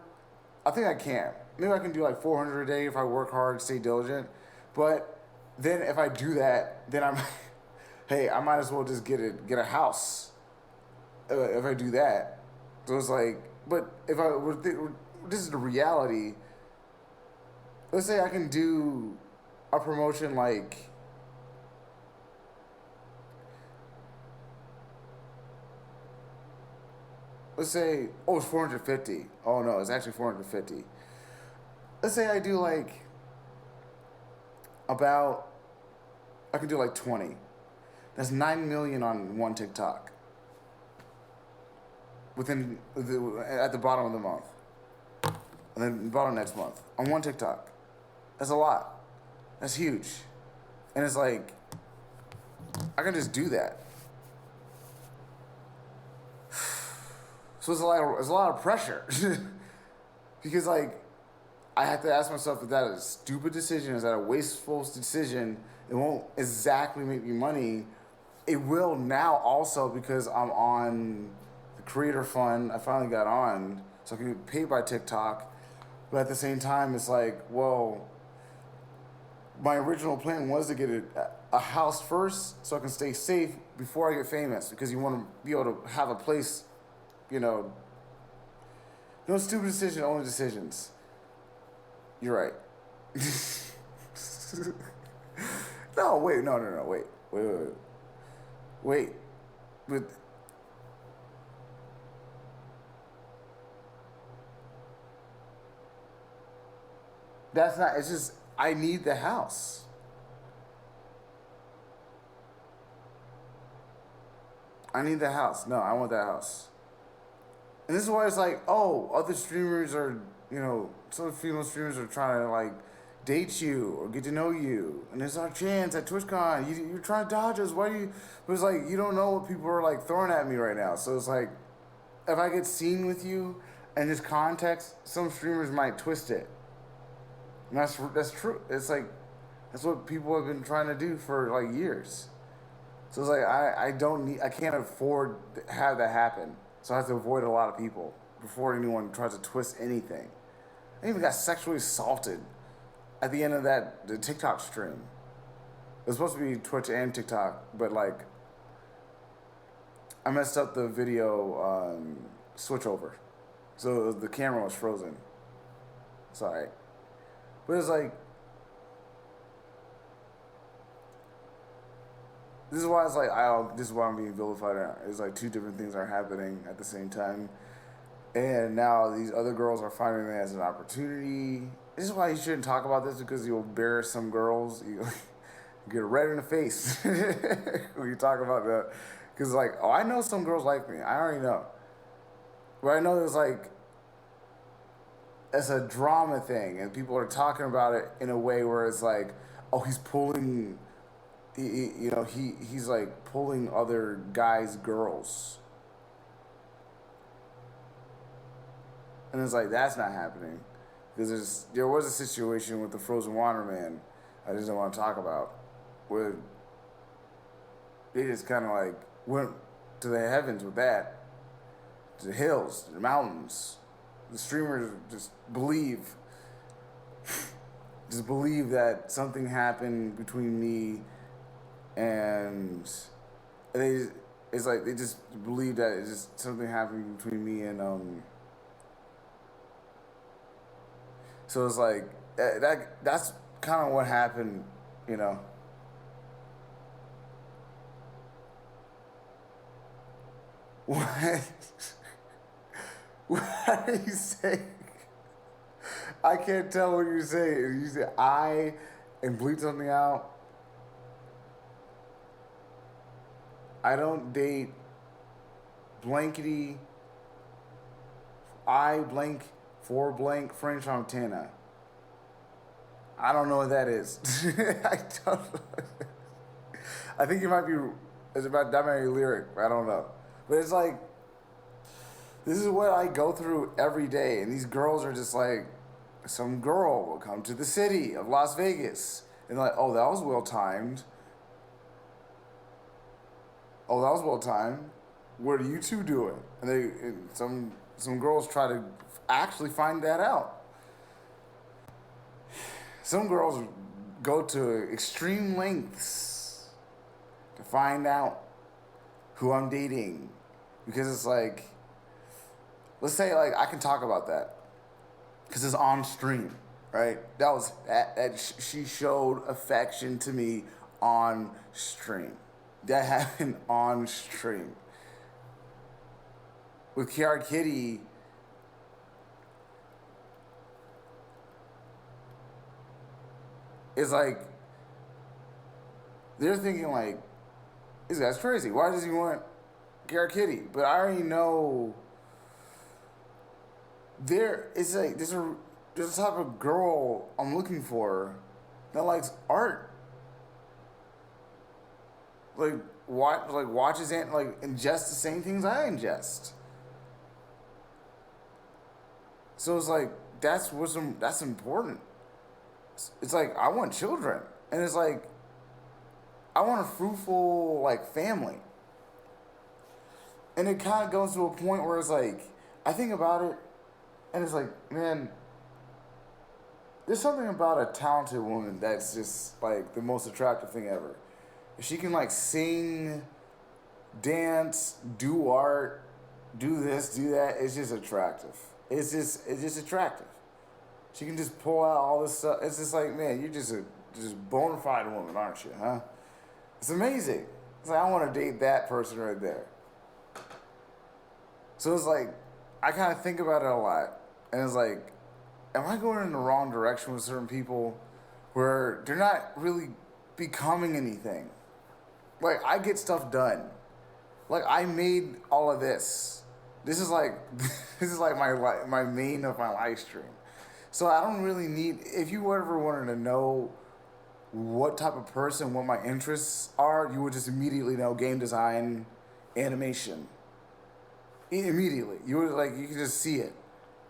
I think I can. Maybe I can do like 400 a day if I work hard, stay diligent. But then if I do that, then hey, I might as well just get a house. If I do that, so it's like, but if this is the reality. Let's say I can do a promotion like. Let's say, it's 450. Oh no, it's actually 450. Let's say I do like I can do like 20. That's 9 million on one TikTok. At the bottom of the month. And then bottom next month. On one TikTok. That's a lot. That's huge. And it's like, I can just do that. So it's a lot of pressure. Because like, I have to ask myself, is that a stupid decision? Is that a wasteful decision? It won't exactly make me money. It will now also because I'm on the creator fund. I finally got on, so I can get paid by TikTok. But at the same time, it's like, well, my original plan was to get a house first so I can stay safe before I get famous, because you want to be able to have a place, no stupid decision, only decisions. You're right. No, wait. But that's not, it's just, I need the house. I need the house. No, I want that house. And this is why it's like, other streamers are, some female streamers are trying to like date you or get to know you. And it's our chance at TwitchCon. You're trying to dodge us. Why do you? But it's like, you don't know what people are like throwing at me right now. So it's like, if I get seen with you in this context, some streamers might twist it. And that's true. It's like, that's what people have been trying to do for like years. So it's like, I can't afford to have that happen. So I have to avoid a lot of people before anyone tries to twist anything. I even got sexually assaulted at the end of the TikTok stream. It was supposed to be Twitch and TikTok, but like, I messed up the video switch over. So the camera was frozen. Sorry. But it's like, this is why it's like, this is why I'm being vilified. It's like two different things are happening at the same time. And now these other girls are finding it as an opportunity. This is why you shouldn't talk about this, because you'll embarrass some girls. You get red in the face when you talk about that. Because like, I know some girls like me. I already know. But I know there's like, it's a drama thing. And people are talking about it in a way where it's like, he's pulling... he's like pulling other guys' girls. And it's like, that's not happening. Because there was a situation with the Frozen Water Man I just don't want to talk about, where they just kind of like went to the heavens with that, to the hills, to the mountains. The streamers just believe that something happened between me and it's like they just believe that it's just something happened between me and so it's like that's kind of what happened, What? What are you saying? I can't tell what you're saying. You say I and bleep something out. I don't date blankety I blank for blank French antenna. I don't know what that is. I don't know. I think it might be, it's about that might be lyric. I don't know. But it's like, this is what I go through every day. And these girls are just like, some girl will come to the city of Las Vegas. And like, oh, that was well timed. Oh, that was well timed. What are you two doing? And some girls try to actually find that out. Some girls go to extreme lengths to find out who I'm dating. Because it's like, let's say like I can talk about that. Because it's on stream, right? She showed affection to me on stream. That happened on stream. With Kiara Kitty, it's like, they're thinking like, this guy's crazy. Why does he want Kiara Kitty? But I already know it's like, there's a type of girl I'm looking for that likes art. Watches and ingests the same things I ingest. So it's like, that's important. It's like, I want children. And it's like, I want a fruitful, like, family. And it kind of goes to a point where it's like, I think about it, and it's like, man, there's something about a talented woman that's just, like, the most attractive thing ever. If she can, like, sing, dance, do art, do this, do that, it's just attractive. It's just attractive. She can just pull out all this stuff. It's just like, man, you're just a bona fide woman, aren't you, huh? It's amazing. It's like, I want to date that person right there. So it's like, I kind of think about it a lot. And it's like, am I going in the wrong direction with certain people where they're not really becoming anything? Like, I get stuff done. Like, I made all of this. This is like my main of my live stream. So I don't really need, if you ever wanted to know what type of person, what my interests are, you would just immediately know game design, animation. Immediately. You can just see it.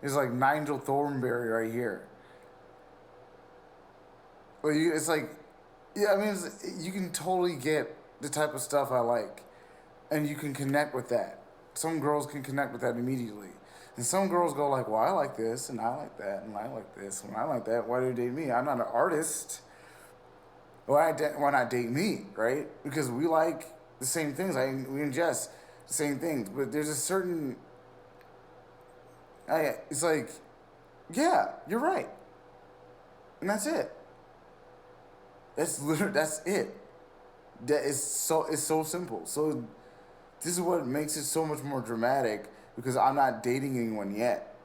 It's like Nigel Thornberry right here. But it's like, yeah, I mean, you can totally get the type of stuff I like. And you can connect with that. Some girls can connect with that immediately. And some girls go like, well, I like this, and I like that, and I like this, and I like that. Why do you date me? I'm not an artist. Why not date me, right? Because we like the same things. We ingest the same things. But there's a certain... it's like, yeah, you're right. And that's it. That's it. It's so simple. So this is what makes it so much more dramatic, because I'm not dating anyone yet.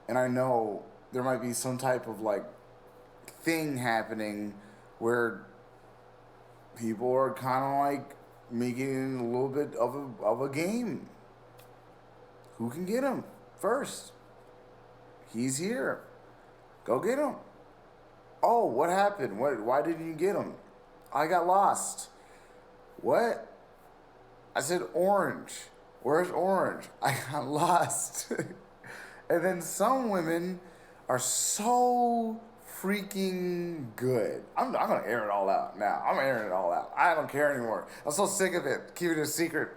And I know there might be some type of like thing happening where people are kind of like making it a little bit of a game. Who can get him first? He's here. Go get him. Oh, what happened? Why didn't you get him? I got lost. What? I said orange. Where's orange? I got lost. And then some women are so freaking good. I'm gonna air it all out now. I'm airing it all out. I don't care anymore. I'm so sick of it. Keep it a secret.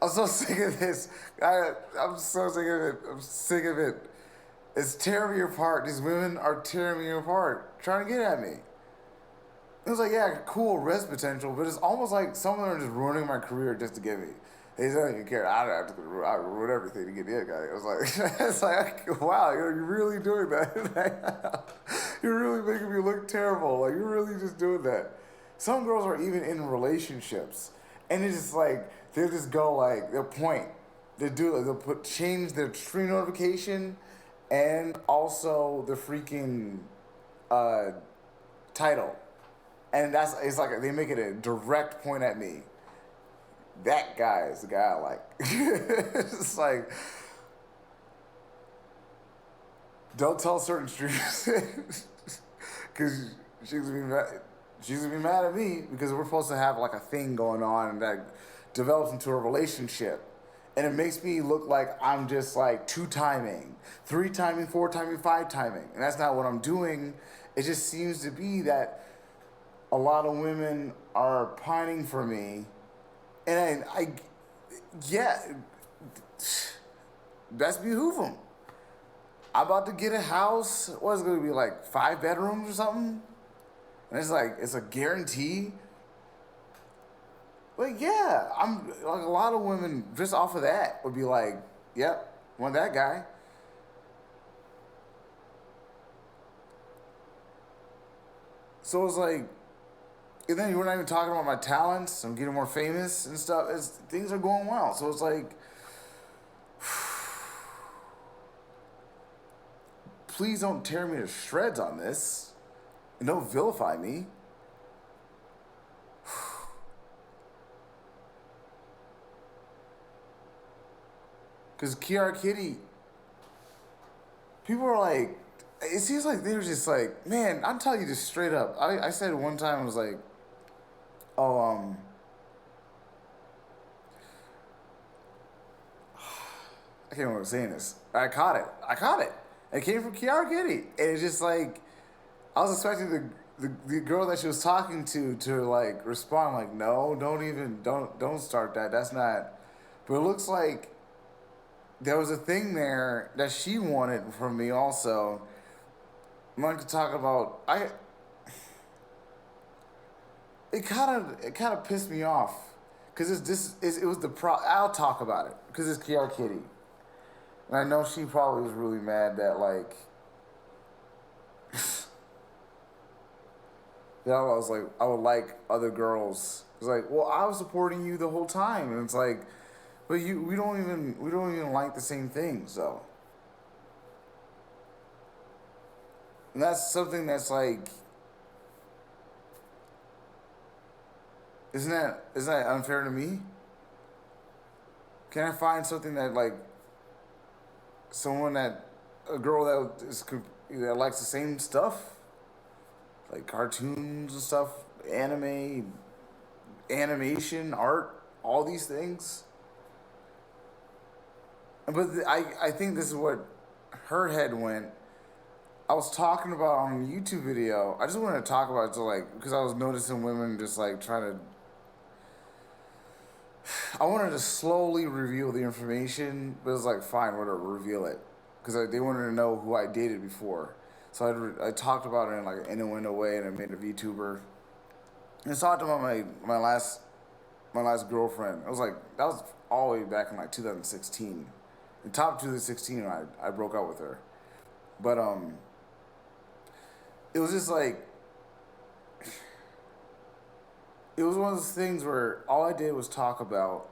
I'm so sick of this. I'm so sick of it. I'm sick of it. It's tearing me apart. These women are tearing me apart, trying to get at me. It was like, yeah, cool risk potential, but it's almost like some of them are just ruining my career just to get me. They don't even care. I don't have to ruin everything to get the other guy. It was like, it's like, wow, you're really doing that. You're really making me look terrible. Like, you're really just doing that. Some girls are even in relationships, and it's just like, they'll just go like, they'll point. They'll change their stream notification and also the freaking title. And it's like they make it a direct point at me. that guy is the guy I like. It's like, don't tell certain streamers because she's gonna be mad. She's gonna be mad at me because we're supposed to have like a thing going on and that develops into a relationship. And it makes me look like I'm just like 2-timing, 3-timing, 4-timing, 5-timing. And that's not what I'm doing. It just seems to be that a lot of women are pining for me. And yeah, best behoove them. I'm about to get a house. What's it gonna be, like 5 bedrooms or something? And it's like, it's a guarantee. But yeah, I'm like, a lot of women just off of that would be like, yep, want that guy. So it's like, and then we're not even talking about my talents. I'm getting more famous and stuff. Things are going well. So it's like, please don't tear me to shreds on this. And don't vilify me. Because Kiara Kitty, people are like, it seems like they're just like, man, I'm telling you this straight up. I said one time, I was like, oh, I can't remember saying this. I caught it. It came from Kiara Kitty. And it's just like, I was expecting the girl that she was talking to like respond like, no, don't start that. That's not. But it looks like there was a thing there that she wanted from me also. I'm going to talk about. It kind of pissed me off because it was the I'll talk about it because it's Kiara Kitty, and I know she probably was really mad that like that I was like I would like other girls. It's like, well, I was supporting you the whole time, and it's like, but we don't even like the same things though. And that's something that's like, isn't that unfair to me? Can I find something that like a girl that likes the same stuff, like cartoons and stuff, animation, art, all these things? But I think this is what her head went. I was talking about on a YouTube video. I just wanted to talk about it to like, because I was noticing women just like trying to. I wanted to slowly reveal the information, but it was like, fine, whatever, reveal it, because they wanted to know who I dated before. So I talked about it in like an innuendo way, and I made a VTuber. And I talked about my last girlfriend. It was like that was all the way back in like 2016. In top 2016, I broke up with her, but it was just like, it was one of those things where all I did was talk about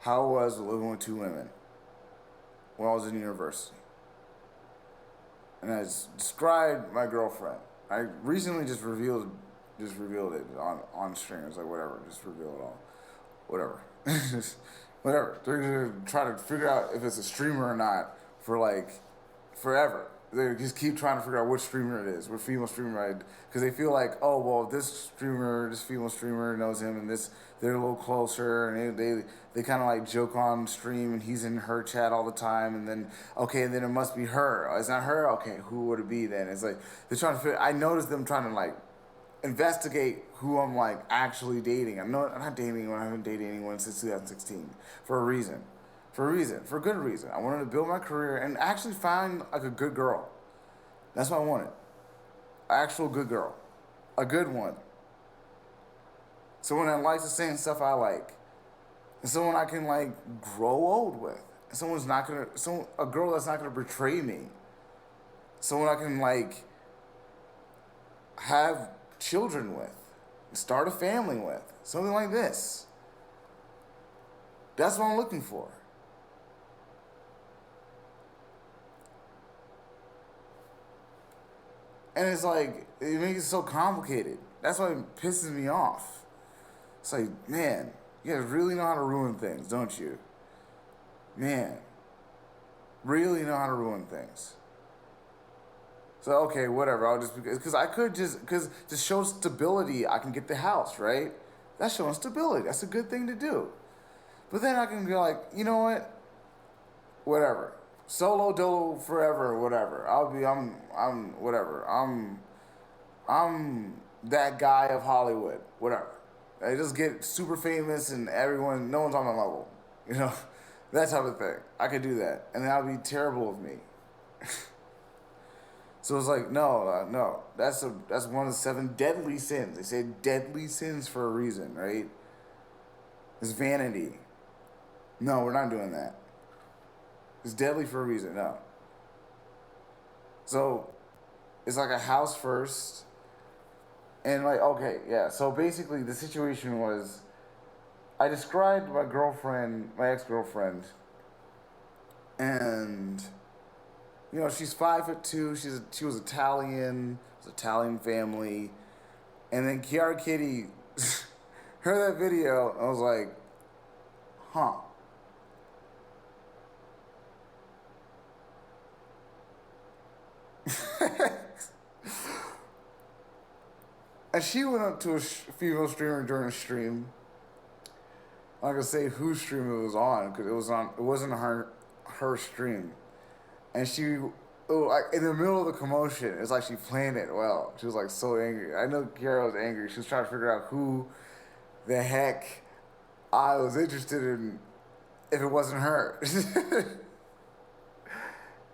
how it was living with 2 women when I was in university. And I described my girlfriend. I recently just revealed it on stream. It's like, whatever, just reveal it all. Whatever. Whatever. They're gonna try to figure out if it's a streamer or not for like forever. They just keep trying to figure out which streamer it is, what female streamer, because they feel like, oh, well, this female streamer knows him, and they're a little closer, and they kind of like joke on stream, and he's in her chat all the time, and then, okay, and then it must be her. Oh, it's not her? Okay, who would it be then? It's like, they're trying to figure, I noticed them trying to like investigate who I'm like actually dating. I'm not dating anyone, I haven't dated anyone since 2016, for a reason. For a good reason. I wanted to build my career and actually find like a good girl. That's what I wanted. An actual good girl. A good one. Someone that likes the same stuff I like. And someone I can like grow old with. And a girl that's not gonna betray me. Someone I can like have children with. Start a family with. Something like this. That's what I'm looking for. And it's like, it makes it so complicated. That's why it pisses me off. It's like, man, You guys really know how to ruin things, don't you? Man, really know how to ruin things. So, okay, whatever. I'll just, because I could just, because to show stability, I can get the house, right? That's showing stability. That's a good thing to do. But then I can be like, you know what? Whatever. Solo dolo forever, whatever. I'm that guy of Hollywood, whatever. I just get super famous and everyone, no one's on my level, you know, that type of thing. I could do that, and that would be terrible of me. So it's like, no, that's one of the 7 deadly sins. They say deadly sins for a reason, right? It's vanity. No, we're not doing that. It's deadly for a reason, no. So it's like a house first. And like, okay, yeah. So basically the situation was, I described my girlfriend, my ex-girlfriend, and you know, she's 5'2". She was Italian. It was Italian family. And then Kiara Kitty heard that video. I was like, huh. And she went up to a female streamer during a stream. I'm not gonna say whose stream it was on because it wasn't her stream. And she, like in the middle of the commotion, it's like she planned it well. She was like so angry. I know Kiara was angry. She was trying to figure out who the heck I was interested in if it wasn't her.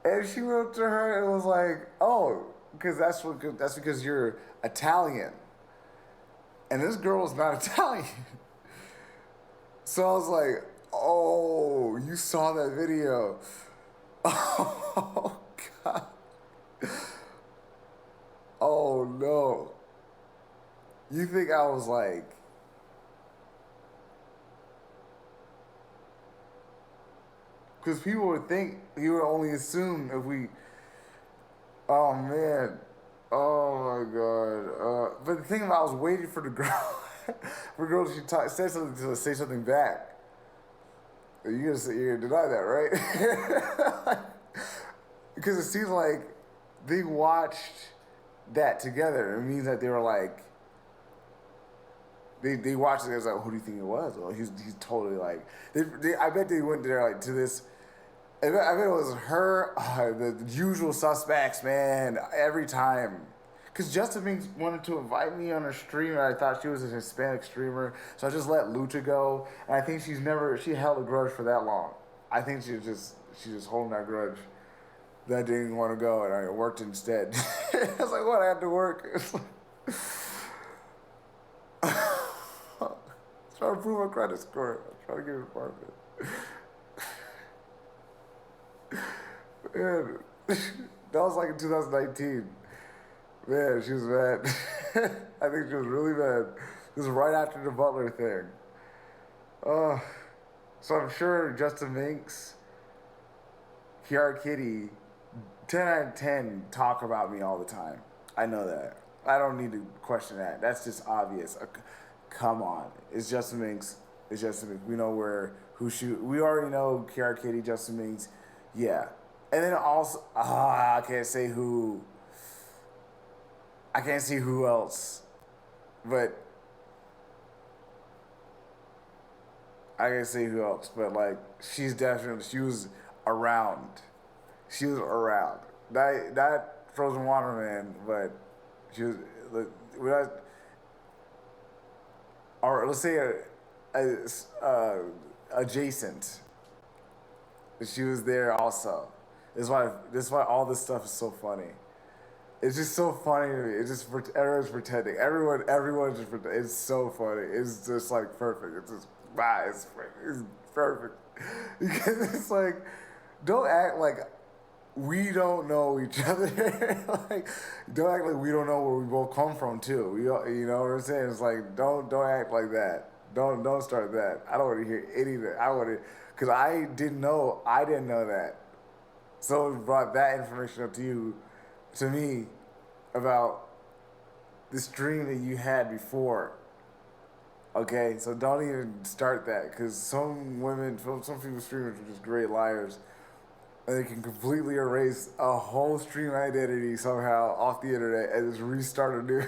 And she went up to her and was like, "Oh, that's because you're Italian." And this girl was not Italian. So I was like, "Oh, you saw that video." Oh, God. Oh, no. You think I was like... Because people would think, you would only assume if we... Oh, man. Oh, my God. But the thing about, I was waiting for the girl... for the girl to say something, to say something back. You're gonna deny that, right? Because it seems like they watched that together. It means that they were like, they watched it. They was like, who do you think it was? Well, he's totally like, I bet they went there like to this. I bet it was her, the usual suspects, man, every time. Because Justin Binks wanted to invite me on her stream, and I thought she was a Hispanic streamer, so I just let Lucha go. And I think she held a grudge for that long. I think she's just holding that grudge. That I didn't want to go, and I worked instead. I was like, what? I had to work. Trying to prove my credit score. I'm trying to get an apartment. Man, that was like in 2019. Man, she was mad. I think she was really mad. This was right after the Butler thing. So I'm sure Justin Binks, Kiara Kitty, 10 out of 10 talk about me all the time. I know that. I don't need to question that. That's just obvious. Come on. It's Justin Binks. It's Justin Binks. We know we already know Kiara Kitty, Justin Binks. Yeah. And then also, I can't say who. I can't see who else, but like, she was around. She was around. Not Frozen Water Man, but she was, or let's say adjacent. She was there also. This is why all this stuff is so funny. It's just so funny to me. It's just everyone's pretending. Everyone's just pretending. It's so funny. It's just like perfect. It's just it's perfect. Because it's like, don't act like we don't know each other. Like, don't act like we don't know where we both come from too. You know what I'm saying? It's like, don't act like that. Don't start that. I don't want to hear any of that. Because I didn't know that. Someone brought that information up to me about this dream that you had before. Okay, so don't even start that because some women, some female streamers are just great liars. And they can completely erase a whole stream identity somehow off the internet and just restart a new.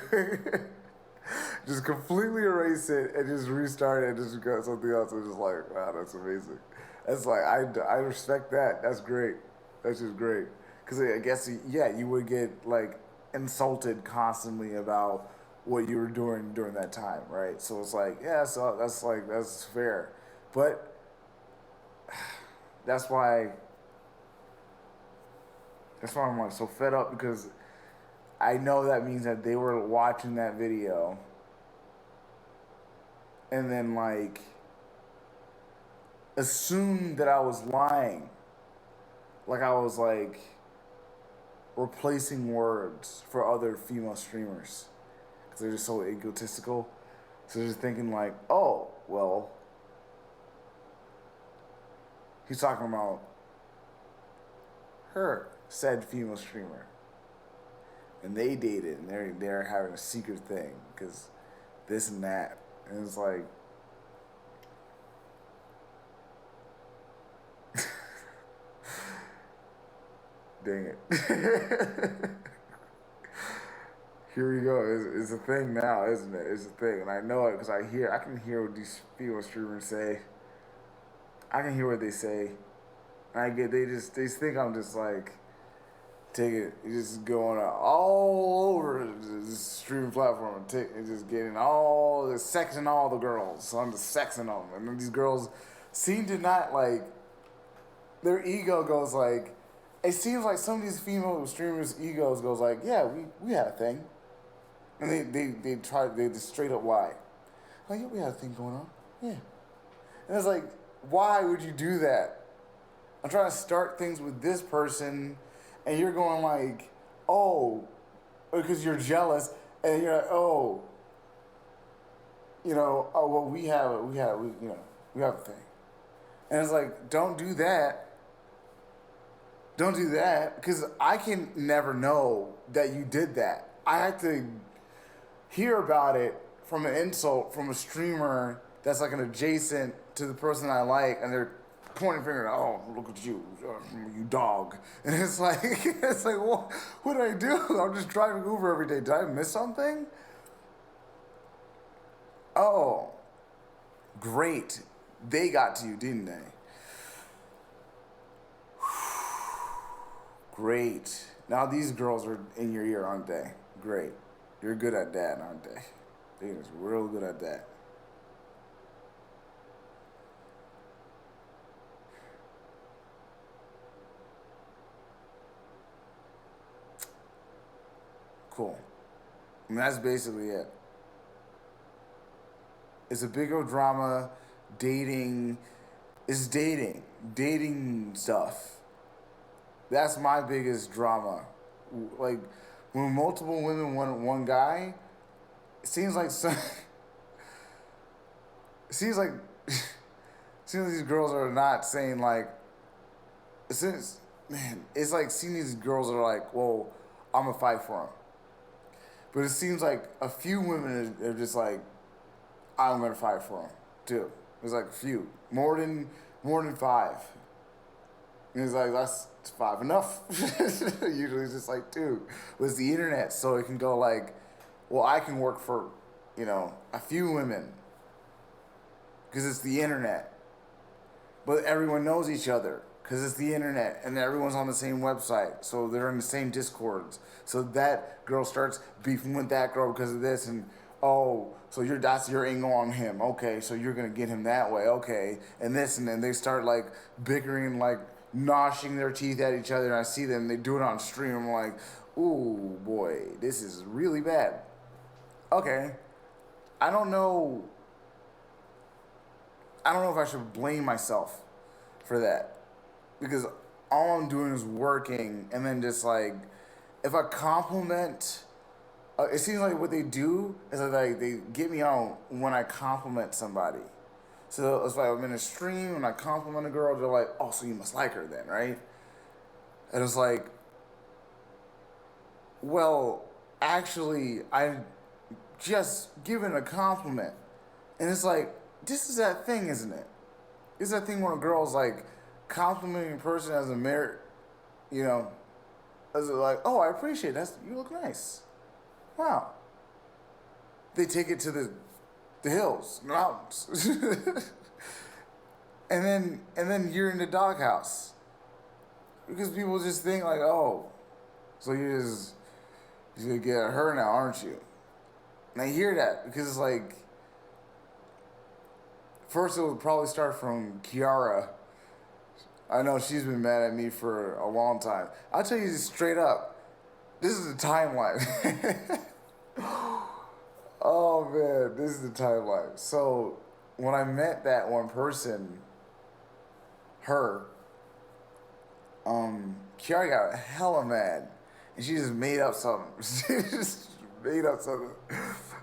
Just completely erase it and just restart it and just go something else. I'm just like, wow, that's amazing. That's like, I respect that. That's great. That's just great. Because I guess, yeah, you would get like insulted constantly about what you were doing during that time, right? So it's like, yeah, so that's fair. But that's why I'm like so fed up because I know that means that they were watching that video and then like assumed that I was lying. Like I was like replacing words for other female streamers because they're just so egotistical. So they're just thinking like, oh, well, he's talking about her, said female streamer. And they dated and they're having a secret thing because this and that. And it's like, dang it. Here we go. It's a thing now, isn't it? It's a thing. And I know it because I can hear what these female streamers say. I can hear what they say. And they think I'm just like, just going all over this streaming platform and just getting all the sexing all the girls. So I'm just sexing them. And then these girls seem to not like, their ego goes like, it seems like some of these female streamers' egos goes like, yeah, we had a thing. And they just straight up lie. Like, yeah, we had a thing going on. Yeah. And it's like, why would you do that? I'm trying to start things with this person, and you're going like, oh, because you're jealous, and you're like, oh, oh, well, we have a thing. And it's like, don't do that. Don't do that, because I can never know that you did that. I have to hear about it from an insult from a streamer that's like an adjacent to the person I like, and they're pointing finger, oh, look at you, you dog. And it's like, what did I do? I'm just driving Uber every day. Did I miss something? Oh, great. They got to you, didn't they? Great. Now these girls are in your ear, aren't they? Great. You're good at that, aren't they? They're just real good at that. Cool. I mean, that's basically it. It's a big old drama, dating. It's dating stuff. That's my biggest drama. Like, when multiple women want one guy, it seems like it seems like these girls are not saying like, it's like seeing these girls are like, well, I'm gonna fight for him. But it seems like a few women are just like, I'm gonna fight for him too. There's like a few, more than 5. And it's like, that's 5 enough. Usually it's just like 2. But it's the internet, so it can go like, well, I can work for, a few women. Because it's the internet. But everyone knows each other. Because it's the internet. And everyone's on the same website. So they're in the same Discords. So that girl starts beefing with that girl because of this. And, oh, so that's your angle on him. Okay, so you're going to get him that way. Okay. And this, and then they start like bickering, like, gnashing their teeth at each other, and I see them, they do it on stream. I'm like, ooh, boy, this is really bad. Okay. I don't know if I should blame myself for that. Because all I'm doing is working, and then just like, if I compliment, it seems like what they do is like they get me on when I compliment somebody. So it's like I'm in a stream and I compliment a girl, they're like, oh, so you must like her then, right? And it's like, well, actually, I just given a compliment. And it's like, this is that thing, isn't it? It's that thing when a girl's like complimenting a person as a merit, you know, as like, oh, I appreciate that. You look nice. Wow. They take it to the hills, mountains. and then you're in the doghouse. Because people just think like, oh, so you're gonna get her now, aren't you? And I hear that because it's like, first it would probably start from Kiara. I know she's been mad at me for a long time. I'll tell you straight up, this is the timeline. Oh man, this is the timeline. So when I met that one person, her, Kiara got hella mad. And she just made up something. She just made up something.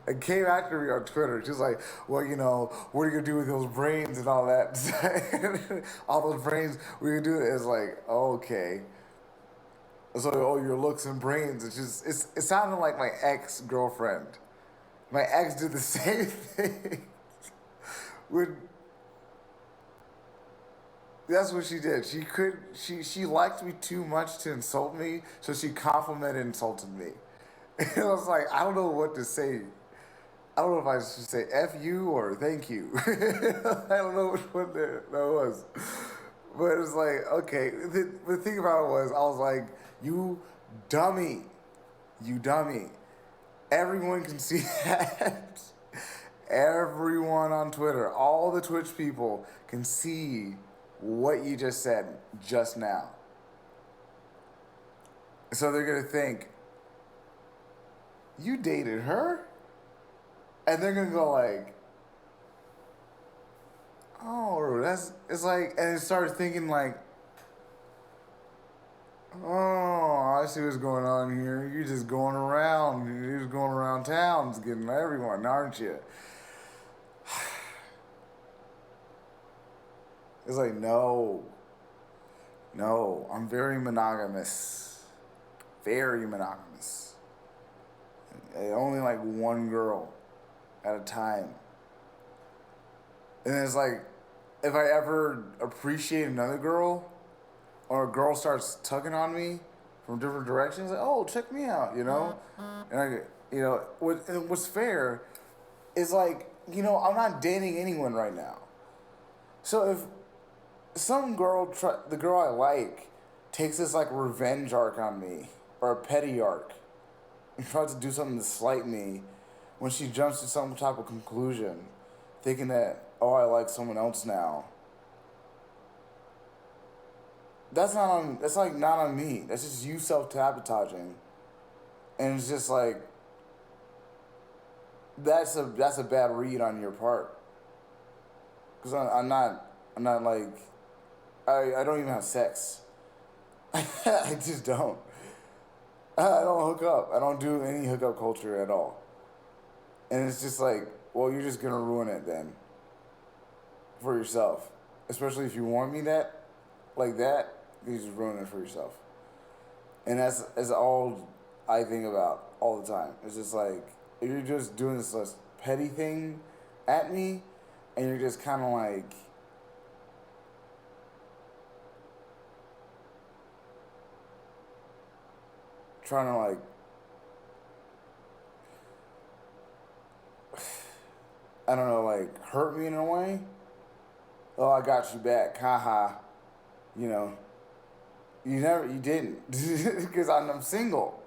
And came after me on Twitter. She was like, well, you know, what are you going to do with those brains and all that? All those brains, what are you going to do? It's like, okay. So, oh, your looks and brains. It's just, it sounded like my ex-girlfriend. My ex did the same thing. That's what she did. She liked me too much to insult me, so she complimented and insulted me. And I was like, I don't know what to say. I don't know if I should say F you or thank you. I don't know which one that was. But it was like, okay. The thing about it was, I was like, you dummy. You dummy. Everyone can see that. Everyone on Twitter, all the Twitch people can see what you just said just now. So they're going to think, you dated her? And they're going to go like, oh, it's like, and it starts thinking like, oh, I see what's going on here. You're just going around. You're just going around towns getting everyone, aren't you? It's like, no, I'm very monogamous. Very monogamous. I only like one girl at a time. And it's like, if I ever appreciate another girl, or a girl starts tugging on me from different directions, like, oh, check me out, you know? And what's fair is like, you know, I'm not dating anyone right now. So if some girl, the girl I like, takes this like revenge arc on me, or a petty arc, and tries to do something to slight me, when she jumps to some type of conclusion, thinking that, oh, I like someone else now. That's not on me. That's just you self-sabotaging. And it's just like, that's a bad read on your part. Because I'm not like, I don't even have sex. I just don't. I don't hook up. I don't do any hookup culture at all. And it's just like, well, you're just going to ruin it then. For yourself. Especially if you want me like that, you just ruin it for yourself. And that's all I think about all the time. It's just like, if you're just doing this petty thing at me, and you're just kind of like, trying to like, I don't know, like hurt me in a way. Oh, I got you back, haha. You know, you didn't, because I'm single.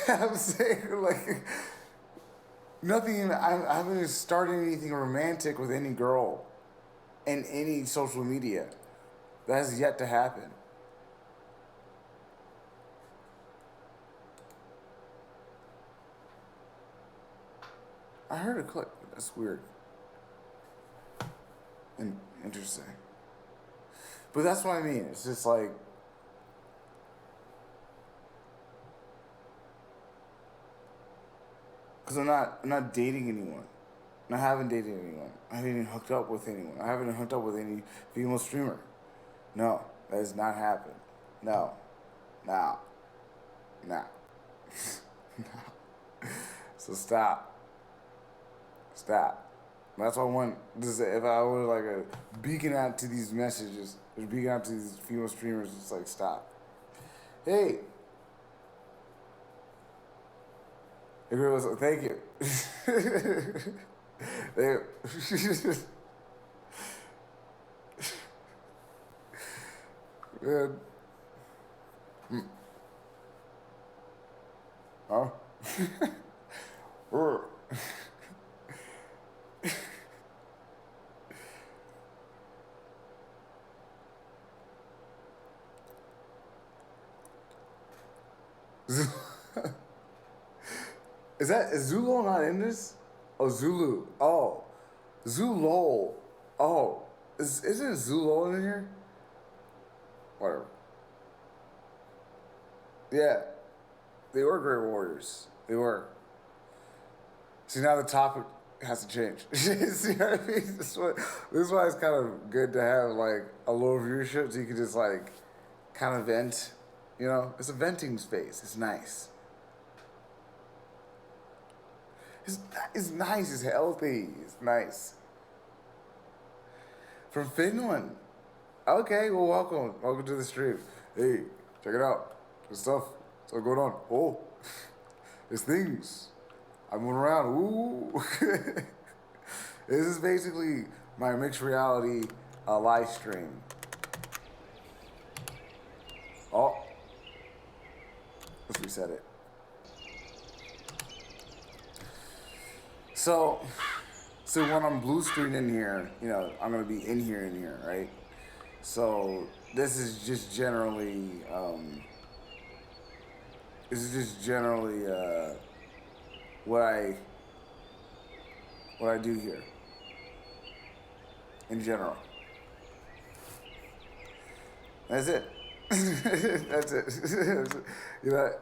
I'm saying like, nothing. I haven't started anything romantic with any girl, in any social media. That has yet to happen. I heard a click. That's weird. Interesting. But that's what I mean. It's just like, because I'm not dating anyone. I haven't dated anyone. I haven't even hooked up with anyone. I haven't hooked up with any female streamer. No, that has not happened. No. No. No. So stop. Stop. That's what I want. This, if I were like a beacon out to these messages, or beacon out to these female streamers, it's like stop. Hey. Thank you. They, man. Huh? Is Zulu not in this? Oh, Zulu. Oh. Zulol. Oh. Isn't Zulol in here? Whatever. Yeah. They were great warriors. They were. See, now the topic has to change. See what I mean? This is why it's kind of good to have, like, a low viewership so you can just, like, kind of vent. You know? It's a venting space. It's nice. It's nice. It's healthy. It's nice. From Finland. Okay, well, welcome. Welcome to the stream. Hey, check it out. Good stuff. What's going on? Oh, there's things. I'm moving around. Ooh. This is basically my mixed reality live stream. Oh. Let's reset it. So when I'm blue screen in here, you know, I'm gonna be in here, right? So this is just generally, what I do here. In general. That's it. That's it. You know.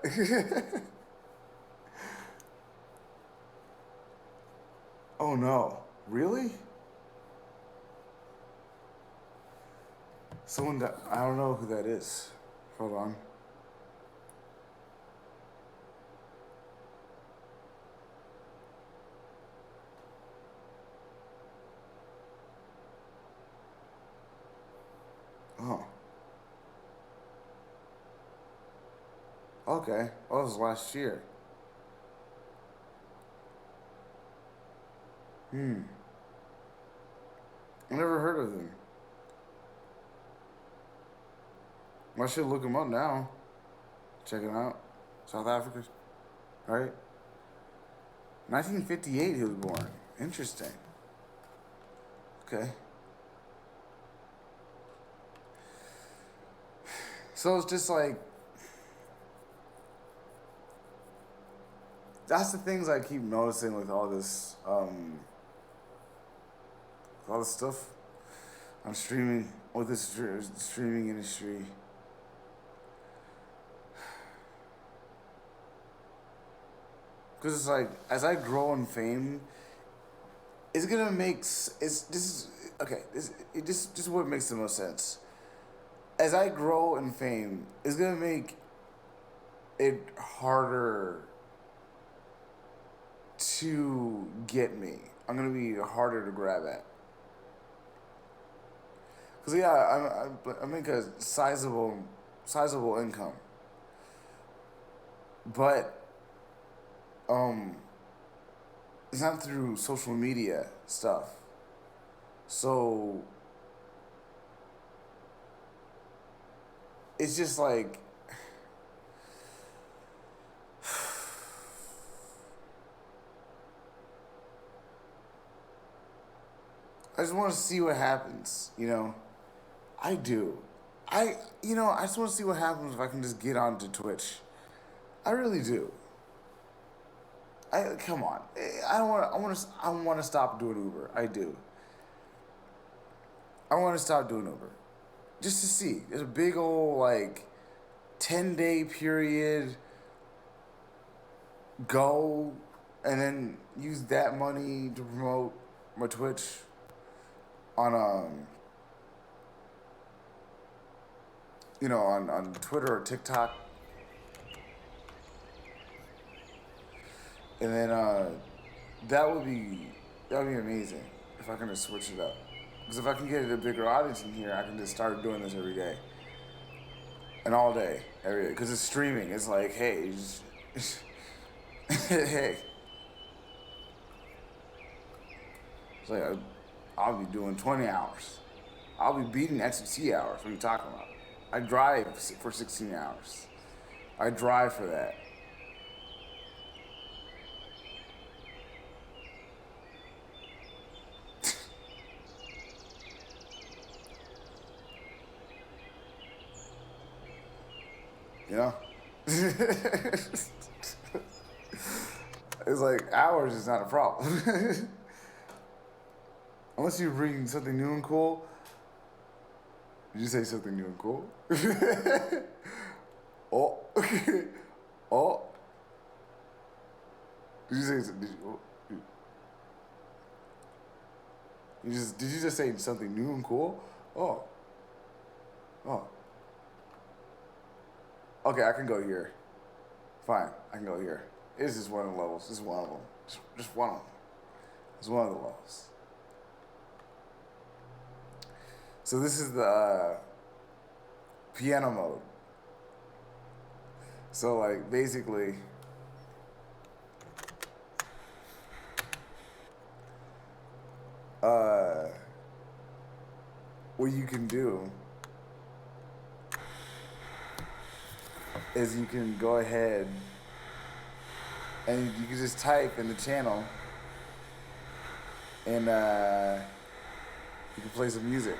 Oh no, really? Someone that, I don't know who that is. Hold on. Oh. Okay, oh, that was last year. I never heard of them. I should look them up now. Check it out. South Africa, right? 1958 he was born. Interesting. Okay. So it's just like, that's the things I keep noticing with all this, stuff on streaming, with this streaming industry. Because it's like, as I grow in fame, it's gonna make, this is what makes the most sense. As I grow in fame, it's gonna make it harder to get me. I'm gonna be harder to grab at. Cause yeah, I make a sizable income, but it's not through social media stuff. So it's just like, I just want to see what happens, you know? I do. I just want to see what happens if I can just get onto Twitch. I really do. Come on. I want to stop doing Uber. I do. I want to stop doing Uber. Just to see. There's a big old, like, 10-day period. Go, and then use that money to promote my Twitch on on Twitter or TikTok. And then that would be That would be amazing if I can just switch it up. Because if I can get a bigger audience in here, I can just start doing this every day. And all day, every day. Because it's streaming. It's like, hey, hey. It's like, I'll be doing 20 hours. I'll be beating XTC hours. What are you talking about? I drive for 16 hours. I drive for that. You know? It's like hours is not a problem. Unless you're bringing something new and cool. Did you say something new and cool? Oh. Oh. Did you say something? Did you just say something new and cool? Oh. Oh. Okay, I can go here. Fine, I can go here. It's just one of the levels. This is one of them. Just one of them. It's one of the levels. So this is the piano mode. So like basically, what you can do is you can go ahead and you can just type in the channel and you can play some music.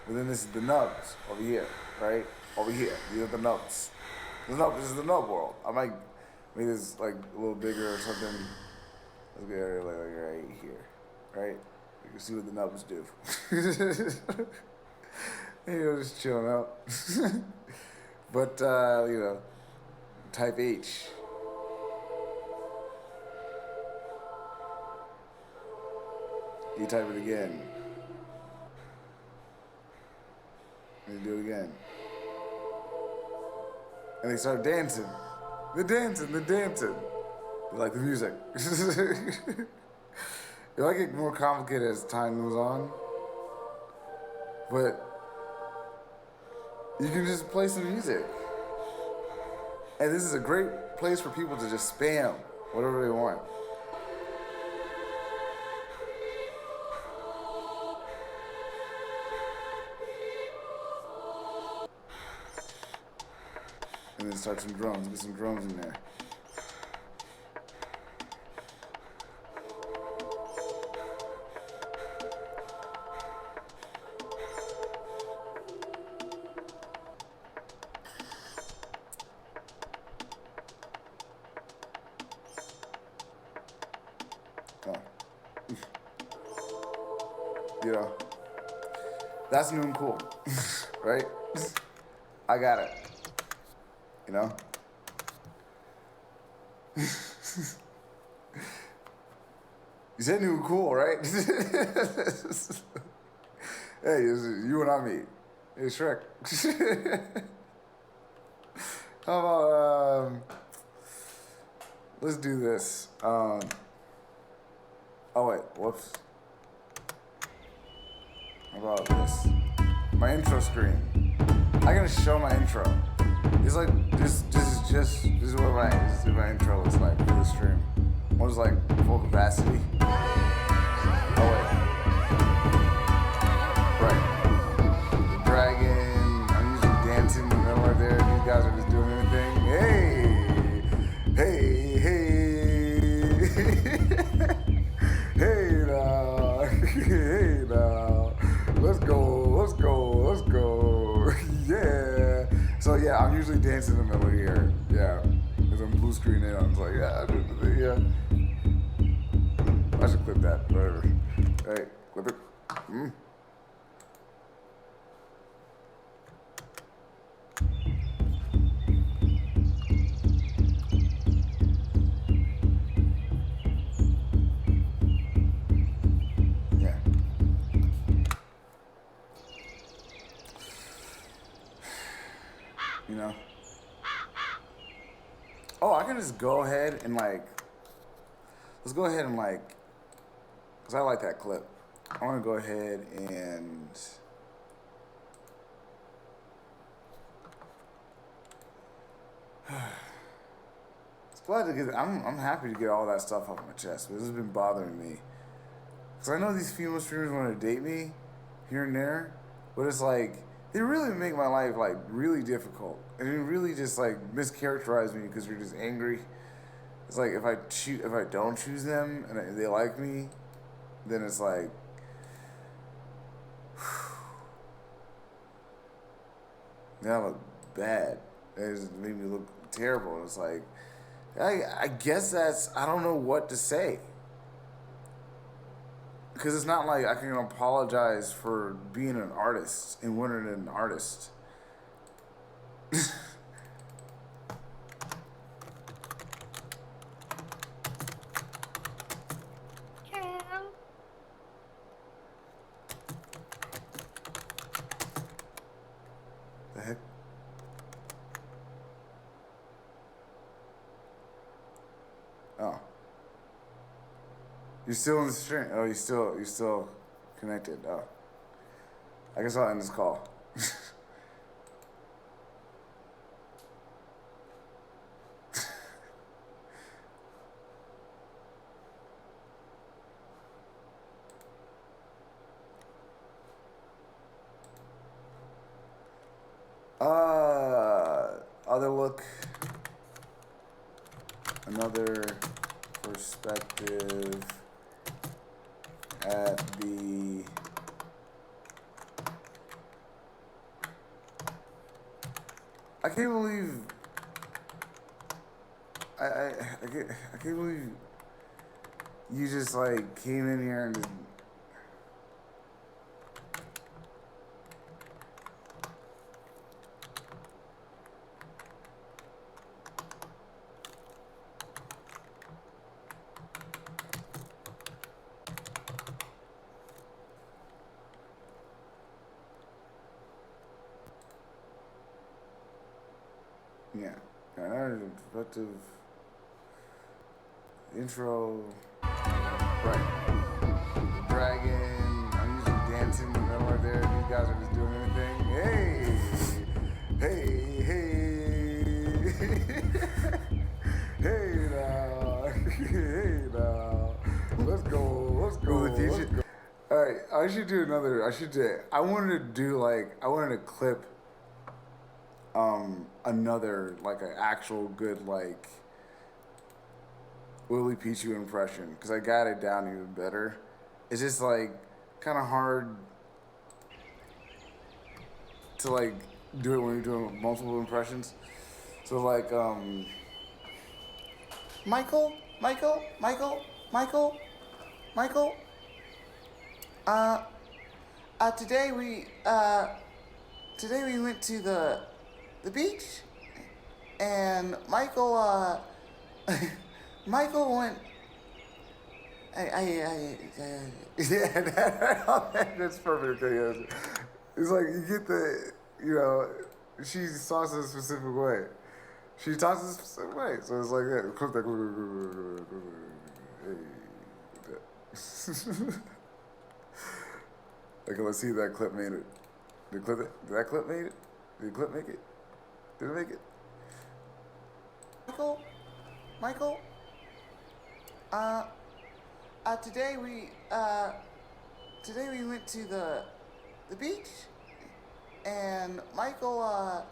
But then this is the nubs over here, right? Over here, these are the nubs. This is the nub world. I might make this like a little bigger or something. Let's get it like right here, right? You can see what the nubs do. You know, just chilling out. But, you know, type H. You type it again. And you do it again. And they start dancing. They're dancing. They like the music. It might get more complicated as time goes on. But you can just play some music. And this is a great place for people to just spam whatever they want. And then start some drums, get some drums in there. You know, that's new and cool, right? I got it, you know? You said new and cool, right? Hey, you and I meet. Hey, Shrek. How about, let's do this. Oh, wait, whoops. How about this? My intro screen. I'm gonna show my intro. It's like this is what my intro looks like for the stream. What is like full capacity? Oh wait. Right. The dragon. I'm usually dancing in the middle right there. These guys are just doing anything. Hey, hey now. Hey now. Let's go. Yeah. So yeah, I'm usually dancing in the middle here. Yeah. Because I'm blue screen in. I'm like, yeah. I should clip that. Whatever. Hey, clip it. You know? Oh, I can just go ahead and like, let's go ahead and like because I like that clip. I want to go ahead and it's glad to get. I'm happy to get all that stuff off my chest. But this has been bothering me because I know these female streamers want to date me here and there, but it's like they really make my life like really difficult, and it really just like mischaracterize me because you're just angry. It's like if I don't choose them and they like me, then it's like now I look bad. It just made me look terrible. It's like I guess that's, I don't know what to say. Because it's not like I can apologize for being an artist and winning an artist. The heck? Oh. You're still in the stream. Oh, you're still connected. Oh. I guess I'll end this call. Other look. Another perspective at the I can't believe I can't believe you just like came in here and yeah, another perspective intro, right? Dragon. I'm usually dancing in the middle right there. These guys are just doing anything. Hey, hey now, hey now. Let's go. All right, I should do another. I wanted to clip another like an actual good like Willy Pichu impression because I got it down even better. It's just like kind of hard to like do it when you're doing multiple impressions. So like Michael. Today we went to the beach, and Michael Michael went. Yeah, that's perfect. Okay, yes. It's like you get she talks a specific way. She talks a specific way, so it's like that. Clip that. Okay, let's see if that clip made it. Did that clip made it? Did the clip make it? Did it make it? Michael. Today we went to the beach, and Michael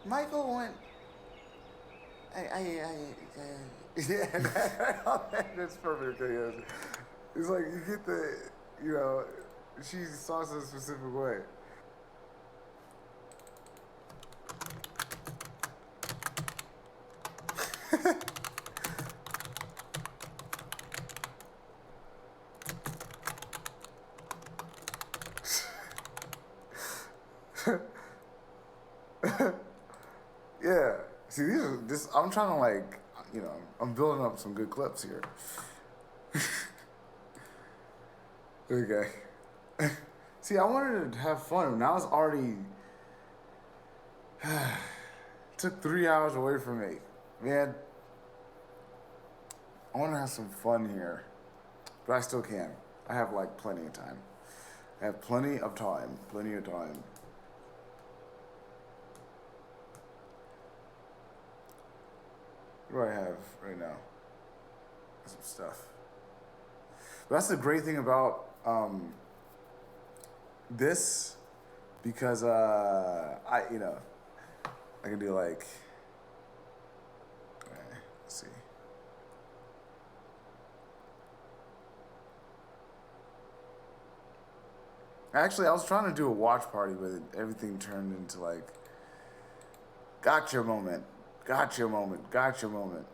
Michael went. Yeah, that's perfect. Okay, yes. It's like you get she talks a specific way. Yeah. See, I'm trying to like, I'm building up some good clips here. Okay. See, I wanted to have fun, and I was already took 3 hours away from me. Man, I want to have some fun here. but I still can. I have like plenty of time. I have plenty of time. Plenty of time. What do I have right now? Some stuff. But that's the great thing about this, because I can do like, let's see. Actually, I was trying to do a watch party, but everything turned into like, gotcha moment, gotcha moment, gotcha moment.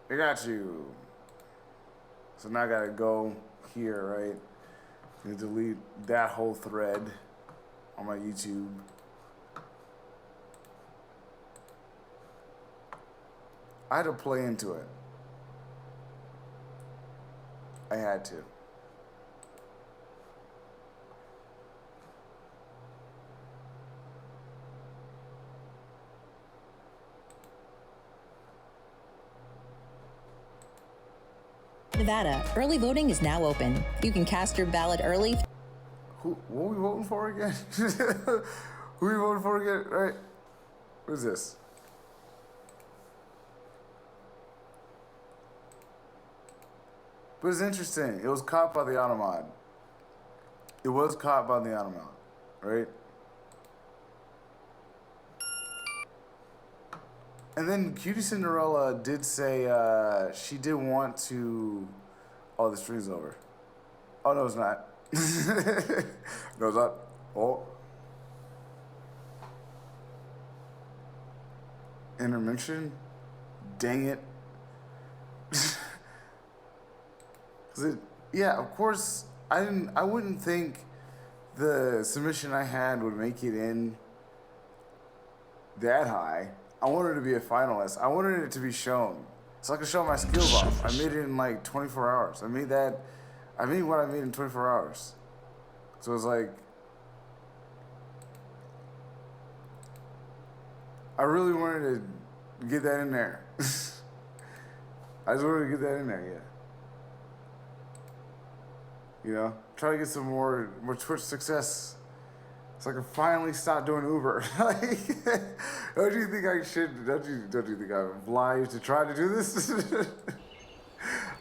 I got you. So now I gotta go here, right? And delete that whole thread on my YouTube. I had to play into it. I had to. Nevada, early voting is now open. You can cast your ballot early. What are we voting for again? Who are we voting for again? Right? What is this? But it's interesting. It was caught by the Automod. It was caught by the Automod, right? And then Cutie Cinderella did say she did want to... Oh, the stream's over. Oh, no, it's not. No, it's not. Oh. Intermission? Dang it. Yeah, of course, I wouldn't think the submission I had would make it in that high. I wanted it to be a finalist. I wanted it to be shown, so I could show my skills off. I made it in like 24 hours. I made what I made in 24 hours. So it was like, I really wanted to get that in there. I just wanted to get that in there, yeah. You know, try to get some more Twitch success. So I can finally stop doing Uber. Like, don't you think I should? Don't you think I'm obliged to try to do this?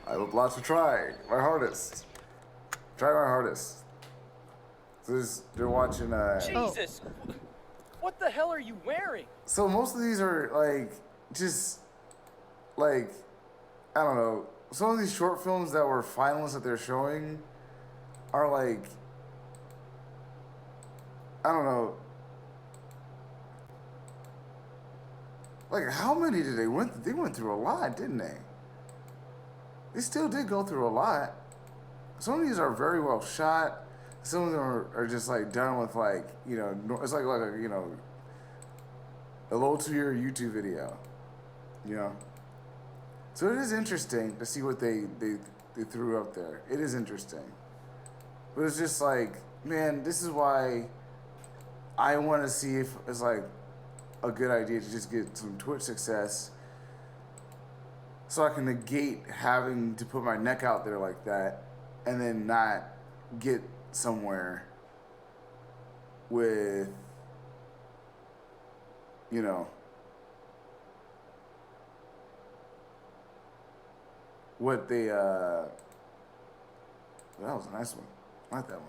I'm obliged to try my hardest. Try my hardest. So they're watching. Jesus, what the hell are you wearing? So most of these are like just like, I don't know. Some of these short films that were finalists that they're showing are like, I don't know. Like, how many did they went through? They went through a lot, didn't they? They still did go through a lot. Some of these are very well shot. Some of them are just like done with like, you know, it's like a, you know, a low tier YouTube video, you know. So it is interesting to see what they threw up there. It is interesting. But it's just like, man, this is why I want to see if it's like a good idea to just get some Twitch success so I can negate having to put my neck out there like that and then not get somewhere with, you know, what they, that was a nice one. I like that one.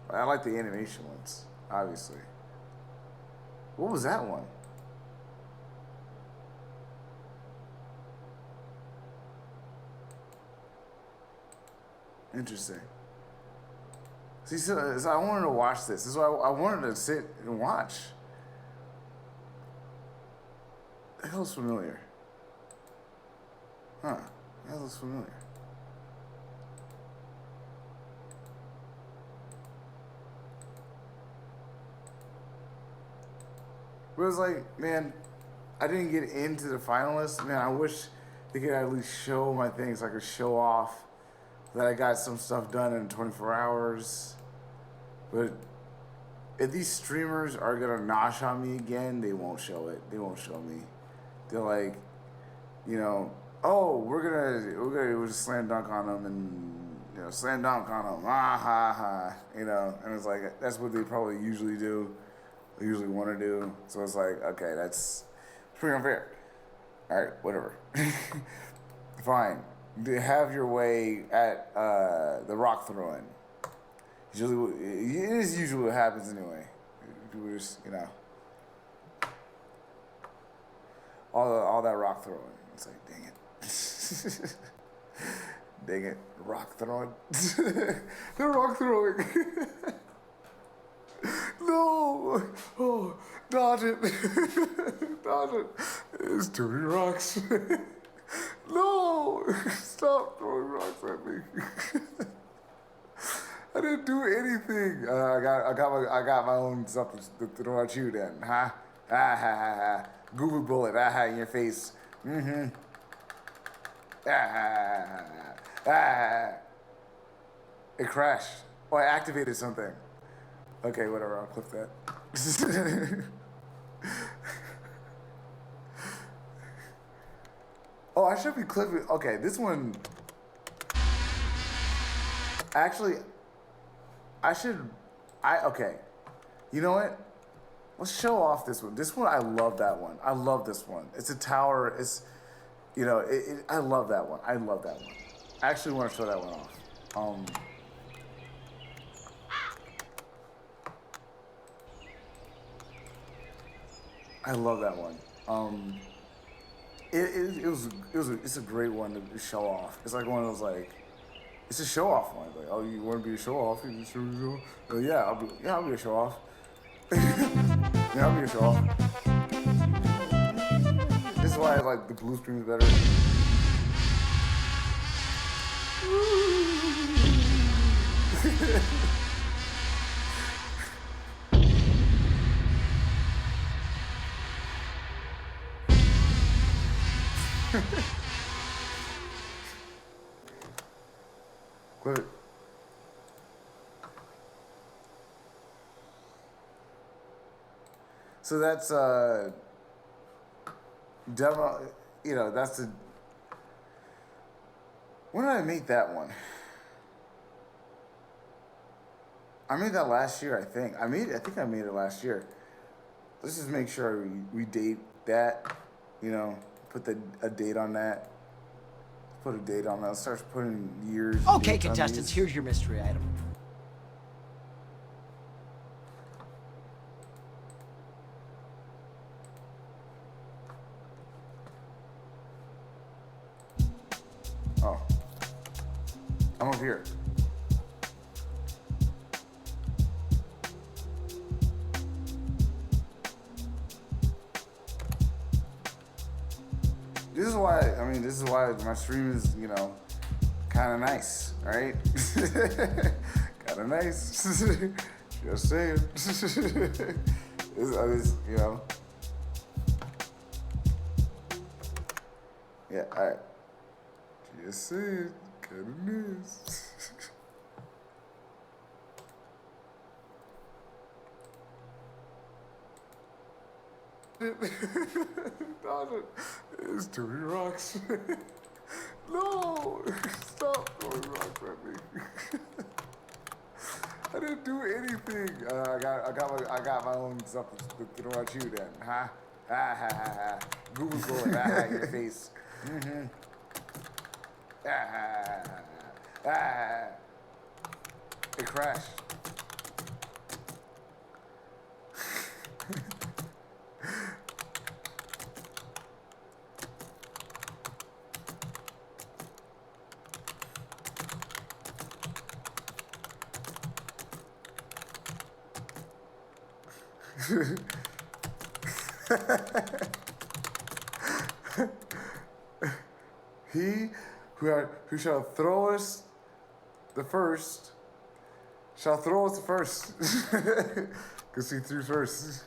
I like the animation ones, obviously. What was that one? Interesting. See, so I wanted to watch this. This is why I wanted to sit and watch. That looks familiar. Huh. That looks familiar. But it was like, man, I didn't get into the finalists. Man, I wish they could at least show my things. So I could show off that I got some stuff done in 24 hours. But if these streamers are gonna nosh on me again, they won't show it. They won't show me. They're like, you know, oh, we'll just slam dunk on them and slam dunk on them, ah ha ha, and it's like that's what they probably usually do, they usually want to do. So it's like, okay, that's pretty unfair. All right, whatever. Fine, have your way at the rock throwing. It is usually what happens anyway. People just all that rock throwing. It's like, dang it. Dang it. Rock throwing. They're rock throwing. No. Oh, dodge it. Dodge it. It's too many rocks. No. Stop throwing rocks at me. I didn't do anything. I got my own something to throw at you then, huh? Ah ha ha ha. Google bullet, ah ha, in your face. Mm-hmm. Ah ha ha ha. Ah. It crashed. Oh, I activated something. Okay, whatever. I'll clip that. Oh, I should be clipping. Okay, this one. Actually. Okay. You know what? Let's show off this one. This one, I love that one. I love this one. It's a tower. It's, I love that one. I love that one. I actually want to show that one off. I love that one. It's a great one to show off. It's like one of those it's a show off one. Like, oh, you want to be a show off? You just show off? Oh, yeah, I'll be a show off. Yeah, I'll be a show off. This is why I like the blue screen better. Quit it. So that's demo. That's the. When did I make that one? I made that last year, I think. I think I made it last year. Let's just make sure we date that. Put a date on that. Put a date on that. Let's start putting years. Okay, contestants, here's your mystery item. Oh. I'm over here. This is why my stream is, kind of nice, right? Kind of nice. Just saying. Yeah, all right. Just saying, kind of nice. It's too many rocks. No! Stop throwing rocks at me. I didn't do anything. I got my own something to throw at you then, huh? Ah ha ha ha. Google bullet, ah ha, in your face. Mm-hmm. Ah ha ha ha. Ah. It crashed. He who shall throw us the first shall throw us the first. Because he threw first.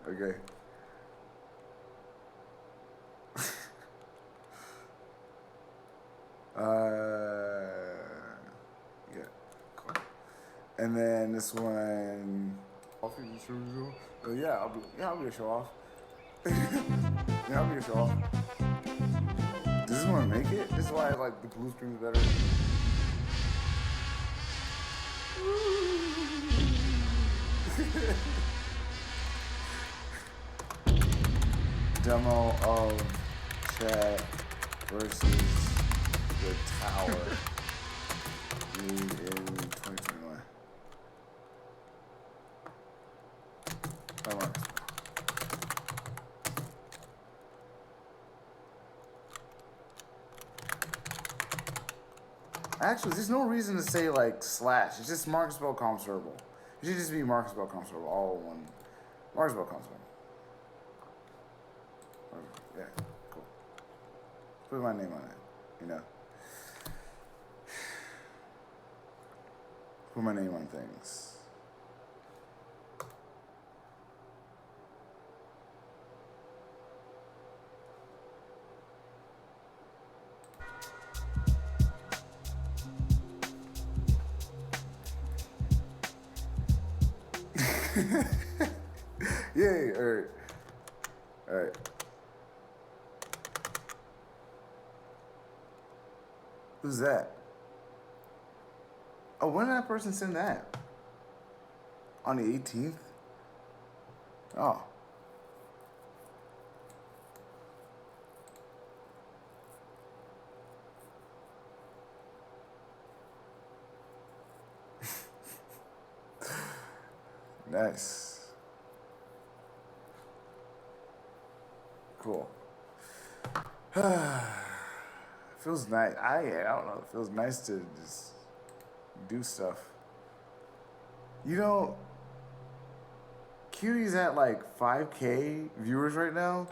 Okay. And then this one, oh yeah, I'll be a show off. Yeah, I'll be a show off. Does this one make it? This is why I like the blue screen better. Demo of Chat versus the Tower. In 2021. By Marcus. Actually, there's no reason to say like slash. It's just Marcus Bell Com Serval. It should just be Marcus Bell Com Serval, all in one. Marcus Bell Com Serval. Yeah, cool. Put my name on it, you know. Put my name on things. Yay, alright. Alright. Who's that? Oh, when did that person send that? On the 18th? Oh. Nice. Cool. Feels nice. I don't know. It feels nice to just do stuff. You know, Cutie's at like 5K viewers right now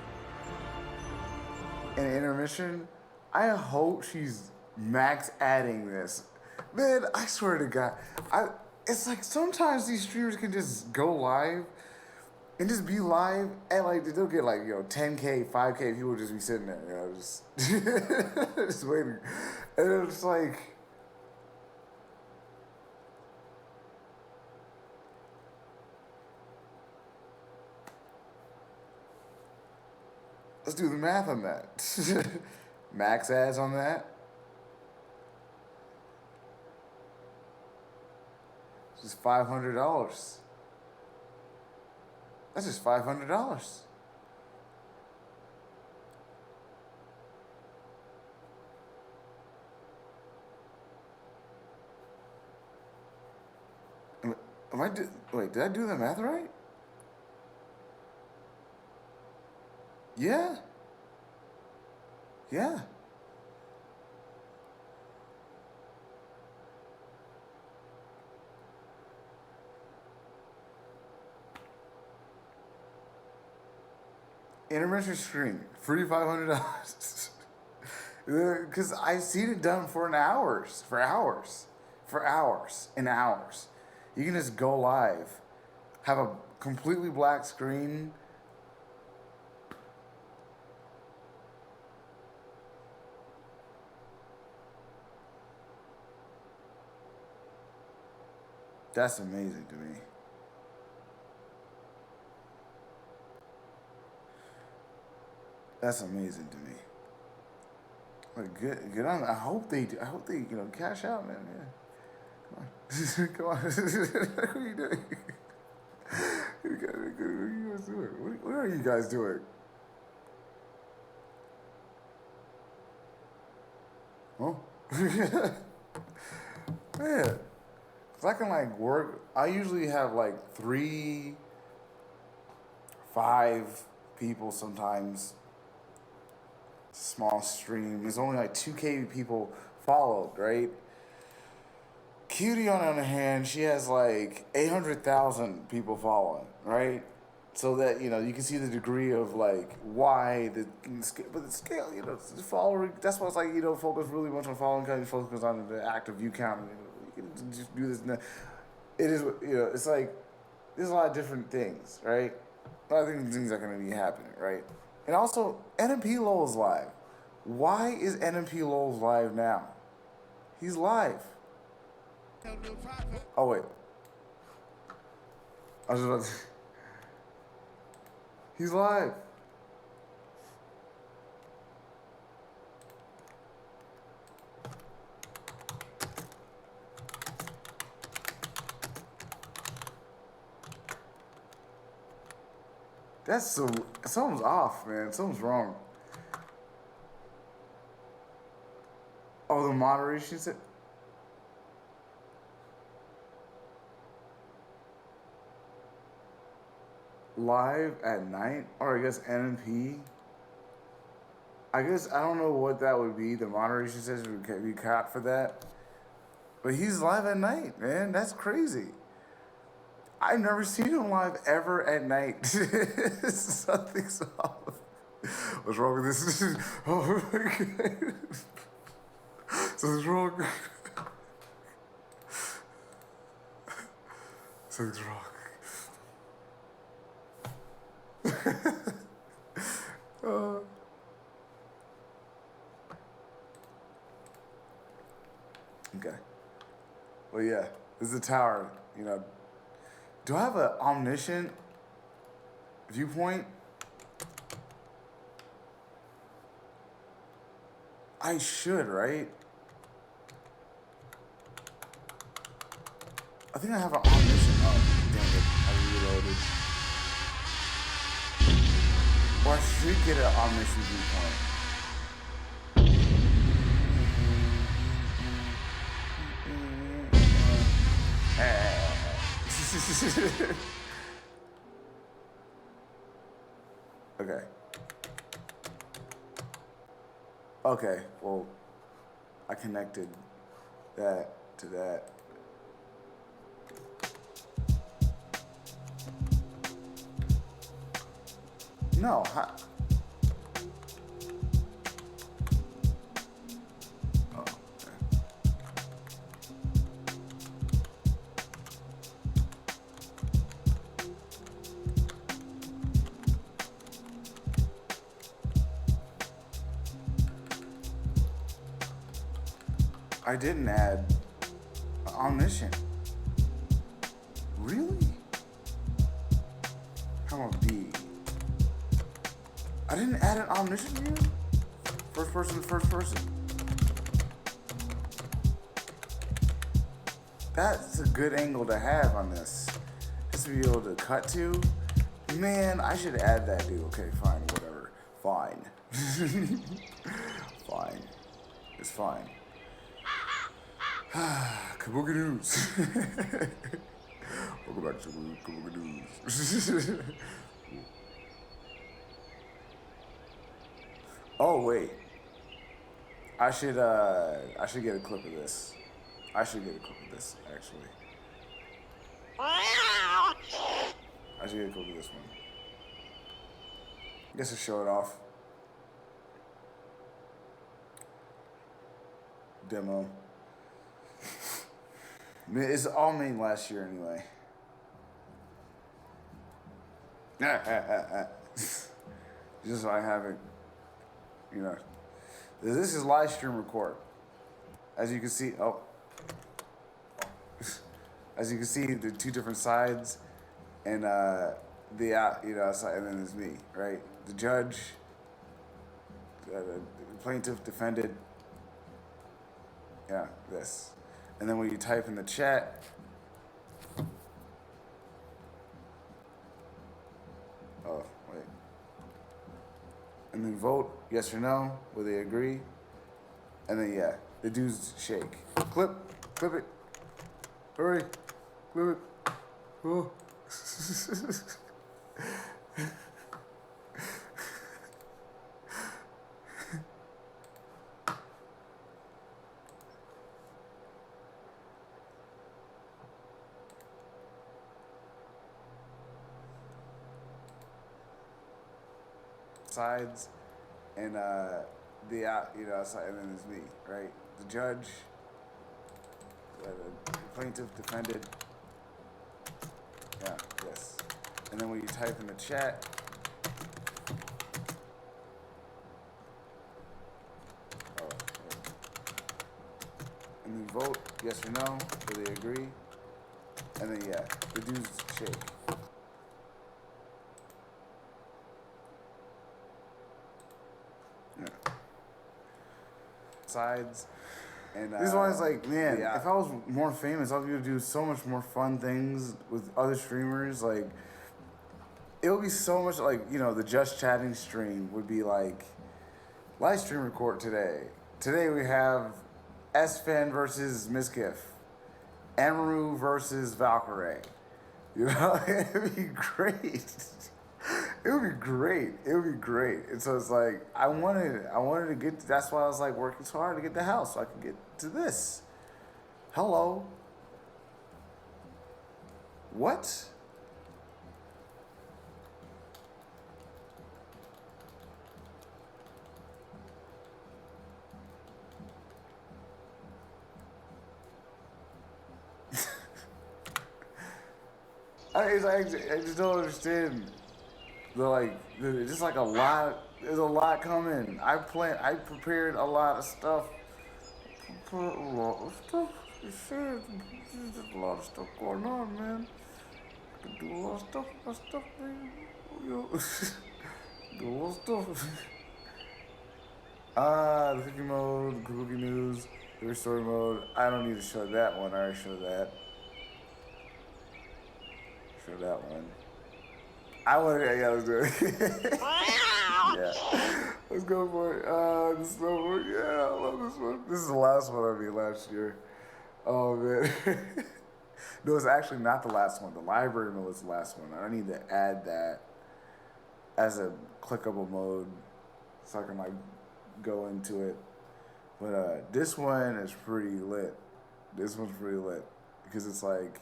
in intermission. I hope she's max adding this. Man, I swear to God, it's like sometimes these streamers can just go live and just be live and like they'll get like, 10K, 5K, people just be sitting there, just just waiting. And it's like, let's do the math on that. Max ads on that. It's just $500. That's just $500. Wait, did I do the math right? Yeah. Yeah. Intermission stream, free $500. Because I've seen it done for hours. You can just go live, have a completely black screen. That's amazing to me. That's amazing to me. Like, good on. I hope they cash out, man. Yeah. Come on. What are you doing? What are you guys doing? What are you guys doing? Oh. Man. 'Cause I can like work. I usually have like 3, 5 people sometimes. Small stream. There's only like 2K people followed, right? Cutie, on the other hand, she has like 800,000 people following, right? So that, you can see the degree of like why but the scale, the following, that's why it's like, focus really much on following count, you focus on the active view count. You can just do this. It is, it's like, there's a lot of different things, right? A lot of things are going to be happening, right? And also, NMP Lowell is live. Why is NMP Lowell live now? He's live. Oh, wait. I was about to. He's live. That's so. Something's off, man. Something's wrong. Oh, the moderation said. Live at night? Or I guess NMP? I guess I don't know what that would be. The moderation says we can be caught for that. But he's live at night, man. That's crazy. I've never seen him live ever at night. Something's off. What's wrong with this? Oh my god. Something's wrong. Something's wrong. Okay. Well, yeah, this is a tower. You know, do I have an omniscient viewpoint? I should, right? I think I have an omniscient. Oh, dang it! I reloaded. Or I should get an omniscient viewpoint. Okay. Okay, well, I connected that to that. No, oh, okay. I didn't add omniscient. Really? How about B? I didn't add an omniscient view? First person to first person. That's a good angle to have on this. Just to be able to cut to. Man, I should add that, dude. Okay, fine, whatever. Fine. Fine. It's fine. Kabuki News. Welcome back to Kabuki News. Oh wait. I should get a clip of this. I should get a clip of this, actually. I should get a clip of this one. I guess I'll show it off. Demo. It's all made last year anyway. Just so I have it, you know. This is live stream record. As you can see, as you can see, the two different sides, and you know, and then there's me, right? The judge, the plaintiff defended. Yeah, this. And then when you type in the chat, oh, wait. And then vote yes or no, will they agree? And then, yeah, the dudes shake. Clip it. Hurry, clip it. Oh. Sides, and you know, and then there's me, right? The judge, the plaintiff defended. Yeah, yes. And then when you type in the chat, oh, wait. And then vote yes or no, will they agree? And then yeah, the dudes shake. Yeah. Sides. And this one is like, man, if I was more famous, I was gonna do so much more fun things with other streamers. Like, it would be so much like, you know, the Just Chatting stream would be like, live stream record today. Today we have S-Fan versus Miskiff. Amaru versus Valkyrie. You know, it'd be great. It would be great. It would be great. And so it's like, I wanted to get, that's why I was like working so hard to get the house so I could get to this. Hello. What? I just don't understand. There's just like a lot. There's a lot coming. I prepared a lot of stuff. There's just a lot of stuff going on, man. I can do a lot of stuff, man. Do a lot of stuff. The cookie mode, the Kabuki news, the restore mode. I don't need to show that one. I already showed that. That one. Yeah, let's do it. Yeah. Let's go for it. This snowboard. Yeah, I love this one. This is the last one I made last year. Oh, man. No, it's actually not the last one. The library mode is the last one. I need to add that as a clickable mode so I can, like, go into it. But this one is pretty lit. This one's pretty lit. Because it's like,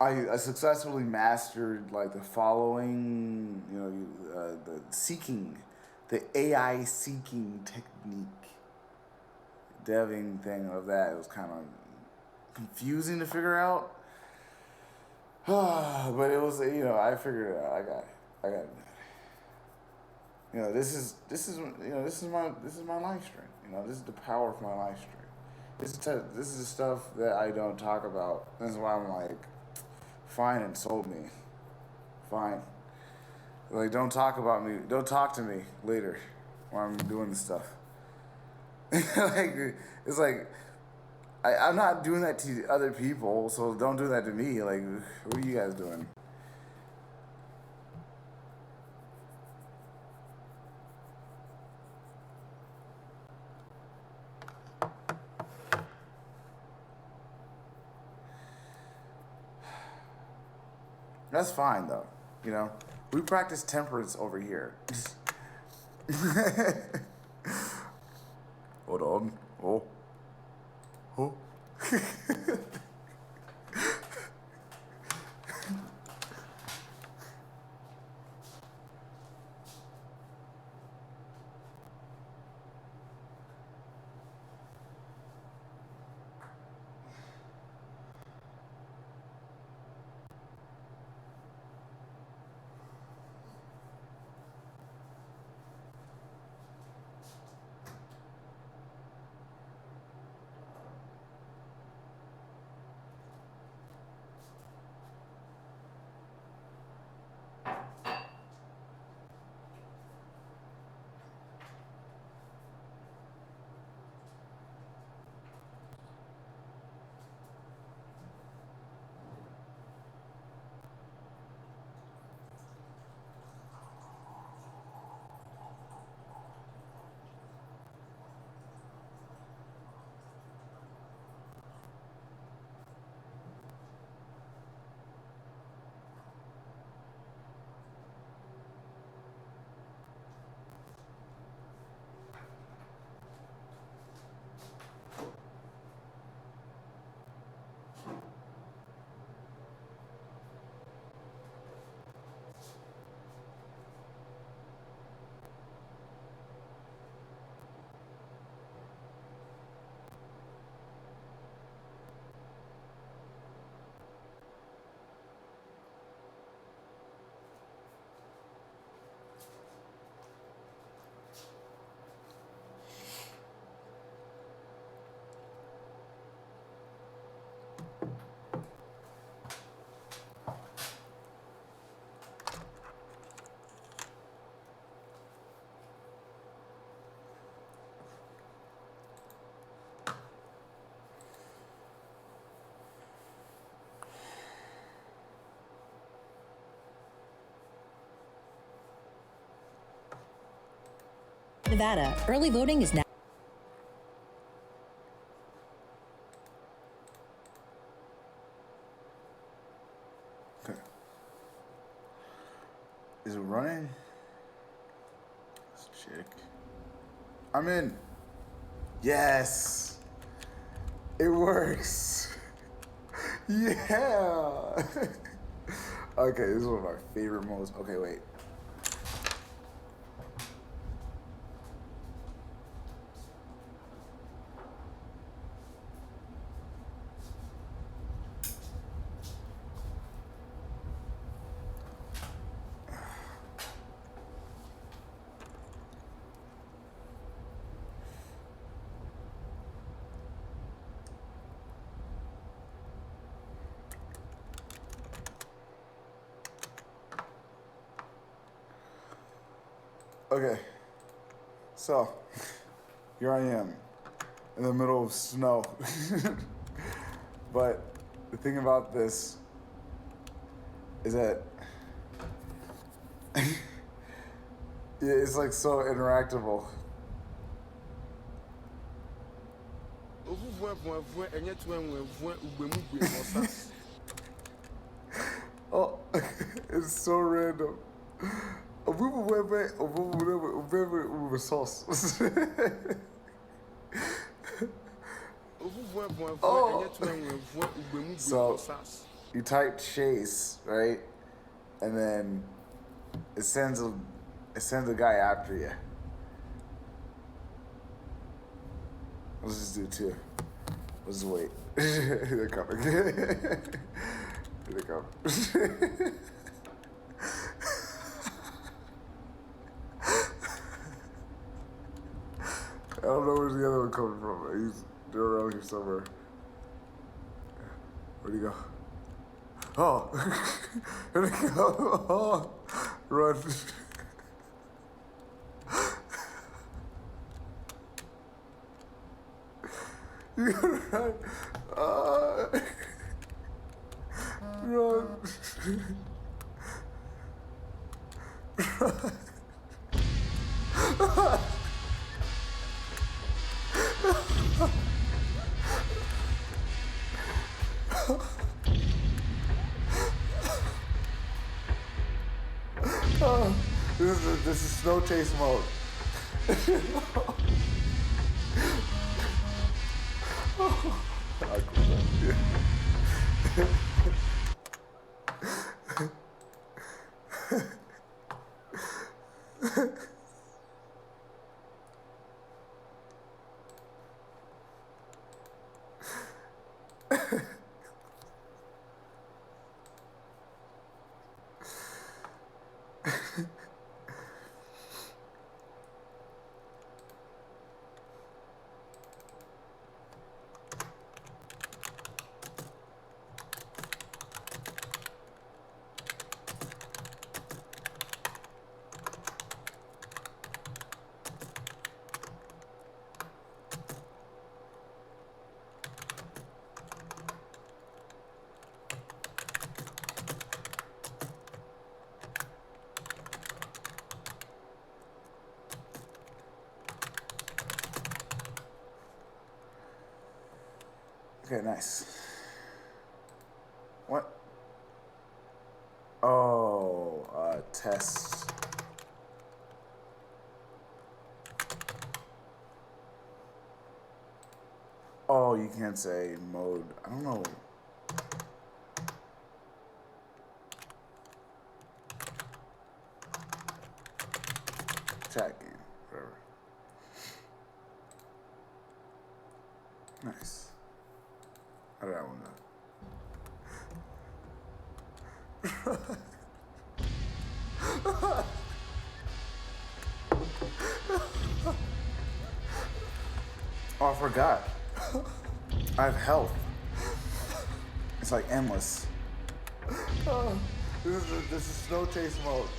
I successfully mastered like the following, you know, the seeking, the AI seeking technique. Deving thing of that, it was kind of confusing to figure out. But it was, you know, I figured it out. I got it. You know, this is my live stream. You know, this is the power of my live stream. This is the stuff that I don't talk about. That's why I'm like, fine, and sold me. Fine. Like, don't talk about me. Don't talk to me later while I'm doing this stuff. Like, it's like, I'm not doing that to other people, so don't do that to me. Like, what are you guys doing? That's fine, though. You know, we practice temperance over here. Hold on. Oh. Nevada, early voting is now. Okay. Is it running? Let's check. I'm in. Yes. It works. Yeah. Okay, this is one of my favorite modes. Okay, wait. Okay, so here I am in the middle of snow. But the thing about this is that it's like so interactable. Oh, it's so random. Sauce. Oh. So you type chase, right? And then it sends a guy after you. Let's just do two. Let's just wait. They're coming. Here they come. I don't know where's the other one coming from. They're around here somewhere. Where'd he go? Oh! Here they go! Oh! Run! You gotta run! Run! Run! This is snow chase mode. Okay, nice. What? Oh, test. Oh, you can't say mode. I don't know. Chat game, whatever. Nice. How did that one go? Oh, I forgot. I have health. It's like endless. Oh, this is snow chase mode.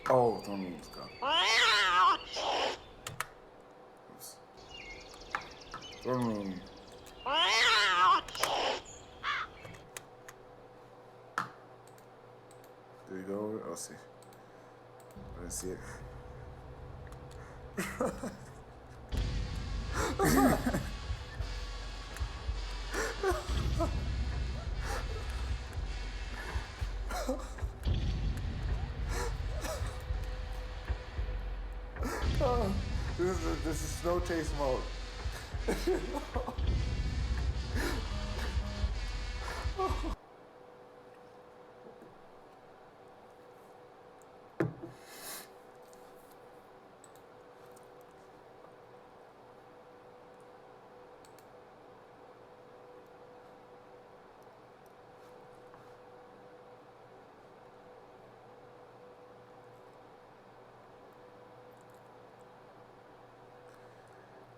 Oh, don't move, Scott. Throne room. There you go. I'll see. I didn't see it. This is snow chase mode.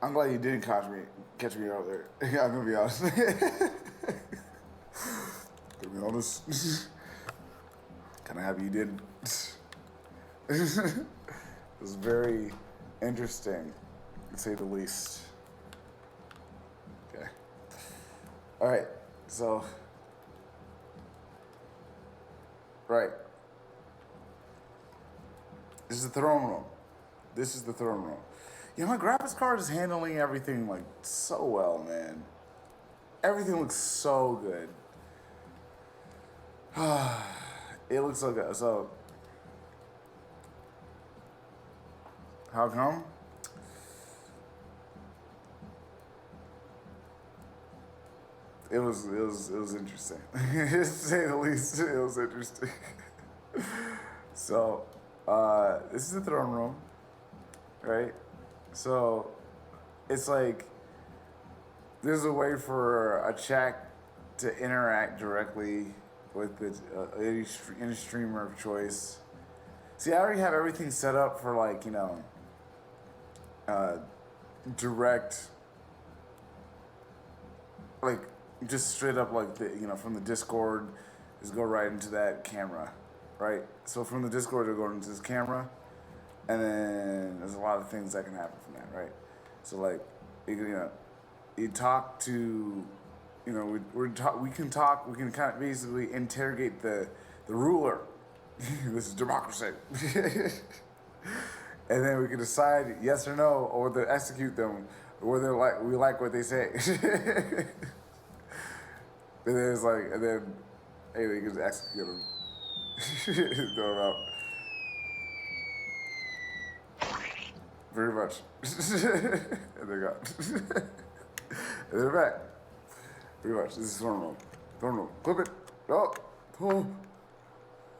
I'm glad you didn't catch me out there. I'm gonna be honest. Gonna be honest. Kinda happy you did. It was very interesting, to say the least. Okay. Alright, so. Right. This is the throne room. This is the throne room. You know, my graphics card is handling everything like so well, man. Everything looks so good. It looks so good. So, how come? It was interesting. To say the least, it was interesting. So, this is the throne room, right? So, it's like, there's a way for a chat to interact directly with the, any streamer of choice. See, I already have everything set up for, like, you know, direct, like, just straight up, like, the, you know, from the Discord, just go right into that camera, right? So from the Discord, it'll go into this camera. And then there's a lot of things that can happen from that, right? So like, you talk to, you know, we can kind of basically interrogate the ruler. This is democracy. And then we can decide yes or no, or whether to execute them, or whether we like what they say. And then it's like, and then, hey, we can just execute them. Throw them out. Very much. And they're gone. And they're back. Pretty much. This is throne room. Throne room. Clip it. Oh. Oh.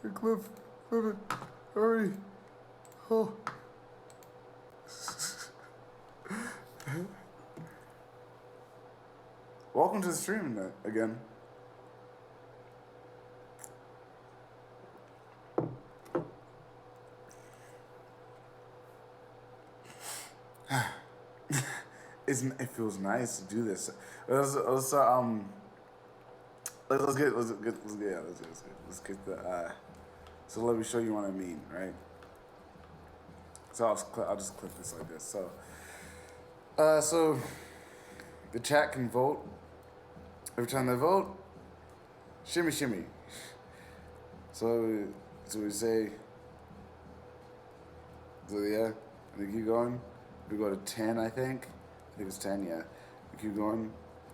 Hey, Cliff. Clip it. Hurry. Oh. Welcome to the stream again. It feels nice to do this. Let's get the. So let me show you what I mean, right? So I'll just clip this like this. So the chat can vote. Every time they vote, shimmy shimmy. So we say. So yeah, and we keep going. We go to 10, I think. I think it's 10, yeah. We keep going.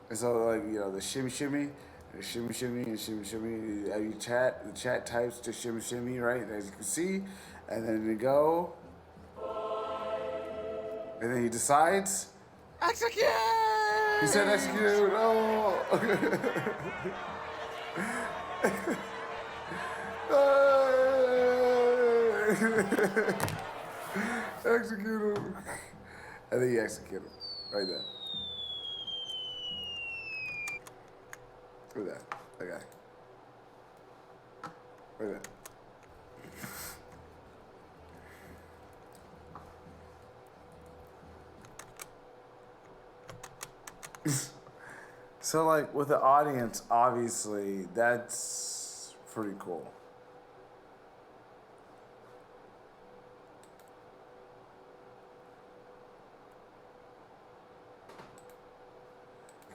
And so, like, you know, the shimmy shimmy, and shimmy shimmy, and shimmy shimmy. You chat, the chat types to shimmy shimmy, right? As you can see. And then we go. And then he decides. Execute! He said execute! Oh! Execute him. And then you execute him. Right there. Look at that. That guy. Look at that. So, like, with the audience, obviously, that's pretty cool.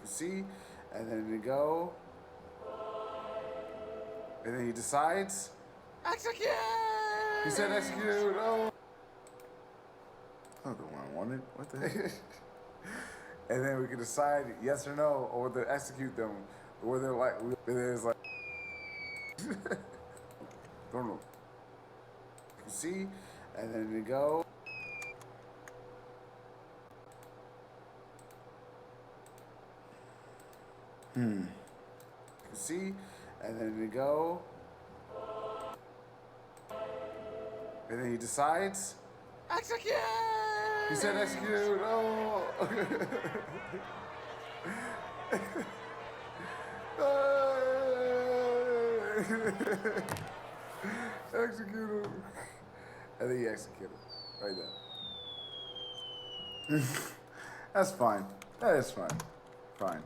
see, and then they go, and then he decides, execute! He said execute, oh! Not the one I wanted, what the heck? And then we can decide yes or no, or whether to execute them, or whether like, it's like, don't know. You see, and then they go. You see, and then they go. And then he decides, execute! He said execute, oh! Execute him. And then he executed him. Right there. That's fine. That is fine. Fine.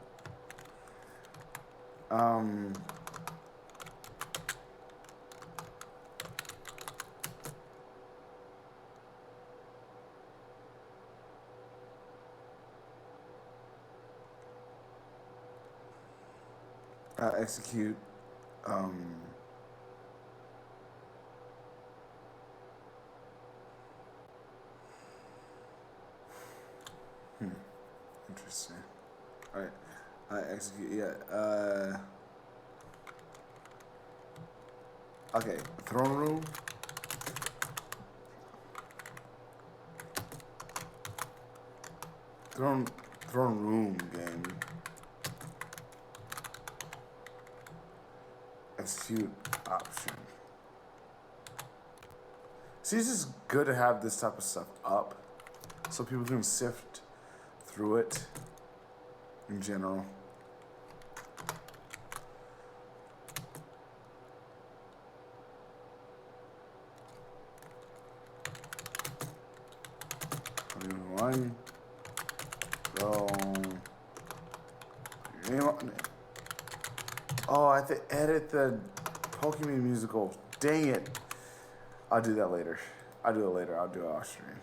Execute. Interesting. All right. Execute. Yeah. Okay. Throne room. Throne room game. Execute option. See, it's just good to have this type of stuff up so people can sift through it in general. One. Go. Oh, I have to edit the Pokemon musical. Dang it. I'll do that later. I'll do it off stream.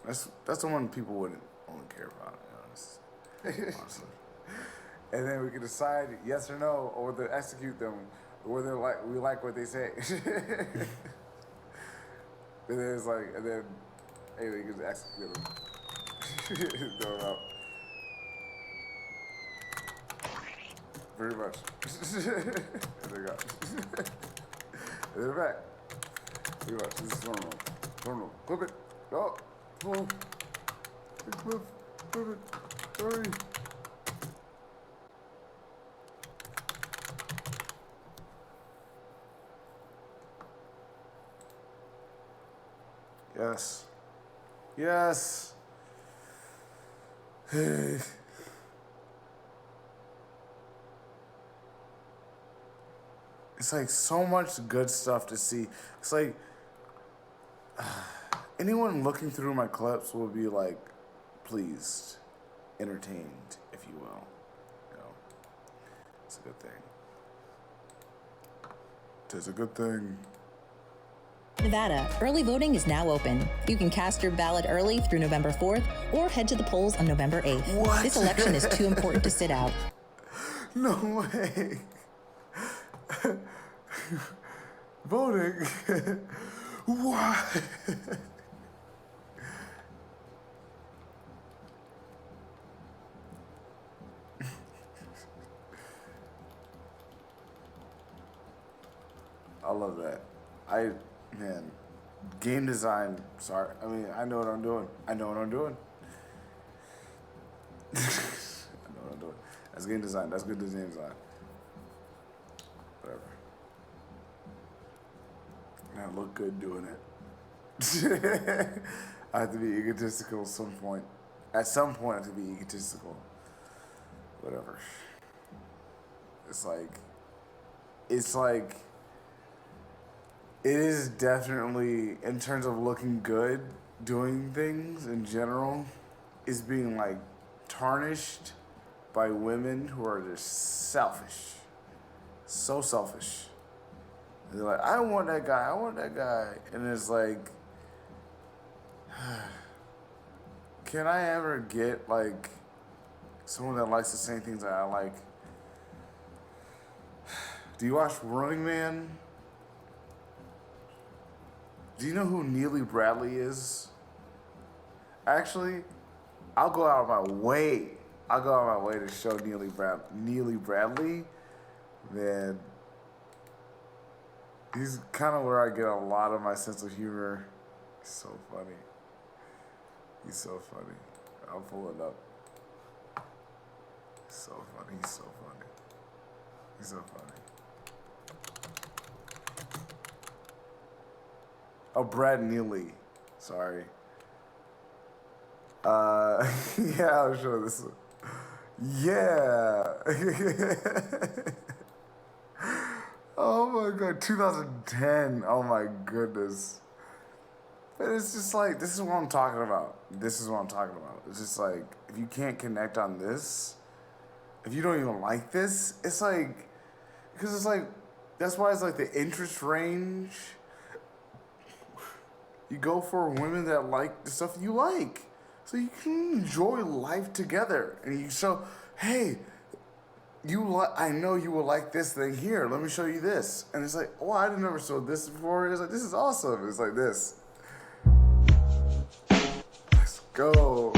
That's the one people wouldn't only care about, to be honest. Honestly. And then we can decide yes or no, or whether to execute them, or whether we like what they say. And then it's like, and then anyway, you can execute them. Throw them out. Very much. And they got. And they're back. Very much. This is normal. Normal. Clip it. Oh. Oh. Clip it. Sorry. Yes. Yes. Hey. It's like so much good stuff to see. It's like anyone looking through my clips will be like pleased, entertained, if you will. You know, it's a good thing. It's a good thing. Nevada, early voting is now open. You can cast your ballot early through November 4th or head to the polls on November 8th. What? This election is too important to sit out. No way. Voting? What? I love that. Man, game design, sorry. I mean, I know what I'm doing. I know what I'm doing. I know what I'm doing. That's game design. That's good game design. Whatever. And I look good doing it. I have to be egotistical at some point. At some point, I have to be egotistical. Whatever. It's like, it is definitely, in terms of looking good, doing things in general, is being like tarnished by women who are just selfish. So selfish. They're like, I want that guy, I want that guy. And it's like, Can I ever get like someone that likes the same things that I like? Do you watch Running Man? Do you know who Neely Bradley is? Actually, I'll go out of my way. I'll go out of my way to show Neely Bradley. Man, he's kind of where I get a lot of my sense of humor. He's so funny. He's so funny. I'll pull it up. He's so funny. He's so funny. He's so funny. Oh, Brad Neely. Sorry. Yeah, I'll show this. Yeah. Oh my God, 2010. Oh my goodness. But it's just like, this is what I'm talking about. This is what I'm talking about. It's just like, if you can't connect on this, if you don't even like this, it's like, because it's like, that's why it's like the interest range. You go for women that like the stuff you like. So you can enjoy life together. And you show, hey, I know you will like this thing here. Let me show you this. And it's like, oh, I never saw this before. It's like, this is awesome. It's like this. Let's go.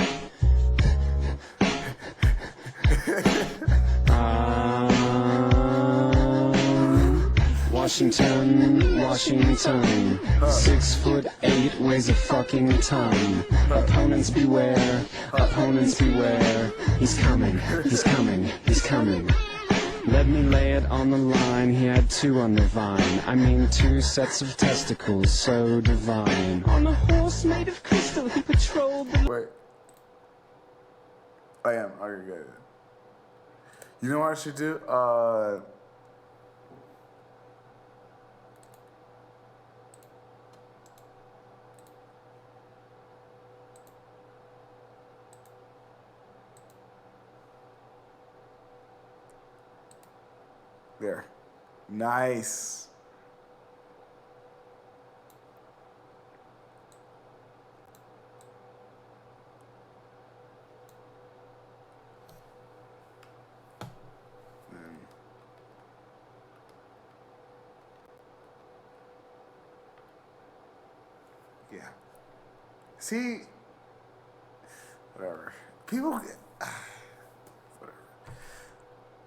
Washington, 6'8", weighs a fucking ton. Opponents beware, opponents beware. He's coming, he's coming, he's coming. Let me lay it on the line, he had 2 on the vine. I mean 2 sets of testicles, so divine. On a horse made of crystal, he patrolled the... Wait. I am, okay, good. You know what I should do? There. Nice. Yeah. See, whatever. People get...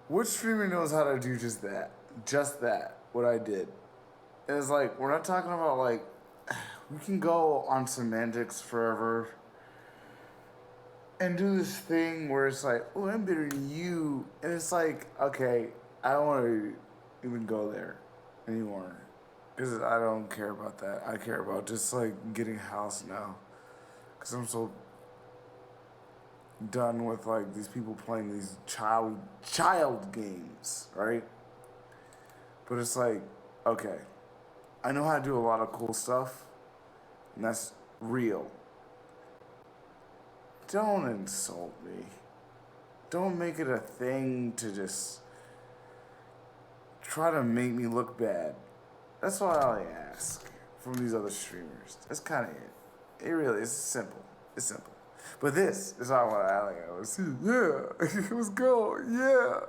Which streamer knows how to do just that? Just that, what I did. And it's like, we're not talking about like, we can go on semantics forever and do this thing where it's like, oh, I'm better than you. And it's like, okay, I don't want to even go there anymore. Because I don't care about that. I care about just like getting a house now. Because I'm so done with like these people playing these child games, right? But it's like, okay, I know how to do a lot of cool stuff, and that's real. Don't insult me. Don't make it a thing to just try to make me look bad. That's what I ask from these other streamers. That's kind of it. It really is simple. It's simple. But this is all I want to yeah, let's go, yeah.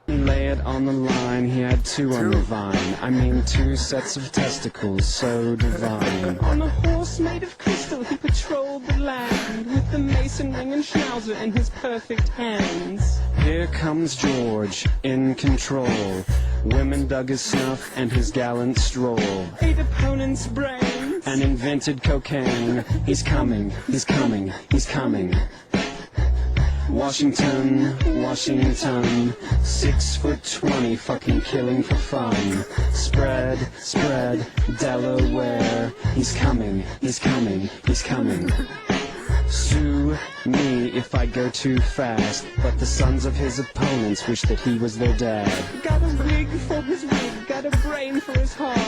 Lay it on the line, he had 2 on the vine. I mean 2 sets of testicles, so divine. On a horse made of crystal, he patrolled the land with the mason ring and schnauzer in his perfect hands. Here comes George, in control. Women dug his snuff and his gallant stroll. 8 opponents' brains and invented cocaine. He's coming, he's coming, he's coming. Washington, 6'20", fucking killing for fun. Spread, Delaware. He's coming, he's coming, he's coming. Sue me if I go too fast, but the sons of his opponents wish that he was their dad. Got a wig for his wig, got a brain for his heart.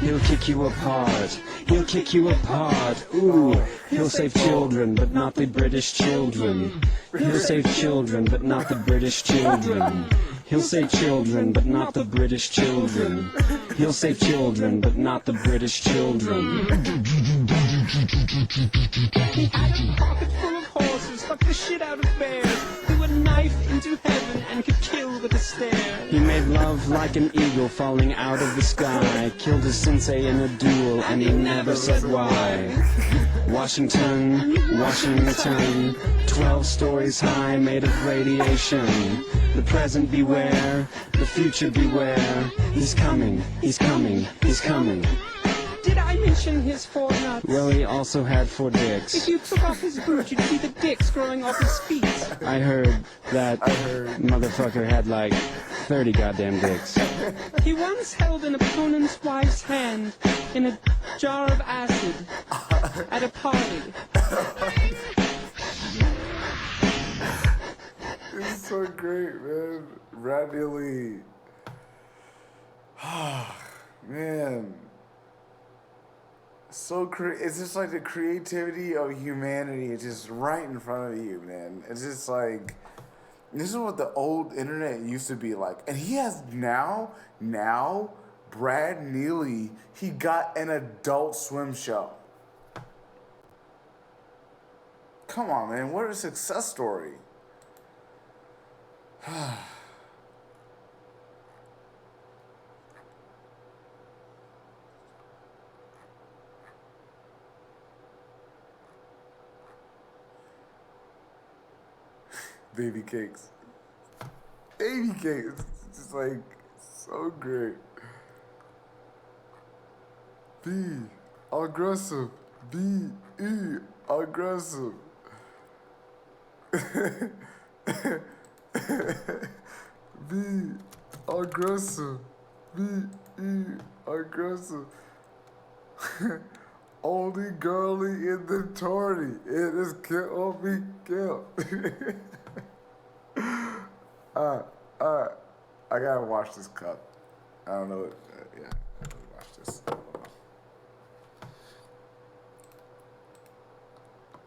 He'll kick you apart, he'll kick you apart. Ooh, he'll save children, but not the British children. He'll save children, but not the British children. He'll save children, but not the British children. He'll save children, but not the British children. He had a pocket full of horses, fucked the shit out of bears, threw a knife into heaven and could kill with a stare. He made love like an eagle falling out of the sky, killed his sensei in a duel and he never said why. Washington, Washington, 12 stories high made of radiation. The present beware, the future beware. He's coming, he's coming, he's coming. Did I mention his 4 nuts? Well, he also had 4 dicks. If you took off his boot, you'd see the dicks growing off his feet. I heard that motherfucker had like 30 goddamn dicks. He once held an opponent's wife's hand in a jar of acid at a party. It's so great, man. Randy Lee. Man. So it's just like the creativity of humanity is just right in front of you, man. It's just like, this is what the old internet used to be like. And he has now, Brad Neely, he got an Adult Swim show. Come on, man. What a success story. Baby cakes. Baby cakes. It's just like so great. Be aggressive. Be aggressive. Be aggressive. Be aggressive. Only girly in the tourney. It is kill me kill. I gotta watch this cup. I don't know. Yeah, I gotta watch this.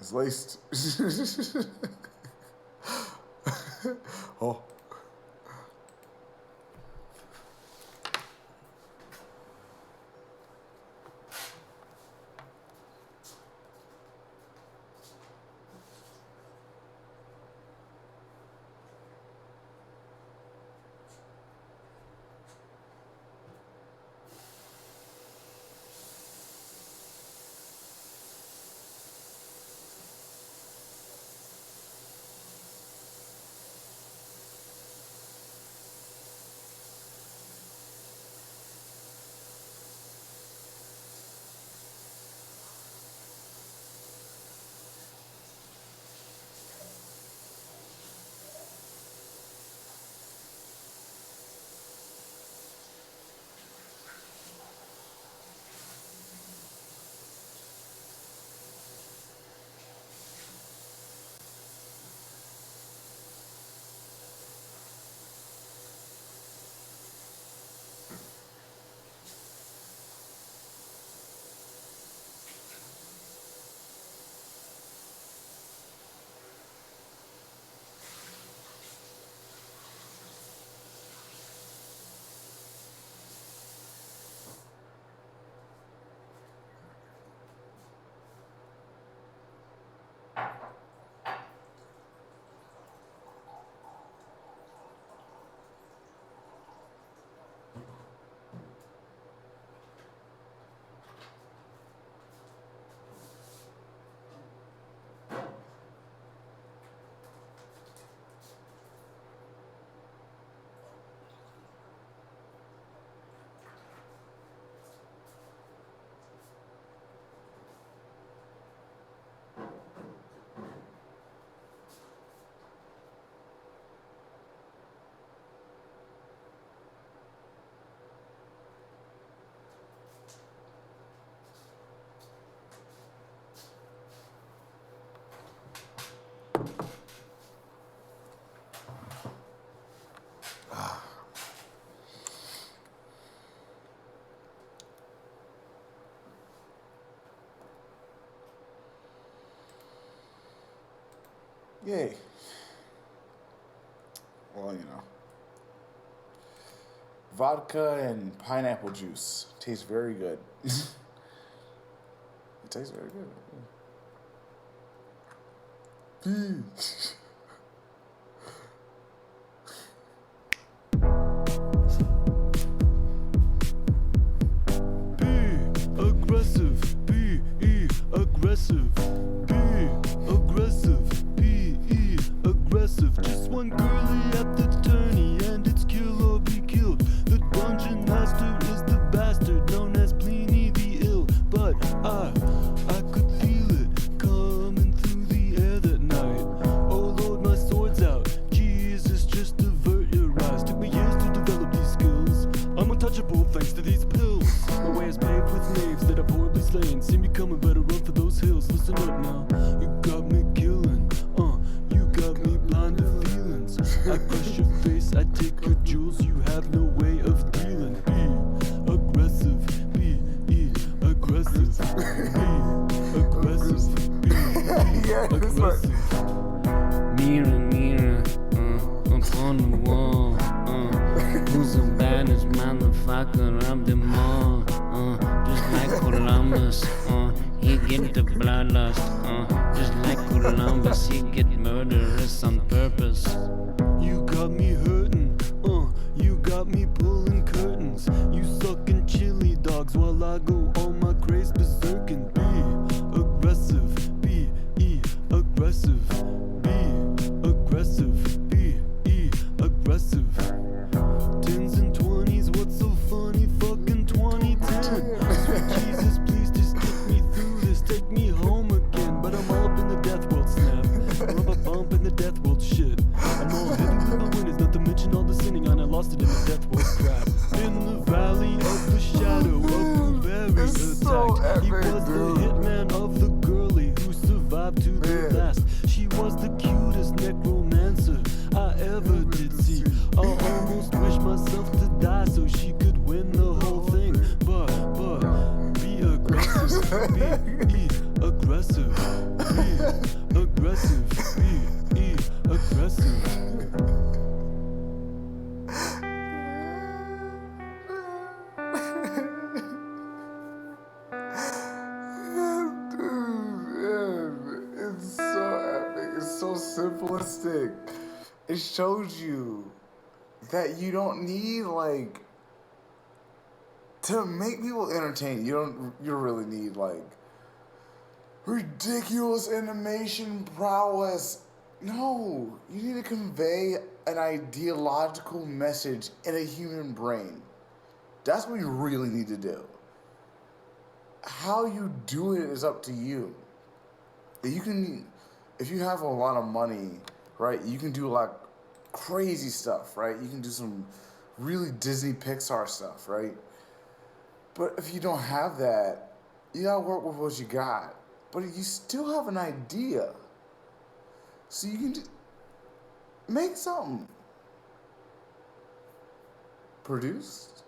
It's laced. Oh. Yay. Well, you know. Vodka and pineapple juice. Tastes very good. It tastes very good. Aggressive, B-E, aggressive, B, aggressive, B-E, aggressive. Just one girlie at the tourney, and it's kill or be killed. The dungeon master is the bastard known as Pliny the Ill. But I could feel it coming through the air that night. Oh Lord, my sword's out. Jesus, just avert your eyes. Took me years to develop these skills. I'm untouchable thanks to these pills. My way is paved with knaves that I've horribly slain. See me coming, better run for those hills. Listen up now, you got me killing. You got me blind to feelings. I crush your face, I take your jewels. You have no way of dealing. Be aggressive, be aggressive, be aggressive, be aggressive. Mirror, mirror, upon the wall. Who's the baddest motherfucker of them all? Just like Columbus, he get the bloodlust. Just like Columbus, he get murderous on purpose. You got me hurting, you got me pulling curtains. You sucking chili dogs while I go on my craze berserking. Be aggressive, be aggressive, be aggressive, be aggressive. 10s and 20s, what's so funny? Fucking 2010. Sweet Jesus, please just get me through this. Take me home again, but I'm all up in the death world snap. I'm a bump in the death world shit. I'm all heavy with the winners, not to mention all the sinning, and I lost it in the death world crap. In the valley of the shadow of the very attack, he was the hitman of the girlie who survived to the last. She was the cutest necromancer I ever did see. I almost wish myself to die so she could win the whole thing. But be aggressive, be aggressive, be aggressive, be aggressive. It's so epic. It's so simplistic. It shows you that you don't need like to make people entertain. You don't really need like ridiculous animation prowess. No, you need to convey an ideological message in a human brain. That's what you really need to do. How you do it is up to you. You can, if you have a lot of money, right, you can do like crazy stuff, right? You can do some really Disney Pixar stuff, right? But if you don't have that, you gotta work with what you got. But you still have an idea. So you can make something. Produced.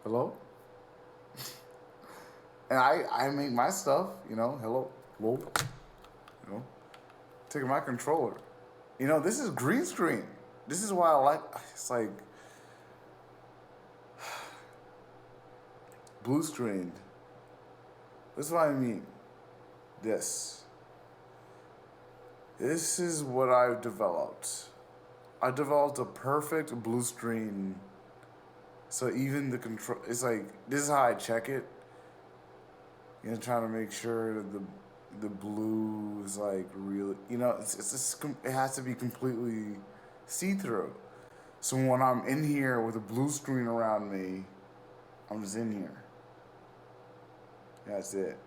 Hello? And I make my stuff, you know, hello, you know, taking my controller. You know, this is green screen. This is why I like, it's like, blue screened. This is what I mean. This is what I've developed. I developed a perfect blue screen. So even the control, it's like, this is how I check it. You know, trying to make sure that the blue is like really, you know, it has to be completely see-through. So when I'm in here with a blue screen around me, I'm just in here. That's it.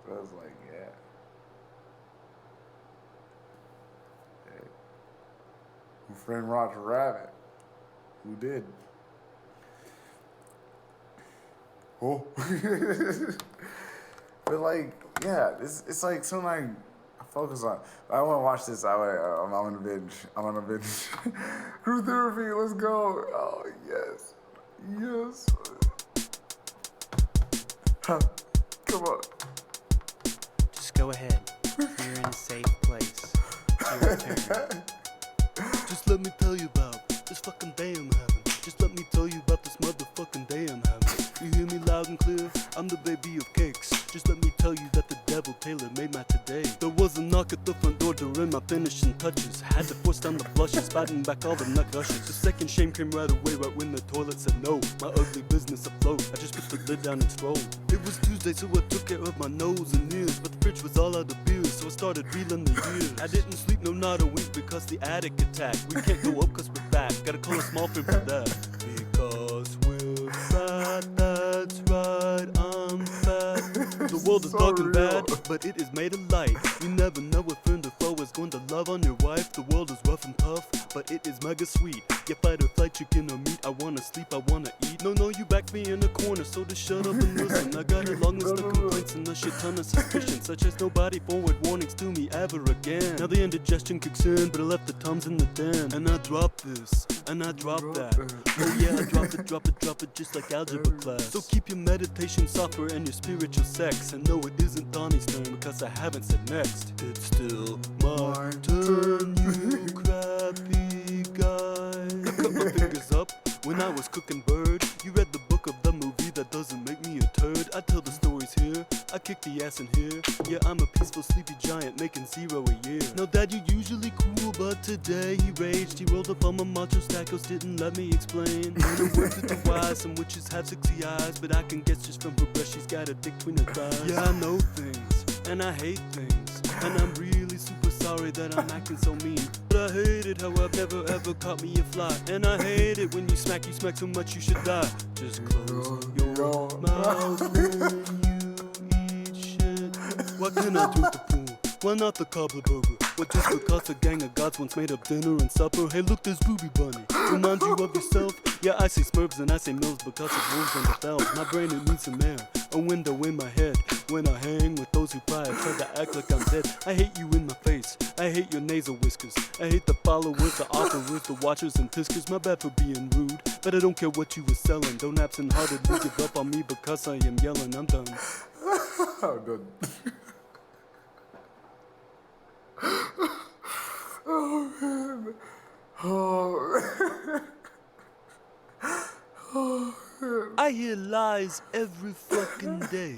So I was like, yeah. Hey. My friend Roger Rabbit, who did. Oh. But like, yeah, it's like something I focus on. I want to watch this. I'm on a binge. I'm on a binge. Crew therapy, let's go. Oh, yes. Yes. Huh. Come on. Just go ahead. You're in a safe place. It's your turn. Just let me tell you about this fucking day I'm having. Just let me tell you about this motherfucking day I'm having. You hear me loud and clear? I'm the baby of cakes. Just let me tell you that the devil Taylor made my today. There was a knock at the front door during my finishing touches. Had to force down the flushes, fighting back all the nut gushes. The second shame came right away, right when the toilet said no. My ugly business afloat, I just put the lid down and strolled. It was Tuesday, so I took care of my nose and ears, but the fridge was all out of beers, so I started reeling the years. I didn't sleep, no, not a wink, because the attic attacked. We can't go up cause we're back, gotta call a small firm for that. Because we're fat, that's right, I'm fat. The world is dark and bad, but it is made of light. You never know if friend or foe is going to love on your wife. The world is rough and tough, but it is mega sweet. You fight or flight, chicken or meat. I wanna sleep, I wanna eat. No, you backed me in a corner, so just shut up and listen. I got a long list of complaints and a shit ton of suspicion, such as nobody forward warnings to me ever again. Now the indigestion kicks in, but I left the Tums in the den. And I dropped this, and I dropped that. Oh yeah, I drop it just like algebra class. So keep your meditation software and your spiritual sex. And no, it isn't Donnie's turn because I haven't said next. It's still my turn, you crappy guy. I cut my fingers up when I was cooking bird. You read the book of the movie, that doesn't make me a turd. I tell the stories here, I kick the ass in here. Yeah, I'm a peaceful sleepy giant making 0 a year. Now dad, you're usually cool, but today he raged. He rolled up on my macho stackos, didn't let me explain. No words with the wise, some witches have 60 eyes, but I can guess just from her breast she's got a dick between her thighs. Yeah, I know things, and I hate things, and I'm really super sorry that I'm acting so mean. But I hate it how I've never ever caught me a fly. And I hate it when you smack so much you should die. Just close your mouth when you eat shit. What can I do with the pool? Why not the cobbler burger? What, just because a gang of gods once made up dinner and supper? Hey look, there's Booby Bunny. Remind you of yourself? Yeah, I say Smurfs and I say Mills because of wolves and the bells. My brain, it needs some air, a window in my head. When I hang with those who cry, I try to act like I'm dead. I hate you in my face, I hate your nasal whiskers. I hate the followers, the offerers, the watchers and tiskers. My bad for being rude, but I don't care what you were selling. Don't absent-heartedly give up on me because I am yelling. I'm done. I'm done. Oh man. Oh man. I hear lies every fucking day.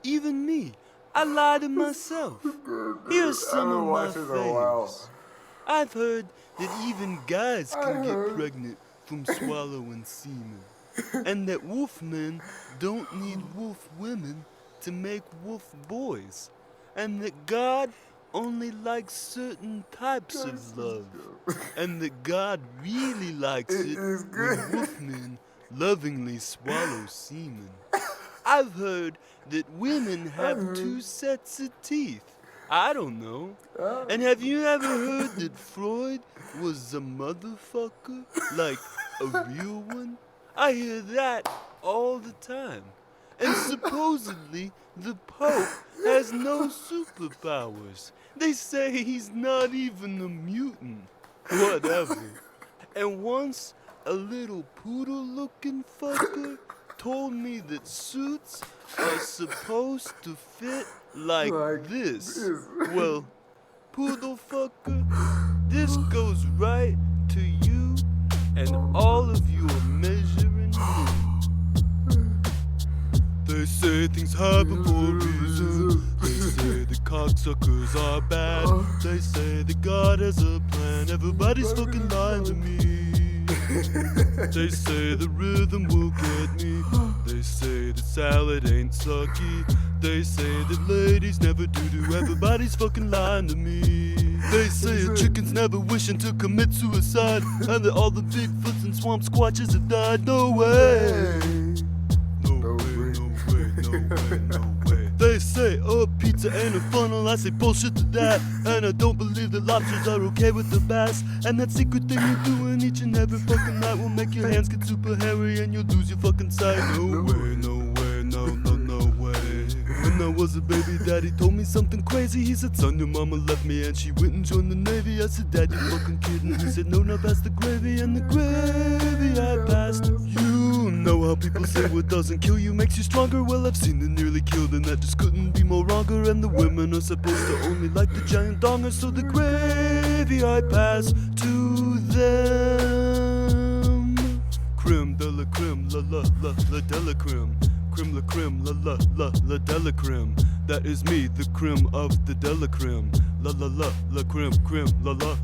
Even me, I lie to myself. Here's some of my faves. I've heard that even guys can get pregnant from swallowing semen. And that wolf men don't need wolf women to make wolf boys. And that God only likes certain types of love. And that God really likes it when wolfmen lovingly swallow semen. I've heard that women have 2 sets of teeth. I don't know. And have you ever heard that Freud was a motherfucker? Like a real one? I hear that all the time. And supposedly the Pope has no superpowers. They say he's not even a mutant. Whatever. And once a little poodle-looking fucker told me that suits are supposed to fit like this. Well, poodle fucker, this goes right to you and all of your measuring men. They say things happen for a reason. They say the cocksuckers are bad. They say that God has a plan. Everybody's fucking lying to me. They say the rhythm will get me. They say that salad ain't sucky. They say that ladies never do. Everybody's fucking lying to me. They say a chicken's never wishing to commit suicide, and that all the Bigfoots and swamp squatches have died. No way. No way, no way, no way, no way. They say, oh, pizza ain't a funnel. I say bullshit to that. And I don't believe that lobsters are okay with the bass. And that secret thing you're doing each and every fucking night will make your hands get super hairy and you'll lose your fucking sight. No way, no way, no way. When I was a baby, daddy told me something crazy. He said, son, your mama left me and she went and joined the Navy. I said, dad, you fucking kidding. He said, no, now pass the gravy. And the gravy I passed. You know how people say what doesn't kill you makes you stronger. Well, I've seen it nearly killed and that just couldn't be more wronger. And the women are supposed to only like the giant dongers, so the gravy I pass to them. creme, la della creme. Creme la creme, la della creme. That is me, the creme of the della creme. La creme, la.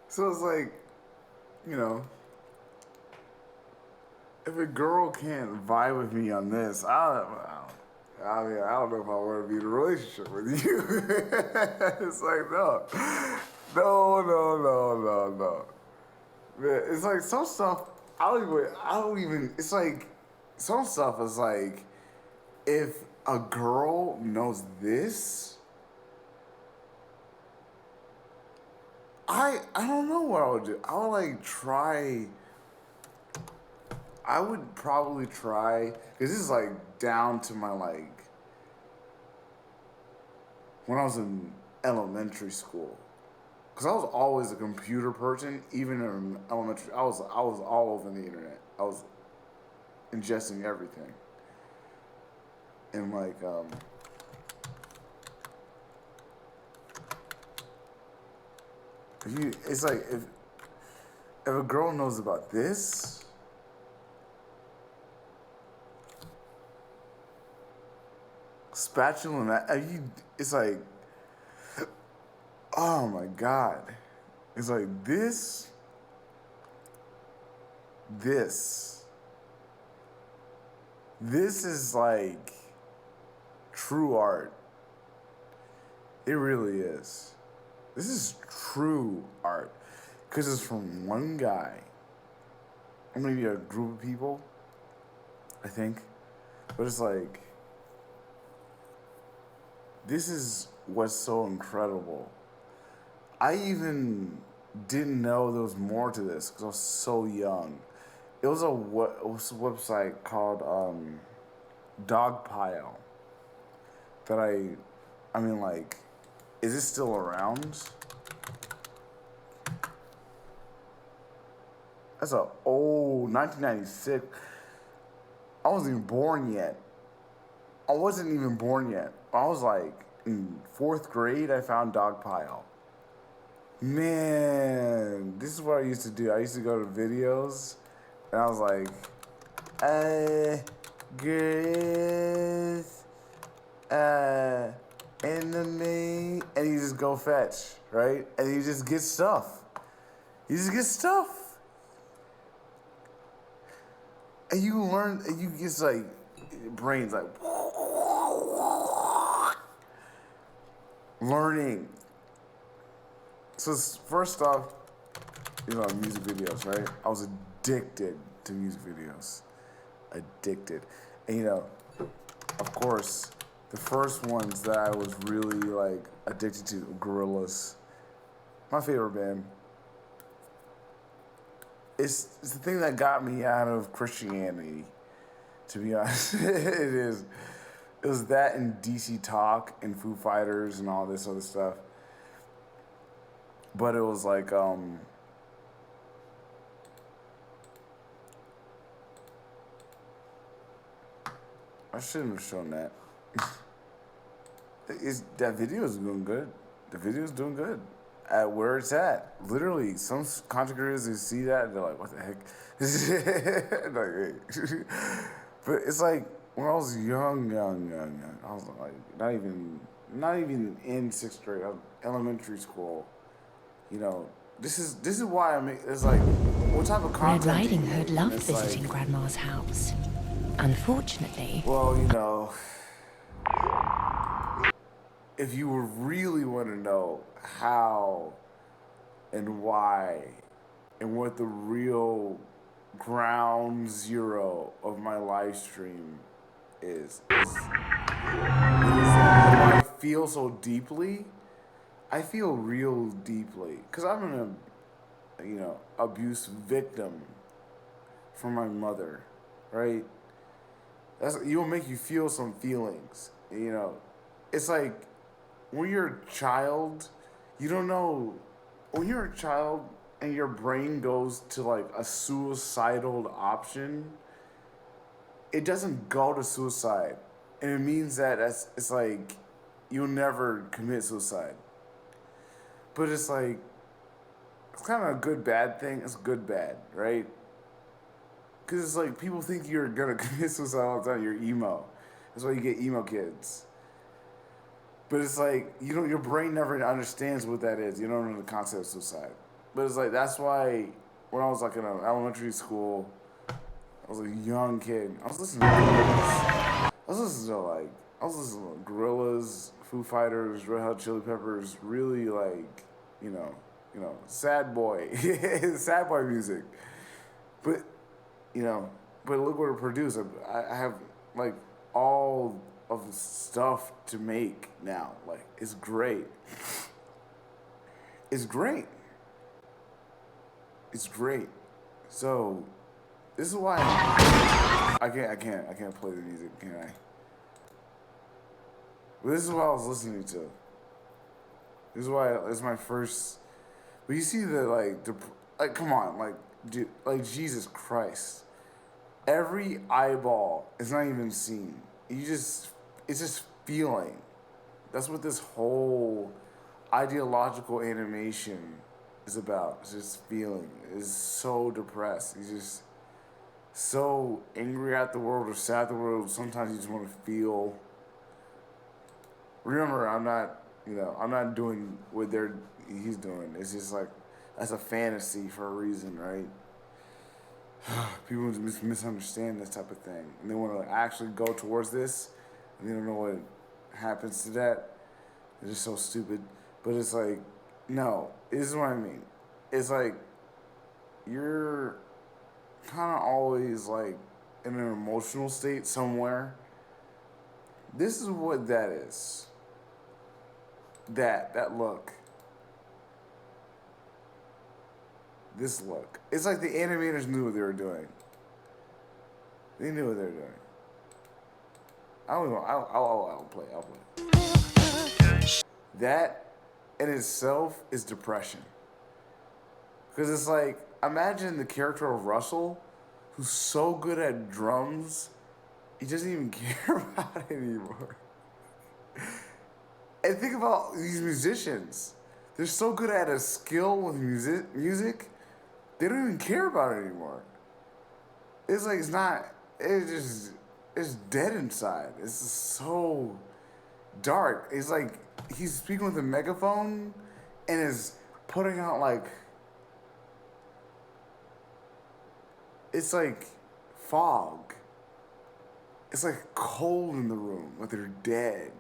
So it's like, you know, if a girl can't vibe with me on this, I mean, I don't know if I want to be in a relationship with you. It's like, no. Man, it's like some stuff, I don't even, it's like, some stuff is like, if a girl knows this, I don't know what I would do. I would like try, I would probably try, because this is like down to my like, when I was in elementary school. Because I was always a computer person, even in elementary. I was all over the internet. I was ingesting everything. And like, it's like if a girl knows about this, spatula and that, it's like, oh my God. It's like this is like true art. It really is. This is true art. Because it's from one guy. Or maybe a group of people, I think. But it's like, this is what's so incredible. I even didn't know there was more to this because I was so young. It was a website called Dogpile that I mean, like, is it still around? That's a old 1996. I wasn't even born yet. I wasn't even born yet. I was like in 4th grade. I found Dogpile. Man, this is what I used to do. I used to go to videos, and I was like, girls, enemy, and you just go fetch, right? And you just get stuff. You just get stuff. And you learn, and you just like, brains like, learning. So first off, you know, music videos, right? I was addicted to music videos. Addicted. And you know, of course, the first ones that I was really like addicted to, Gorillaz. My favorite band. It's the thing that got me out of Christianity, to be honest. It was that and DC Talk and Foo Fighters and all this other stuff. But it was like, I shouldn't have shown that. That video is doing good. The video is doing good at where it's at. Literally, some content creators who see that, they're like, what the heck? Like, hey. But it's like, when I was young, I was like, not even in 6th grade, I was elementary school. You know, this is why I make, it's like, what type of content? Red Riding Hood loved It's visiting like, Grandma's house. Unfortunately... Well, you know, if you really want to know how and why and what the real ground zero of my live stream is I feel so deeply. I feel real deeply because I'm an, you know, abuse victim from my mother, right? It'll make you feel some feelings, you know. It's like when you're a child, you don't know. When you're a child and your brain goes to like a suicidal option, it doesn't go to suicide, and it means that it's like you'll never commit suicide. But it's like it's kind of a good bad thing. It's good bad, right? Because it's like people think you're gonna commit suicide all the time. You're emo. That's why you get emo kids. But it's like your brain never understands what that is. You don't know the concept of suicide. But it's like that's why when I was like in elementary school, I was a young kid. I was listening to Gorillaz. I was listening to Gorillaz, Foo Fighters, Red Hot Chili Peppers. Really like sad boy, sad boy music. But look what it produced. I have like all of the stuff to make now. Like it's great. It's great. It's great. So this is why I can't play the music, can I? But this is what I was listening to. This is why it's my first. But you see like come on, like dude, like Jesus Christ. Every eyeball is not even seen. It's just feeling. That's what this whole ideological animation is about. It's just feeling. It's so depressed. He's just so angry at the world or sad at the world. Sometimes you just want to feel. Remember, I'm not doing what he's doing. It's just like that's a fantasy for a reason, right? People just misunderstand this type of thing, and they want to actually go towards this, and they don't know what happens to that. They're just so stupid. But it's like, no, this is what I mean. It's like you're kind of always like in an emotional state somewhere. This is what that is. That look. This look. It's like the animators knew what they were doing. They knew what they were doing. I'll play. That in itself is depression. Because it's like, imagine the character of Russell, who's so good at drums, he doesn't even care about it anymore. And think about these musicians. They're so good at a skill with music, they don't even care about it anymore. It's like it's dead inside. It's just so dark. It's like he's speaking with a megaphone and is putting out like, it's like fog. It's like cold in the room, like they're dead.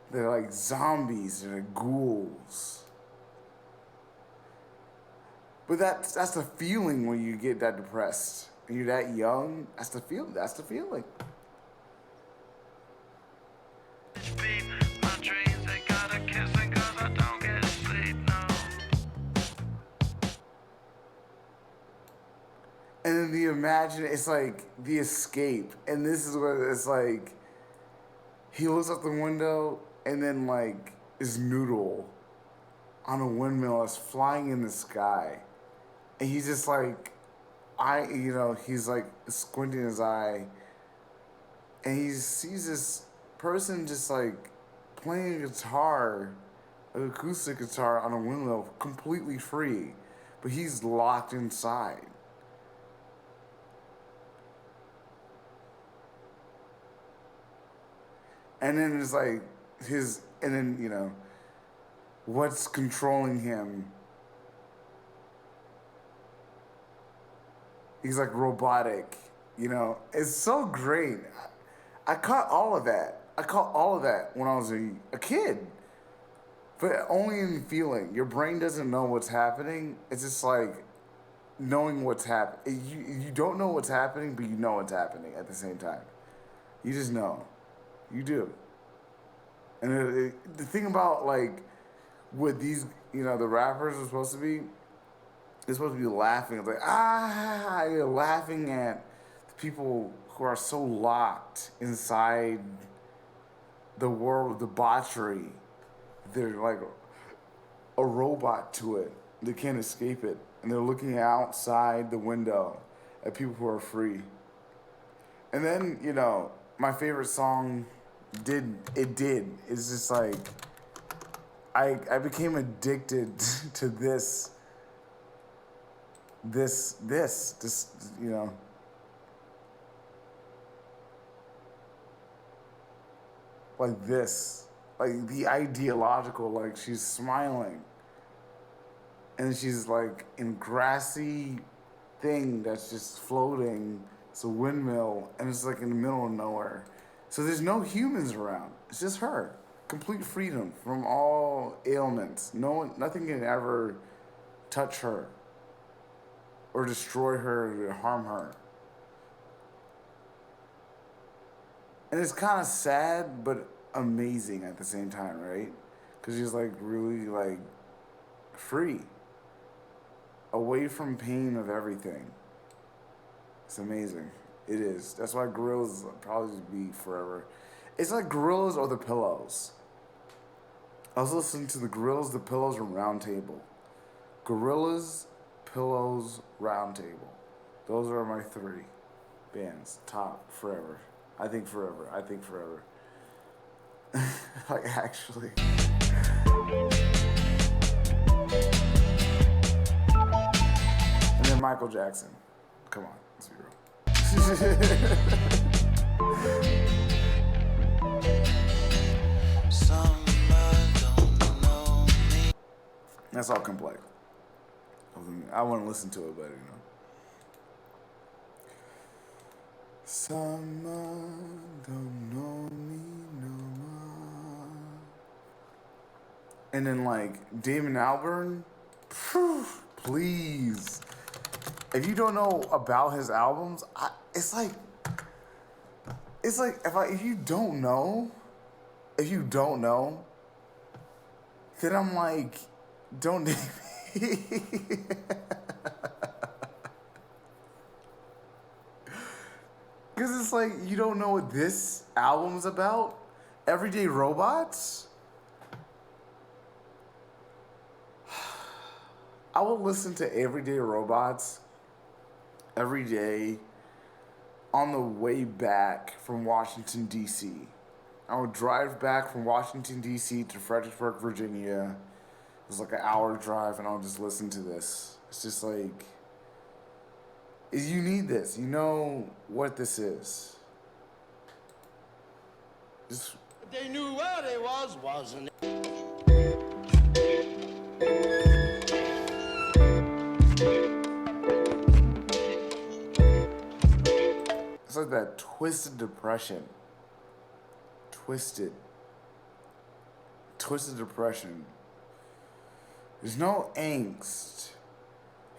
They're like zombies, they're like ghouls. But that's the feeling when you get that depressed. And you're that young, that's the feeling. And then it's like the escape. And this is what it's like. He looks out the window and then like his noodle on a windmill is flying in the sky. And he's just like, he's like squinting his eye. And he sees this person just like playing a guitar, an acoustic guitar on a windmill completely free. But he's locked inside. And then it's like what's controlling him? He's like robotic, It's so great. I caught all of that. When I was a kid. But only in feeling. Your brain doesn't know what's happening. It's just like knowing what's happening. You don't know what's happening, but you know what's happening at the same time. You just know. You do. And the thing about like what these, the rappers are supposed to be, they're supposed to be laughing. It's like, you're laughing at the people who are so locked inside the world of debauchery. They're like a robot to it. They can't escape it. And they're looking outside the window at people who are free. And then, my favorite song it's just like I became addicted to this this, you know. Like this, like the ideological, like she's smiling. And she's like in grassy thing that's just floating. It's a windmill, and it's like in the middle of nowhere. So there's no humans around. It's just her. Complete freedom from all ailments. Nothing can ever touch her or destroy her or harm her. And it's kind of sad, but amazing at the same time, right? Because she's like really like free. Away from pain of everything. It's amazing. It is. That's why Gorillas will probably just be forever. It's like Gorillas or the Pillows. I was listening to the Gorillas, the Pillows, and Round Table. Gorillas, Pillows, Round Table. Those are my three bands. Top forever. I think forever. I think forever. Like, actually. And then Michael Jackson. Come on, let's be real. That's all complex. I want to listen to it, but you know. Someone don't know me no more. And then like Damon Albarn, please. If you don't know about his albums, it's like if you don't know, then I'm like, don't name me. Because it's like, you don't know what this album's about? Everyday Robots? I will listen to Everyday Robots every day on the way back from Washington, D.C. I would drive back from Washington, D.C. to Fredericksburg, Virginia. It was like an hour drive, and I would just listen to this. It's just like, you need this. You know what this is. Just. They knew where they was, wasn't it? It's like that twisted depression. Twisted depression. There's no angst.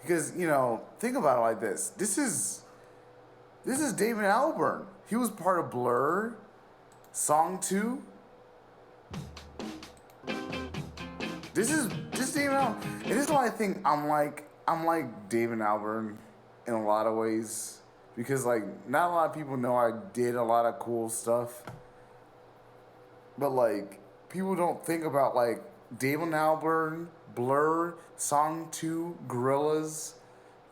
Because, you know, think about it like this. This is Damon Albarn. He was part of Blur, Song 2. This is Damon Albarn. And this is why I think I'm like Damon Albarn in a lot of ways. Because like not a lot of people know I did a lot of cool stuff. But like people don't think about like Damon Albarn, Blur, Song 2, Gorillaz.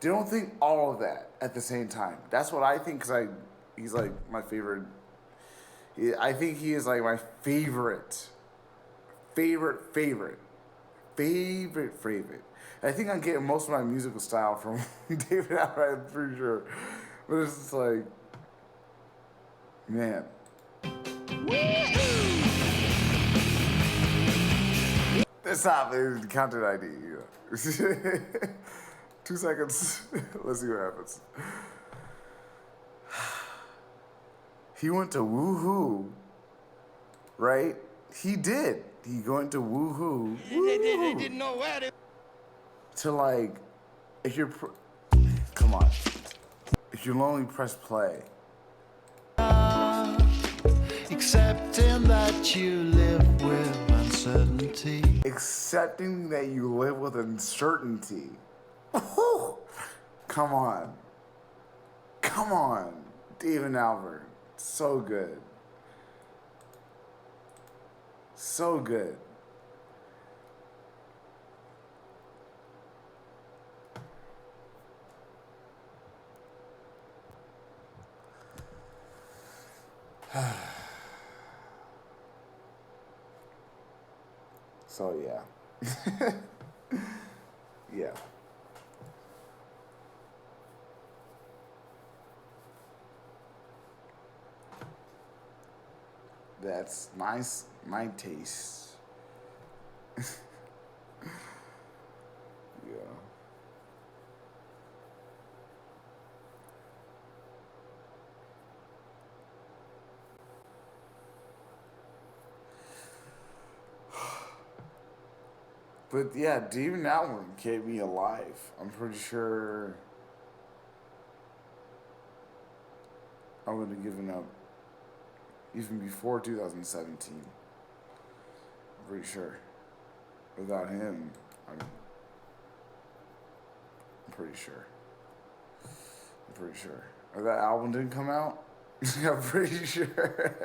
They don't think all of that at the same time. That's what I think, because he's like my favorite. I think he is like my favorite. I think I'm getting most of my musical style from David Albarn, I'm pretty sure. But it's just like, man. It's not the content ID. You know. 2 seconds. Let's see what happens. He went to Woohoo, right? He did. He went to Woohoo. They didn't know where they... To like, if you're... Come on. If you're lonely, press play. Accepting that you live with uncertainty. Accepting that you live with uncertainty. Come on. Come on. David Albarn. So good. So good. So yeah. Yeah. That's nice. My taste. Yeah. But yeah, even that one kept me alive. I'm pretty sure I would have given up even before 2017. I'm pretty sure. Without him, I'm pretty sure. I'm pretty sure. Or that album didn't come out? I'm pretty sure.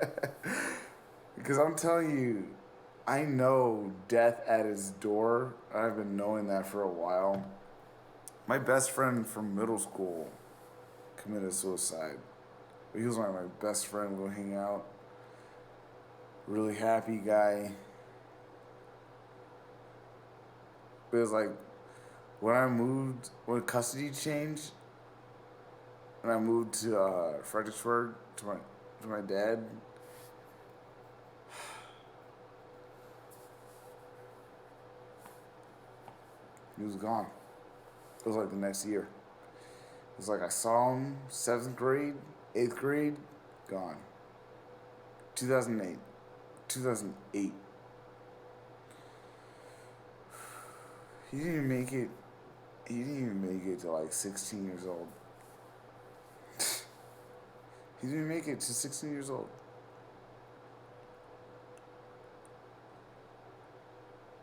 Because I'm telling you, I know death at his door. I've been knowing that for a while. My best friend from middle school committed suicide. He was my best friend. We'll hang out. Really happy guy. It was like when custody changed, and I moved to Fredericksburg to my dad. He was gone. It was like the next year. It was like I saw him 7th grade, 8th grade, gone. 2008. 2008. He didn't even make it. He didn't even make it to like 16 years old. He didn't make it to 16 years old.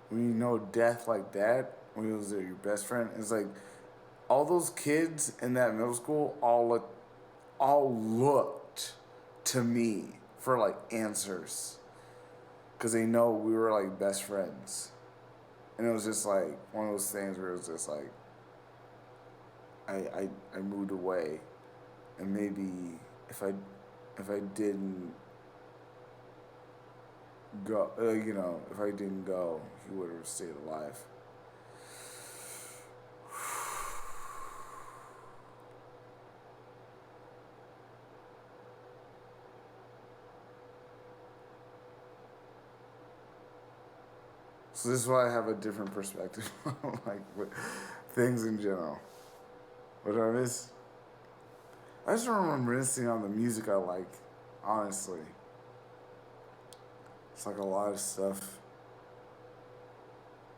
When you know death like that, when it was your best friend, it's like all those kids in that middle school all looked to me for like answers, because they know we were like best friends. And it was just like one of those things where it was just like I moved away, and maybe if I didn't go, if I didn't go, he would have stayed alive. So this is why I have a different perspective on like things in general. What did I miss? I just remember reminiscing on the music I like, honestly. It's like a lot of stuff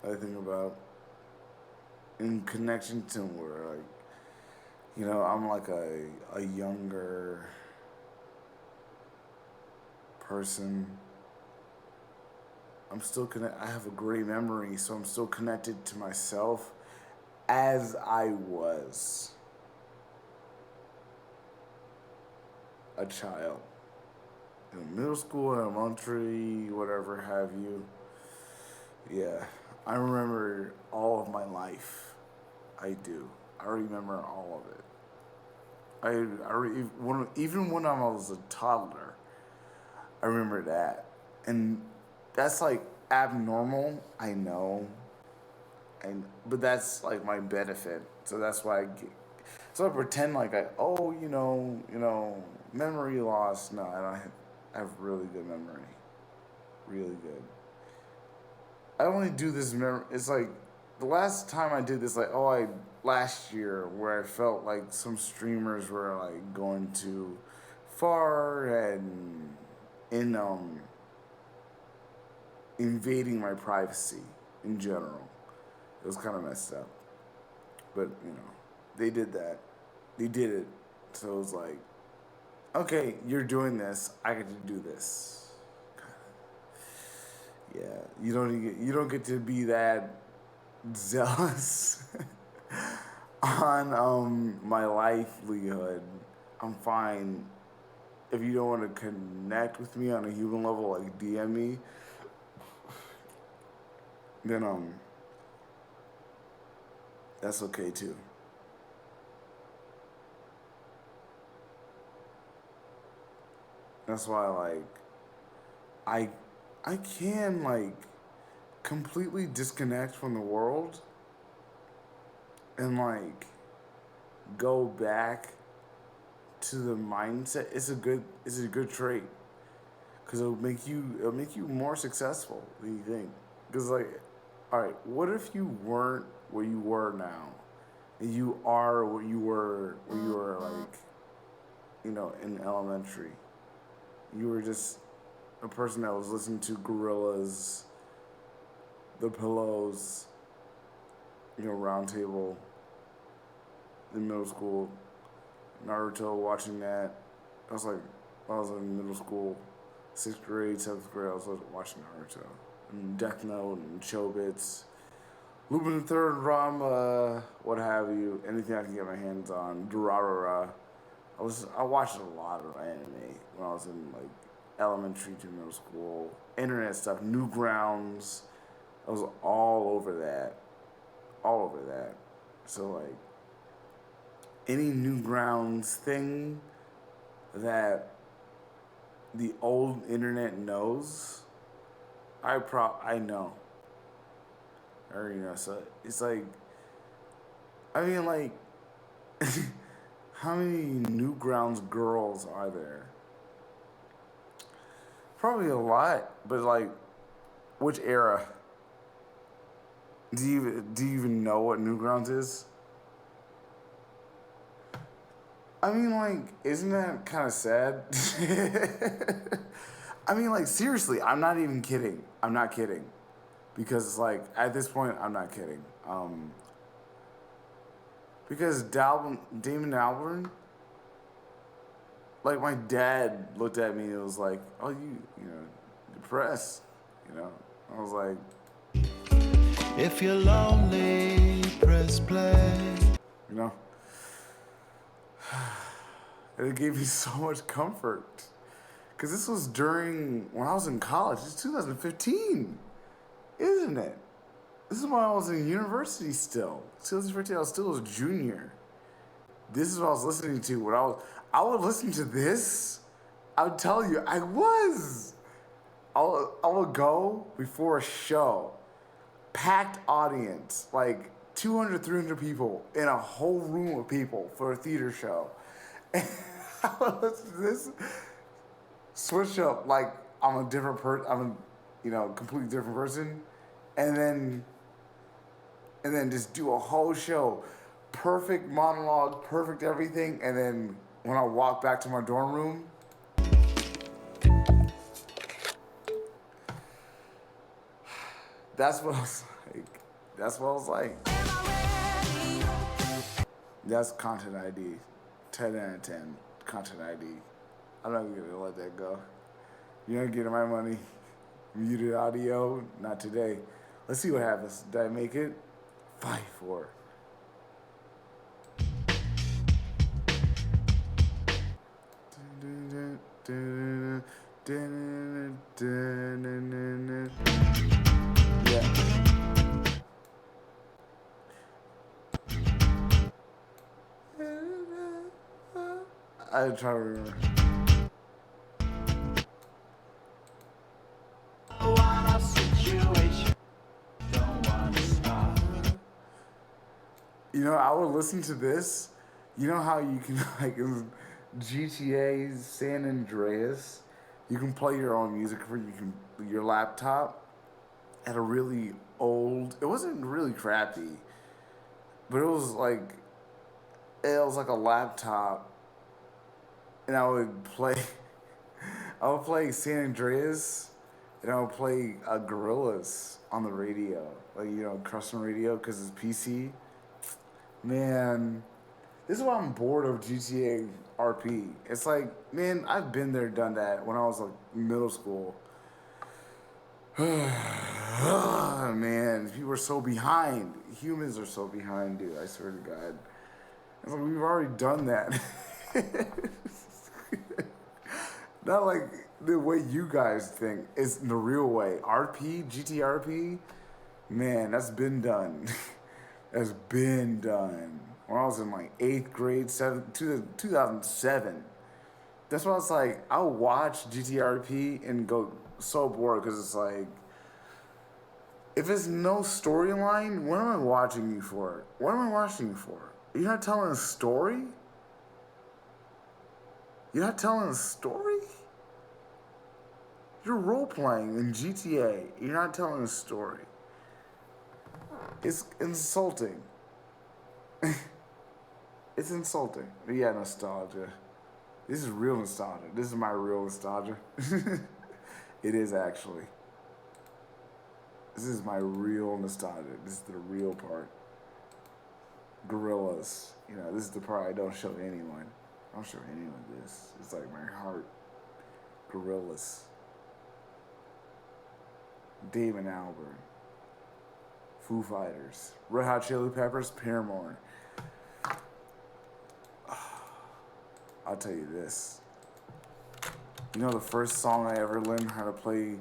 I think about in connection to where, like, I'm like a younger person. I'm still I have a great memory, so I'm still connected to myself as I was a child. In middle school, elementary, whatever have you. Yeah, I remember all of my life. I do. I remember all of it. Even when I was a toddler, I remember that. And that's like abnormal, I know. But that's like my benefit. So that's why I pretend like memory loss. No, I have really good memory. Really good. I only do this it's like the last time I did this, last year, where I felt like some streamers were like going too far and invading my privacy in general. It was kind of messed up. But, they did that. They did it. So it was like, okay, you're doing this, I get to do this. Yeah, you don't get to be that zealous on my livelihood. I'm fine. If you don't want to connect with me on a human level, like DM me, then that's okay too. That's why I can completely disconnect from the world and go back to the mindset. It's a good trait. because it'll make you more successful than you think. Because like, all right, what if you weren't where you were now, and you are where you were like, you know, in elementary. You were just a person that was listening to Gorillaz, The Pillows, you know, Round Table in middle school, Naruto, watching that. I was like, when I was in middle school, 6th grade, 7th grade, I was watching Naruto. And Death Note and Chobits, Lupin the Third, Rama, what have you, anything I can get my hands on, Durarara. I watched a lot of anime when I was in like elementary to middle school. Internet stuff, Newgrounds. I was all over that. So like any Newgrounds thing that the old internet knows, I know. I already know. So it's like, I mean, like, how many Newgrounds girls are there? Probably a lot, but like, which era? Do you even know what Newgrounds is? I mean, like, isn't that kind of sad? I mean, like, seriously, I'm not even kidding. I'm not kidding. Because, like, at this point, I'm not kidding. Because Damon Albarn, like, my dad looked at me and was like, oh, you know, depressed, you know? I was like, if you're lonely, press play. You know? And it gave me so much comfort. Because this was when I was in college. It's 2015, isn't it? This is when I was in university still. 2015, I was still a junior. This is what I was listening to. When I would listen to this. I would tell you, I would go before a show. Packed audience, like 200, 300 people in a whole room of people for a theater show. And I would listen to this, switch up like I'm a completely different person, and then just do a whole show, perfect monologue, perfect everything, and then when I walk back to my dorm room, that's what I was like. That's content ID. 10 out of 10. Content ID. I'm not gonna let that go. You're not getting my money. Muted audio. Not today. Let's see what happens. Did I make it? 5-4. Yeah. I try to remember. You know, I would listen to this. You know how you can, like, in GTA San Andreas, you can play your own music for your laptop at a really old. It wasn't really crappy, but it was like a laptop. And I would play San Andreas, and I would play Gorillaz on the radio, like, you know, custom radio, because it's PC. Man, this is why I'm bored of GTA RP. It's like, man, I've been there, done that when I was like middle school. Man, people are so behind. Humans are so behind, dude. I swear to God. It's like, we've already done that. Not like the way you guys think. It's the real way. GTRP, man, that's been done. That's been done. When I was in like 8th grade, 2007. That's why I was like, I'll watch GTRP and go so bored, because it's like, if it's no storyline, what am I watching you for? What am I watching you for? You're not telling a story? You're not telling a story? You're role playing in GTA. You're not telling a story. It's insulting. It's insulting. But yeah, nostalgia. This is real nostalgia. This is my real nostalgia. It is actually. This is my real nostalgia. This is the real part. Gorillas. You know, this is the part I don't show anyone. I don't show anyone this. It's like my heart. Gorillas. Damon Albarn. Foo Fighters. Red Hot Chili Peppers. Paramore. I'll tell you this. You know the first song I ever learned how to play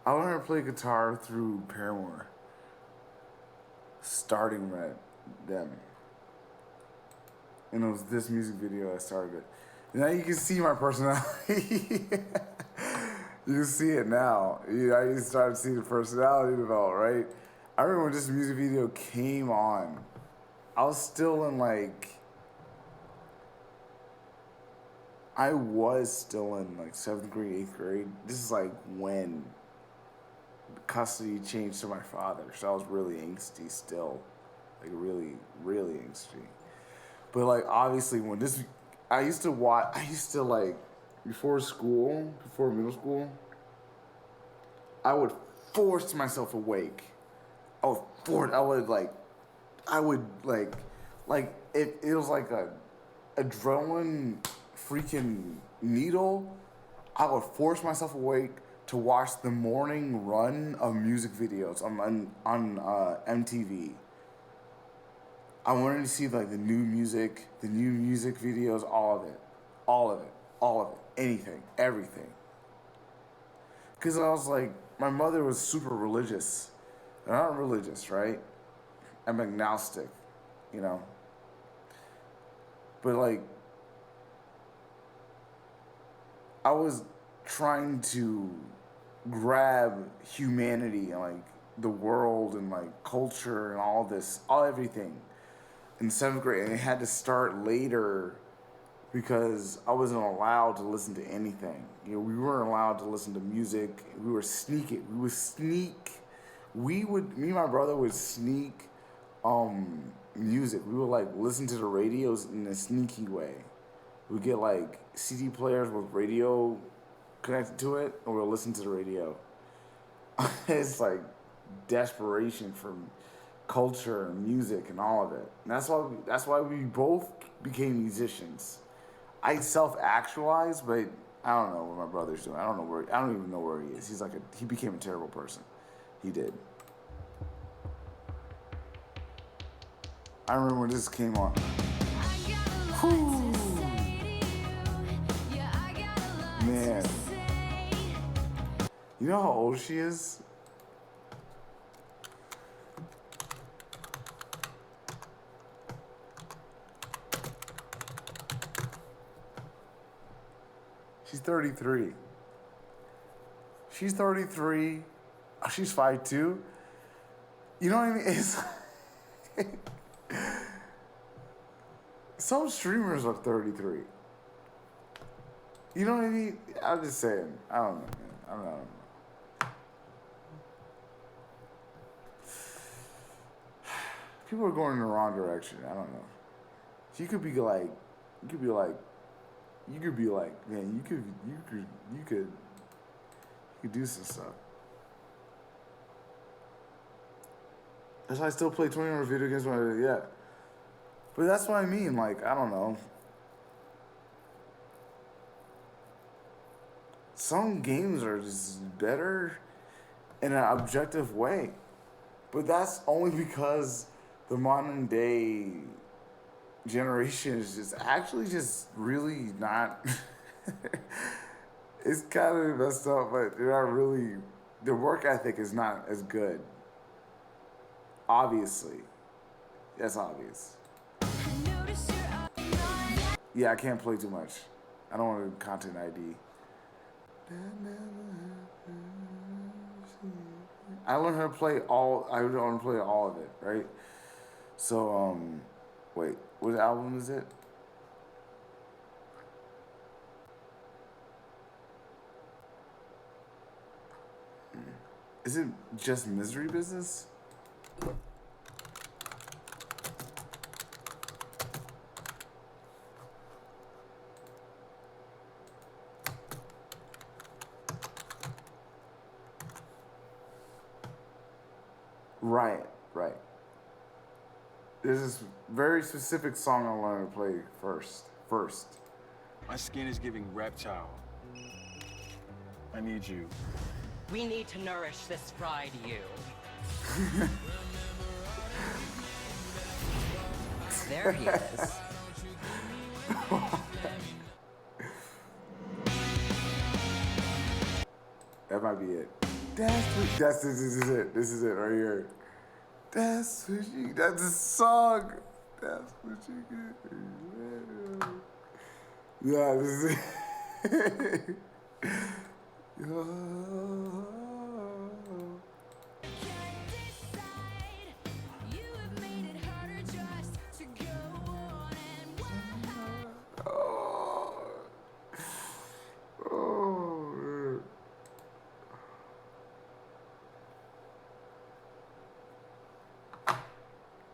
I learned how to play guitar through Paramore. Starting them. And it was this music video I started it. Now you can see my personality. You can see it now. You start to see the personality develop, right? I remember when this music video came on, I was still in I was still in 7th grade, 8th grade. This is when custody changed to my father. So I was really angsty still. Really, really angsty. But obviously when this, I used to before school, before middle school, I would force myself awake. It was like a adrenaline freaking needle. I would force myself awake to watch the morning run of music videos on MTV. I wanted to see the new music videos, all of it, anything, everything. Cause I was my mother was super religious. I'm not religious, right? I'm agnostic, you know. But I was trying to grab humanity and the world and culture and all everything in 7th grade, and it had to start later because I wasn't allowed to listen to anything. We weren't allowed to listen to music. We were sneaking. We would sneak. Me and my brother would sneak music. We would listen to the radios in a sneaky way. We'd get CD players with radio connected to it, and we'll listen to the radio. It's desperation for culture and music and all of it. And that's why we both became musicians. I self-actualized, but I don't know what my brother's doing. I don't even know where he is. He became a terrible person. He did. I remember when this came on. Whew. Man. You know how old she is? She's 33. She's 33. Oh, she's 5'2". You know what I mean? It's some streamers are 33. You know what I mean? I'm just saying. I don't know, man. I don't know. People are going in the wrong direction. I don't know. You could be man, you could do some stuff. That's why I still play 20-hour video games when I do, yeah. But that's what I mean, I don't know. Some games are just better in an objective way. But that's only because the modern day generation is just really not. It's kind of messed up, but they're not really. Their work ethic is not as good. Obviously, that's obvious. Yeah, I can't play too much. I don't want to content ID. I learned how to play all. I want to play all of it, right? So wait, what album is it? Is it just Misery Business? Right. There's this very specific song I learned to play first. My skin is giving reptile. I need you. We need to nourish this fried you. There he is. That might be it. This is it right here. That's the song. That's what you get. Yeah, this is it.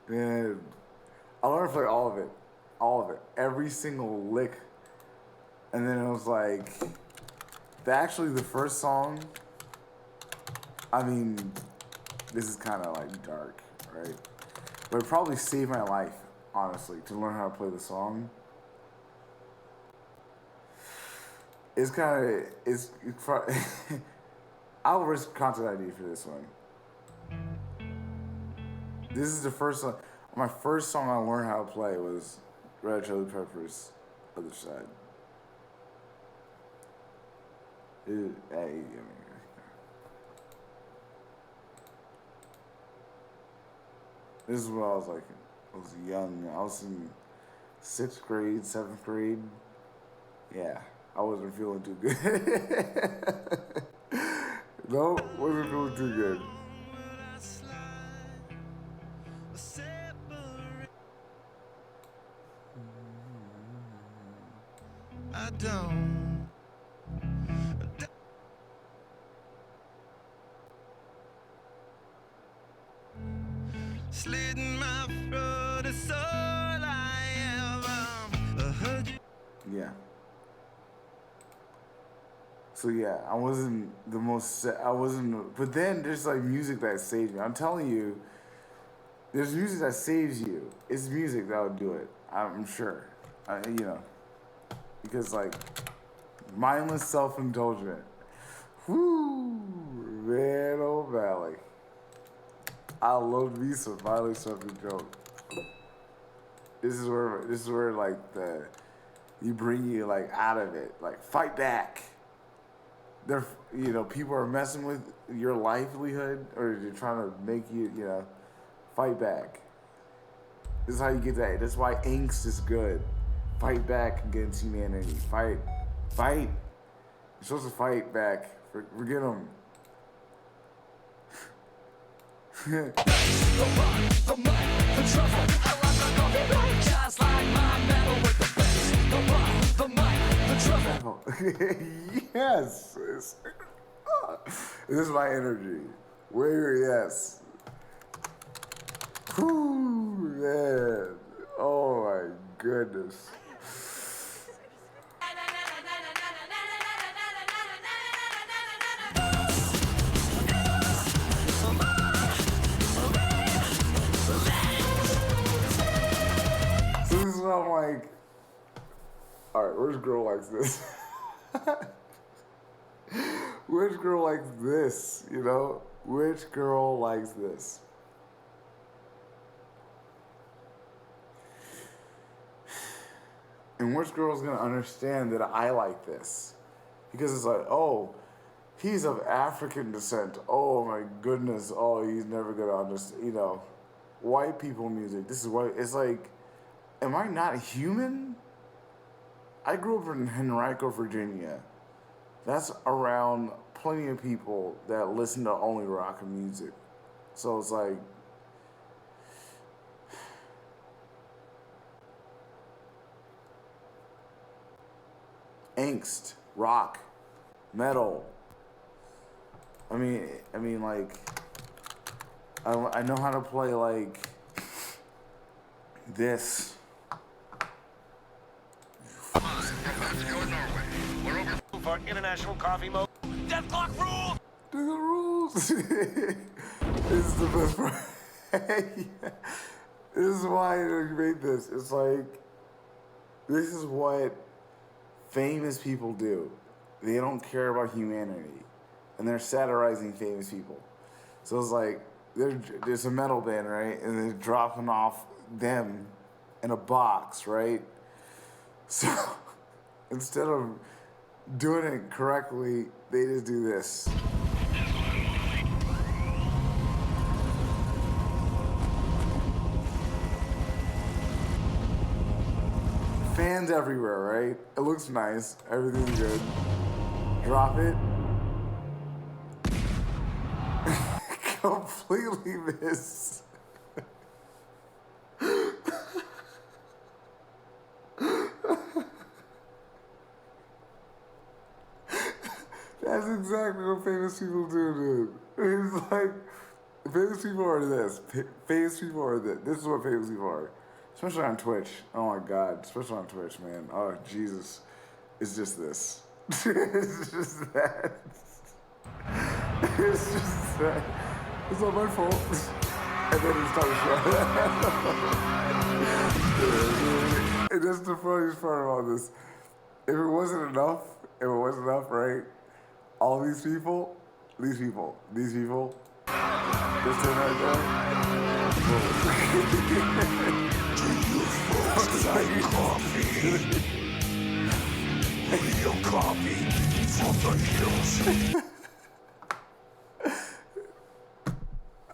Man, I learned to play all of it, every single lick, and then it was like, actually the first song, I mean, this is kind of like dark, right? But it probably saved my life, honestly, to learn how to play the song. It's kind of, I'll risk content ID for this one. This is the first song. My first song I learned how to play was Red Hot Chili Peppers' Other Side. This is what I was like. I was young. I was in 6th grade, 7th grade. Yeah, I wasn't feeling too good. No, wasn't feeling too good. I don't. Slit in my throat is all I ever heard you. Yeah. So yeah, I wasn't the most. But then there's like music that saves me. I'm telling you, there's music that saves you. It's music that would do it. I'm sure. Because like mindless self-indulgent. Whoo, man, oh valley. I love me some mindless self-indulgent. This is where like you bring you like out of it. Like fight back. People are messing with your livelihood, or they're trying to make you, fight back. This is how you get that. That's why angst is good. Fight back against humanity. Fight. You're supposed to fight back. Forget them. Yes. This is my energy. Yes. Whew, man. Oh my goodness. So this is what I'm like, alright, which girl likes this? Which girl likes this, Which girl likes this? And which girl's gonna understand that I like this? Because it's like, oh, he's of African descent. Oh my goodness. Oh, he's never gonna understand. White people music. This is what it's like. Am I not human? I grew up in Henrico, Virginia. That's around plenty of people that listen to only rock music. So it's like, angst, rock, metal. I mean, like, I know how to play like this. We're over for international coffee mode. Death clock rule! Do the rules. This is the best part. This is why I made this. It's like, this is what famous people do. They don't care about humanity. And they're satirizing famous people. So it's like, there's a metal band, right? And they're dropping off them in a box, right? So instead of doing it correctly, they just do this. Fans everywhere, right? It looks nice. Everything's good. Drop it. Completely miss. That's exactly what famous people do, dude. It's like, famous people are this. Famous people are this. This is what famous people are. Especially on Twitch. Oh my God. Especially on Twitch, man. Oh, Jesus. It's just this. It's just that. It's just that. It's not my fault. And then he started shouting. And that's the funniest part about this. If it wasn't enough, right? All these people, just in right there. Real coffee from the hills.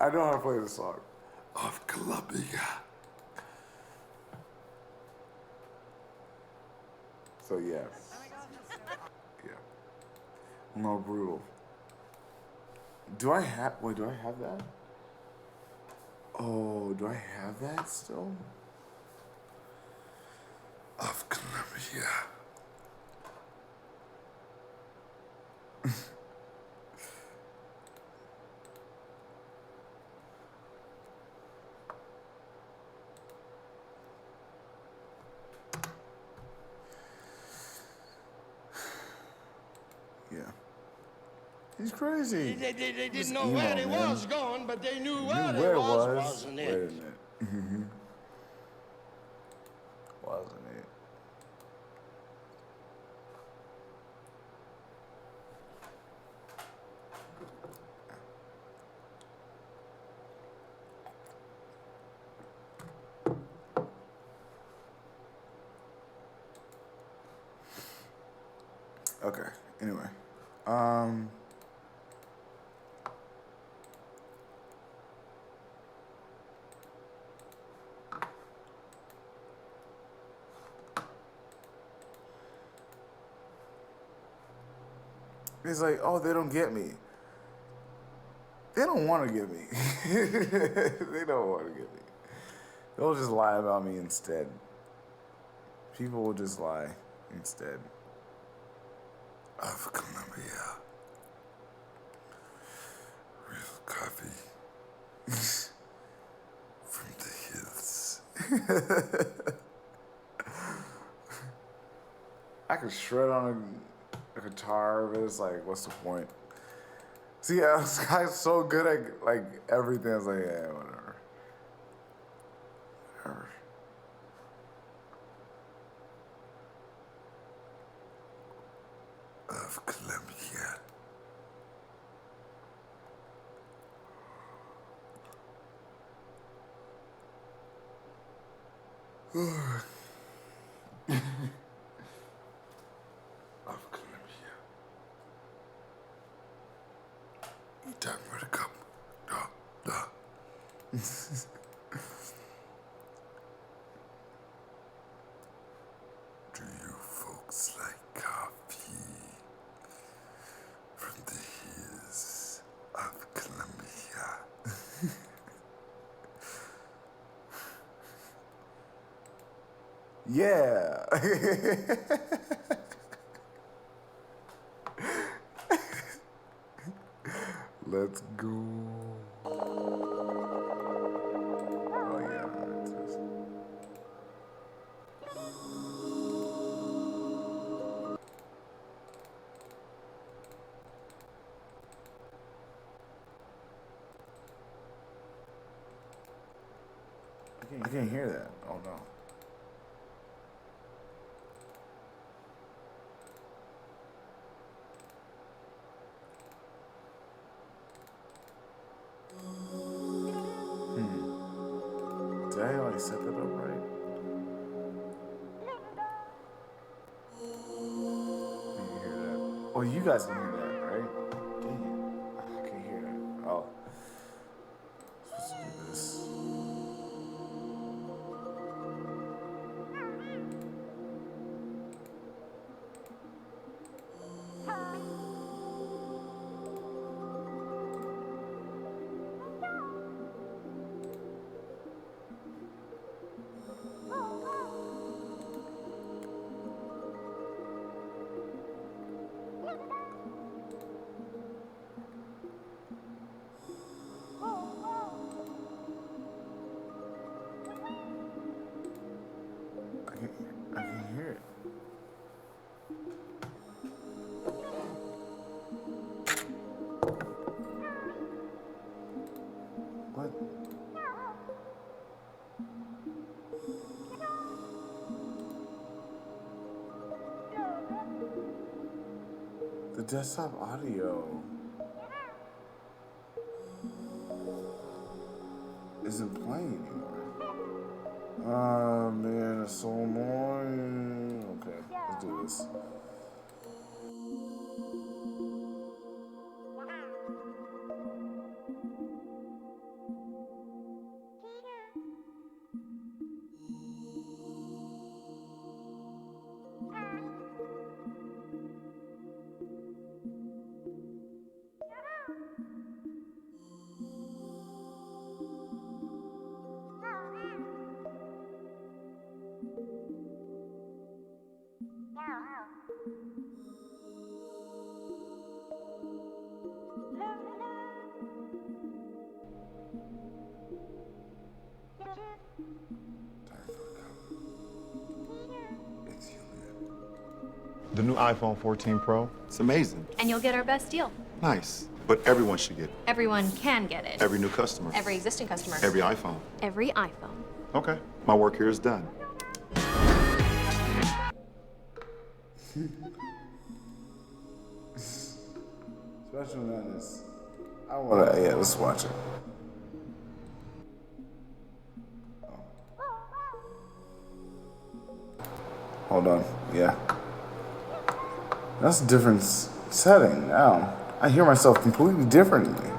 I know how to play this song. Of Columbia. So yeah. Yeah. No, brutal. Do I have that? Oh, do I have that still? Of Columbia. Yeah. He's crazy. They didn't know emo, where they man. was going, but they knew Knew where where they it was, was. wasn't Wait it? a minute. Mm-hmm. Wasn't it? Okay. Anyway, it's like, oh, they don't get me. They don't want to get me. They don't want to get me. They'll just lie about me instead. People will just lie instead. Of Columbia. Real coffee. From the hills. I could shred on a guitar, but it's like, what's the point? See, this guy's so good at like everything. I was like, yeah, whatever. Whatever. Of Columbia. Of Columbia. You talking about a cup? Duh. Do you folk Yeah. Let's go. Oh yeah, it's this. I can't hear that. Oh no. Did I like set that up right? Can you hear that? Oh, you guys can hear that, right? Dang it. I can't hear that. Oh. Supposed to do this. I can hear it. What? The desktop audio isn't playing anymore. Oh man, it's so annoying. Okay, let's do this. The new iPhone 14 Pro, it's amazing. And you'll get our best deal. Nice. But everyone should get it. Everyone can get it. Every new customer. Every existing customer. Every iPhone. Every iPhone. Okay. My work here is done. Special Madness. I wanna, yeah, let's watch it. Hold on, yeah. That's a different setting now. I hear myself completely differently.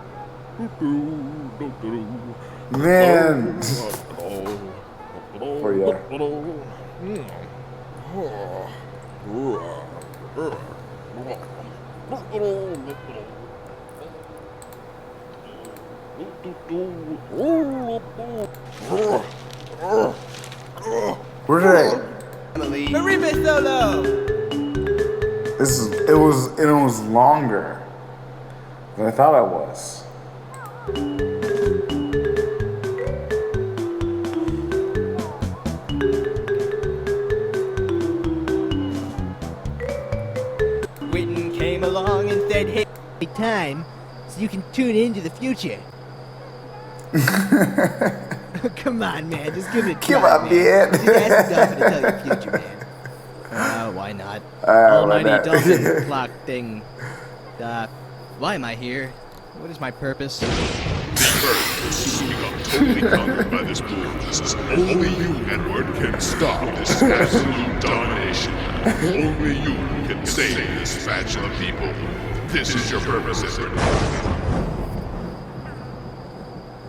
Man. Where you at? Where did I? Maribe Solo! It was longer than I thought it was. Witten came along and said, hey, time, so you can tune into the future. Come on, man, just give it a try. Come on, man. That's enough to tell your future, man. Why not? Almighty dolphin clock thing. Why am I here? What is my purpose? This earth will soon become totally conquered by this blue. Only you, Edward, can stop this absolute domination. Only you can save this spatula people. This is your purpose, Edward.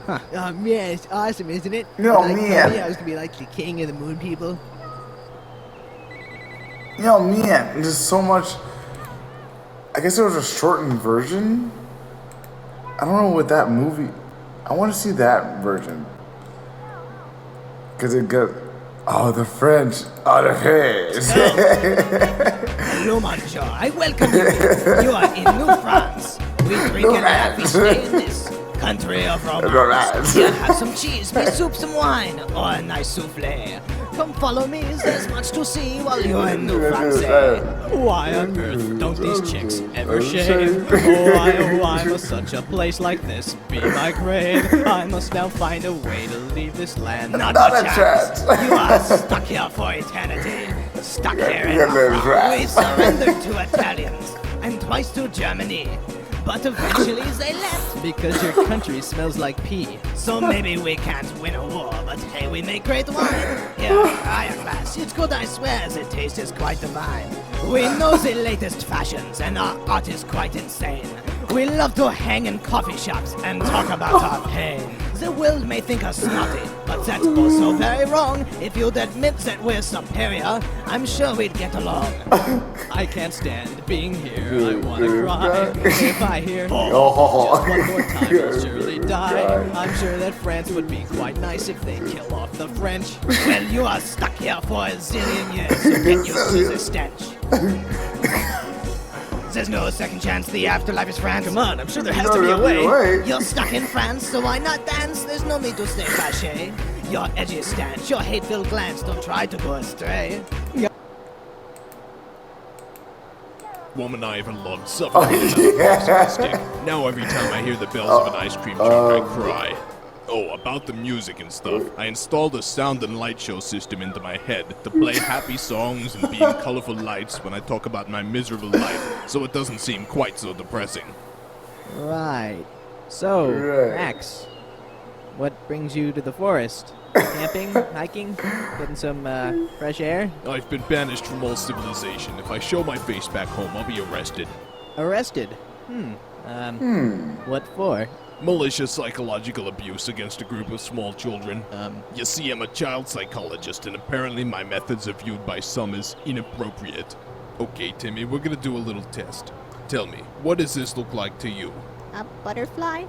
Huh. Oh man, it's awesome, isn't it? No, like, man. I was gonna be like the king of the moon people. Yo, man, there's so much. I guess there was a shortened version. I don't know what that movie. I want to see that version because it got Oh, the French. Oh, the French. Hello, monsieur. I welcome you. You are in New France. We drink and laugh each day in this country of romance. Here, have some cheese, may soup, some wine, or a nice souffle. Come follow me, there's much to see while you're in New France. Why on earth don't these chicks ever shave? Oh, why must such a place like this be my grave? I must now find a way to leave this land. Not a chance. You are stuck here for eternity. Stuck here in France. We surrendered to Italians and twice to Germany. But eventually they left because your country smells like pee. So maybe we can't win a war, but hey, we make great wine. Here, higher class, it's good I swear, the taste is quite divine. We know the latest fashions and our art is quite insane. We love to hang in coffee shops and talk about our pain. The world may think us snotty, but that's also very wrong. If you'd admit that we're superior, I'm sure we'd get along. I can't stand being here, I wanna cry. If I hear just one more time, I'll surely die. I'm sure that France would be quite nice if they kill off the French. Well, you are stuck here for a zillion years, so get used to the stench. There's no second chance, the afterlife is France. Come on, I'm sure there has to be a way. You're stuck in France, so why not dance? There's no need to stay fâché. Your edgy stance, your hateful glance, don't try to go astray. Woman I ever loved suffered with a stick. Now every time I hear the bells of an ice cream truck, I cry. Oh, about the music and stuff. I installed a sound and light show system into my head to play happy songs and be in colorful lights when I talk about my miserable life, so it doesn't seem quite so depressing. Right. So, Max, what brings you to the forest? Camping, hiking, getting some fresh air? I've been banished from all civilization. If I show my face back home, I'll be arrested. Arrested? What for? Malicious psychological abuse against a group of small children. You see, I'm a child psychologist, and apparently my methods are viewed by some as inappropriate. Okay, Timmy, we're gonna do a little test. Tell me, what does this look like to you? A butterfly?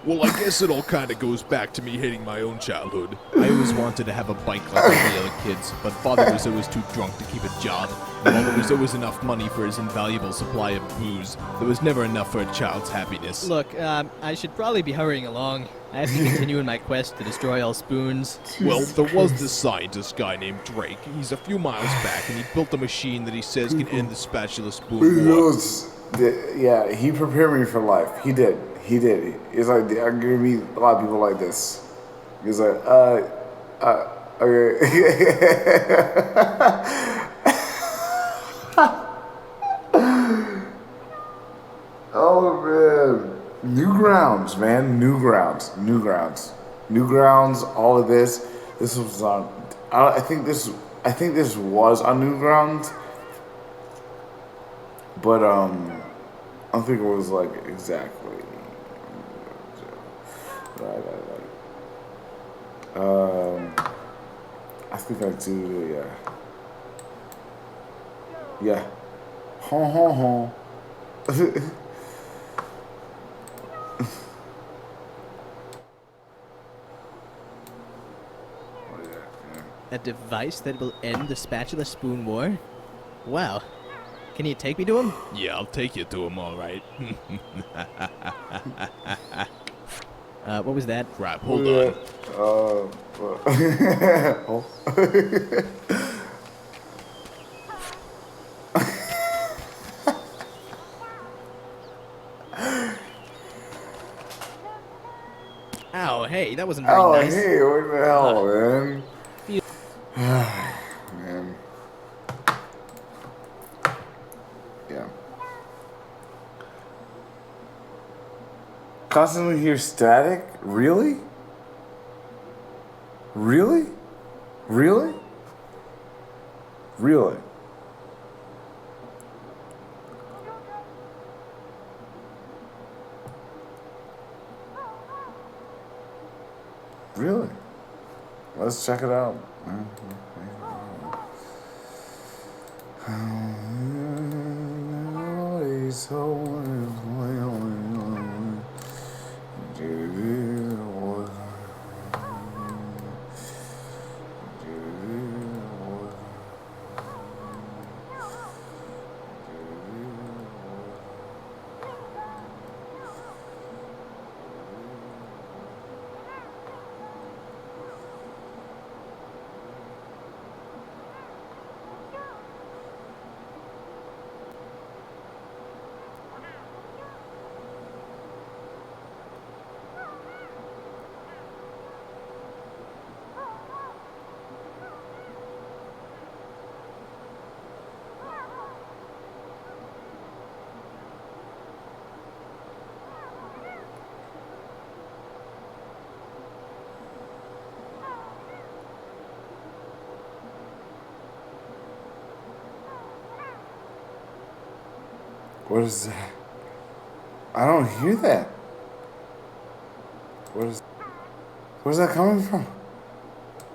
Well, I guess it all kind of goes back to me hating my own childhood. I always wanted to have a bike like all the other kids, but father was always too drunk to keep a job. And while there was always enough money for his invaluable supply of booze, there was never enough for a child's happiness. Look, I should probably be hurrying along. I have to continue in my quest to destroy all spoons. Well, there was this scientist guy named Drake. He's a few miles back, and he built a machine that he says can end the spatula spoon war. Yeah, he prepared me for life. He did. He did. It's like, I'm gonna meet a lot of people like this. He's like, okay. Oh, man. New grounds, man. New grounds. New grounds. New grounds, all of this. This was on, I think this was on New Grounds. But, I don't think it was, like, exactly. I think I do, yeah. Yeah. Hon, hon, hon. A device that will end the spatula spoon war? Wow. Can you take me to him? Yeah, I'll take you to him, all right. What was that? Crap, hold on. Ow, hey, that wasn't very nice. Oh, hey, what the hell, man? Man. Yeah. Constantly hear static? Really? Really? Really? Really? Really? Let's check it out. What is that? I don't hear that. Where's that coming from?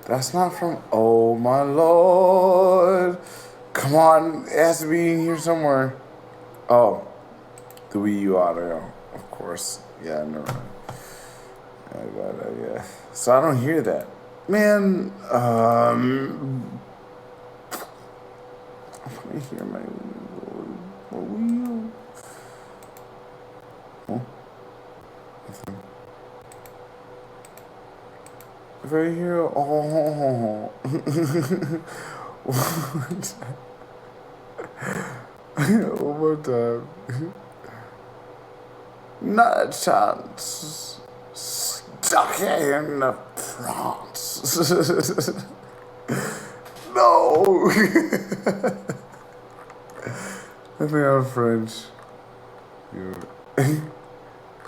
That's not from. Oh my lord! Come on, it has to be in here somewhere. Oh, the Wii U audio, of course. Yeah, never mind. Yeah. So I don't hear that, man. I hear my Wii U. Oh. Right here. Oh. One more time. Not a chance. Stuck in the France. No. I think I'm French.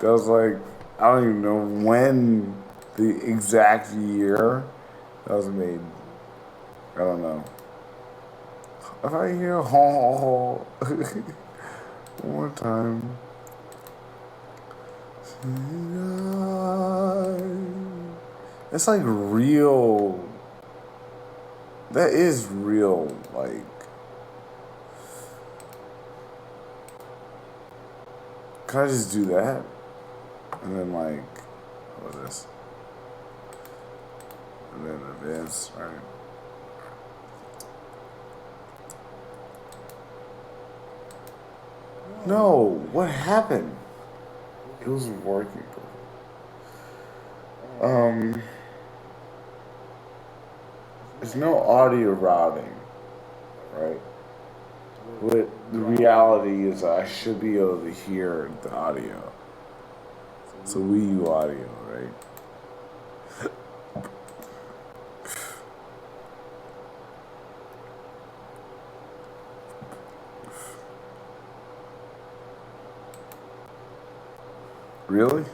That was like, I don't even know when the exact year that was made. I don't know. If I hear ho, one more time. It's like real. That is real, like. Can I just do that? And then like, what is this? And then advance, alright. No, what happened? It was working. There's no audio routing, right? But the reality is I should be able to hear the audio. So Wii U audio, right? Really?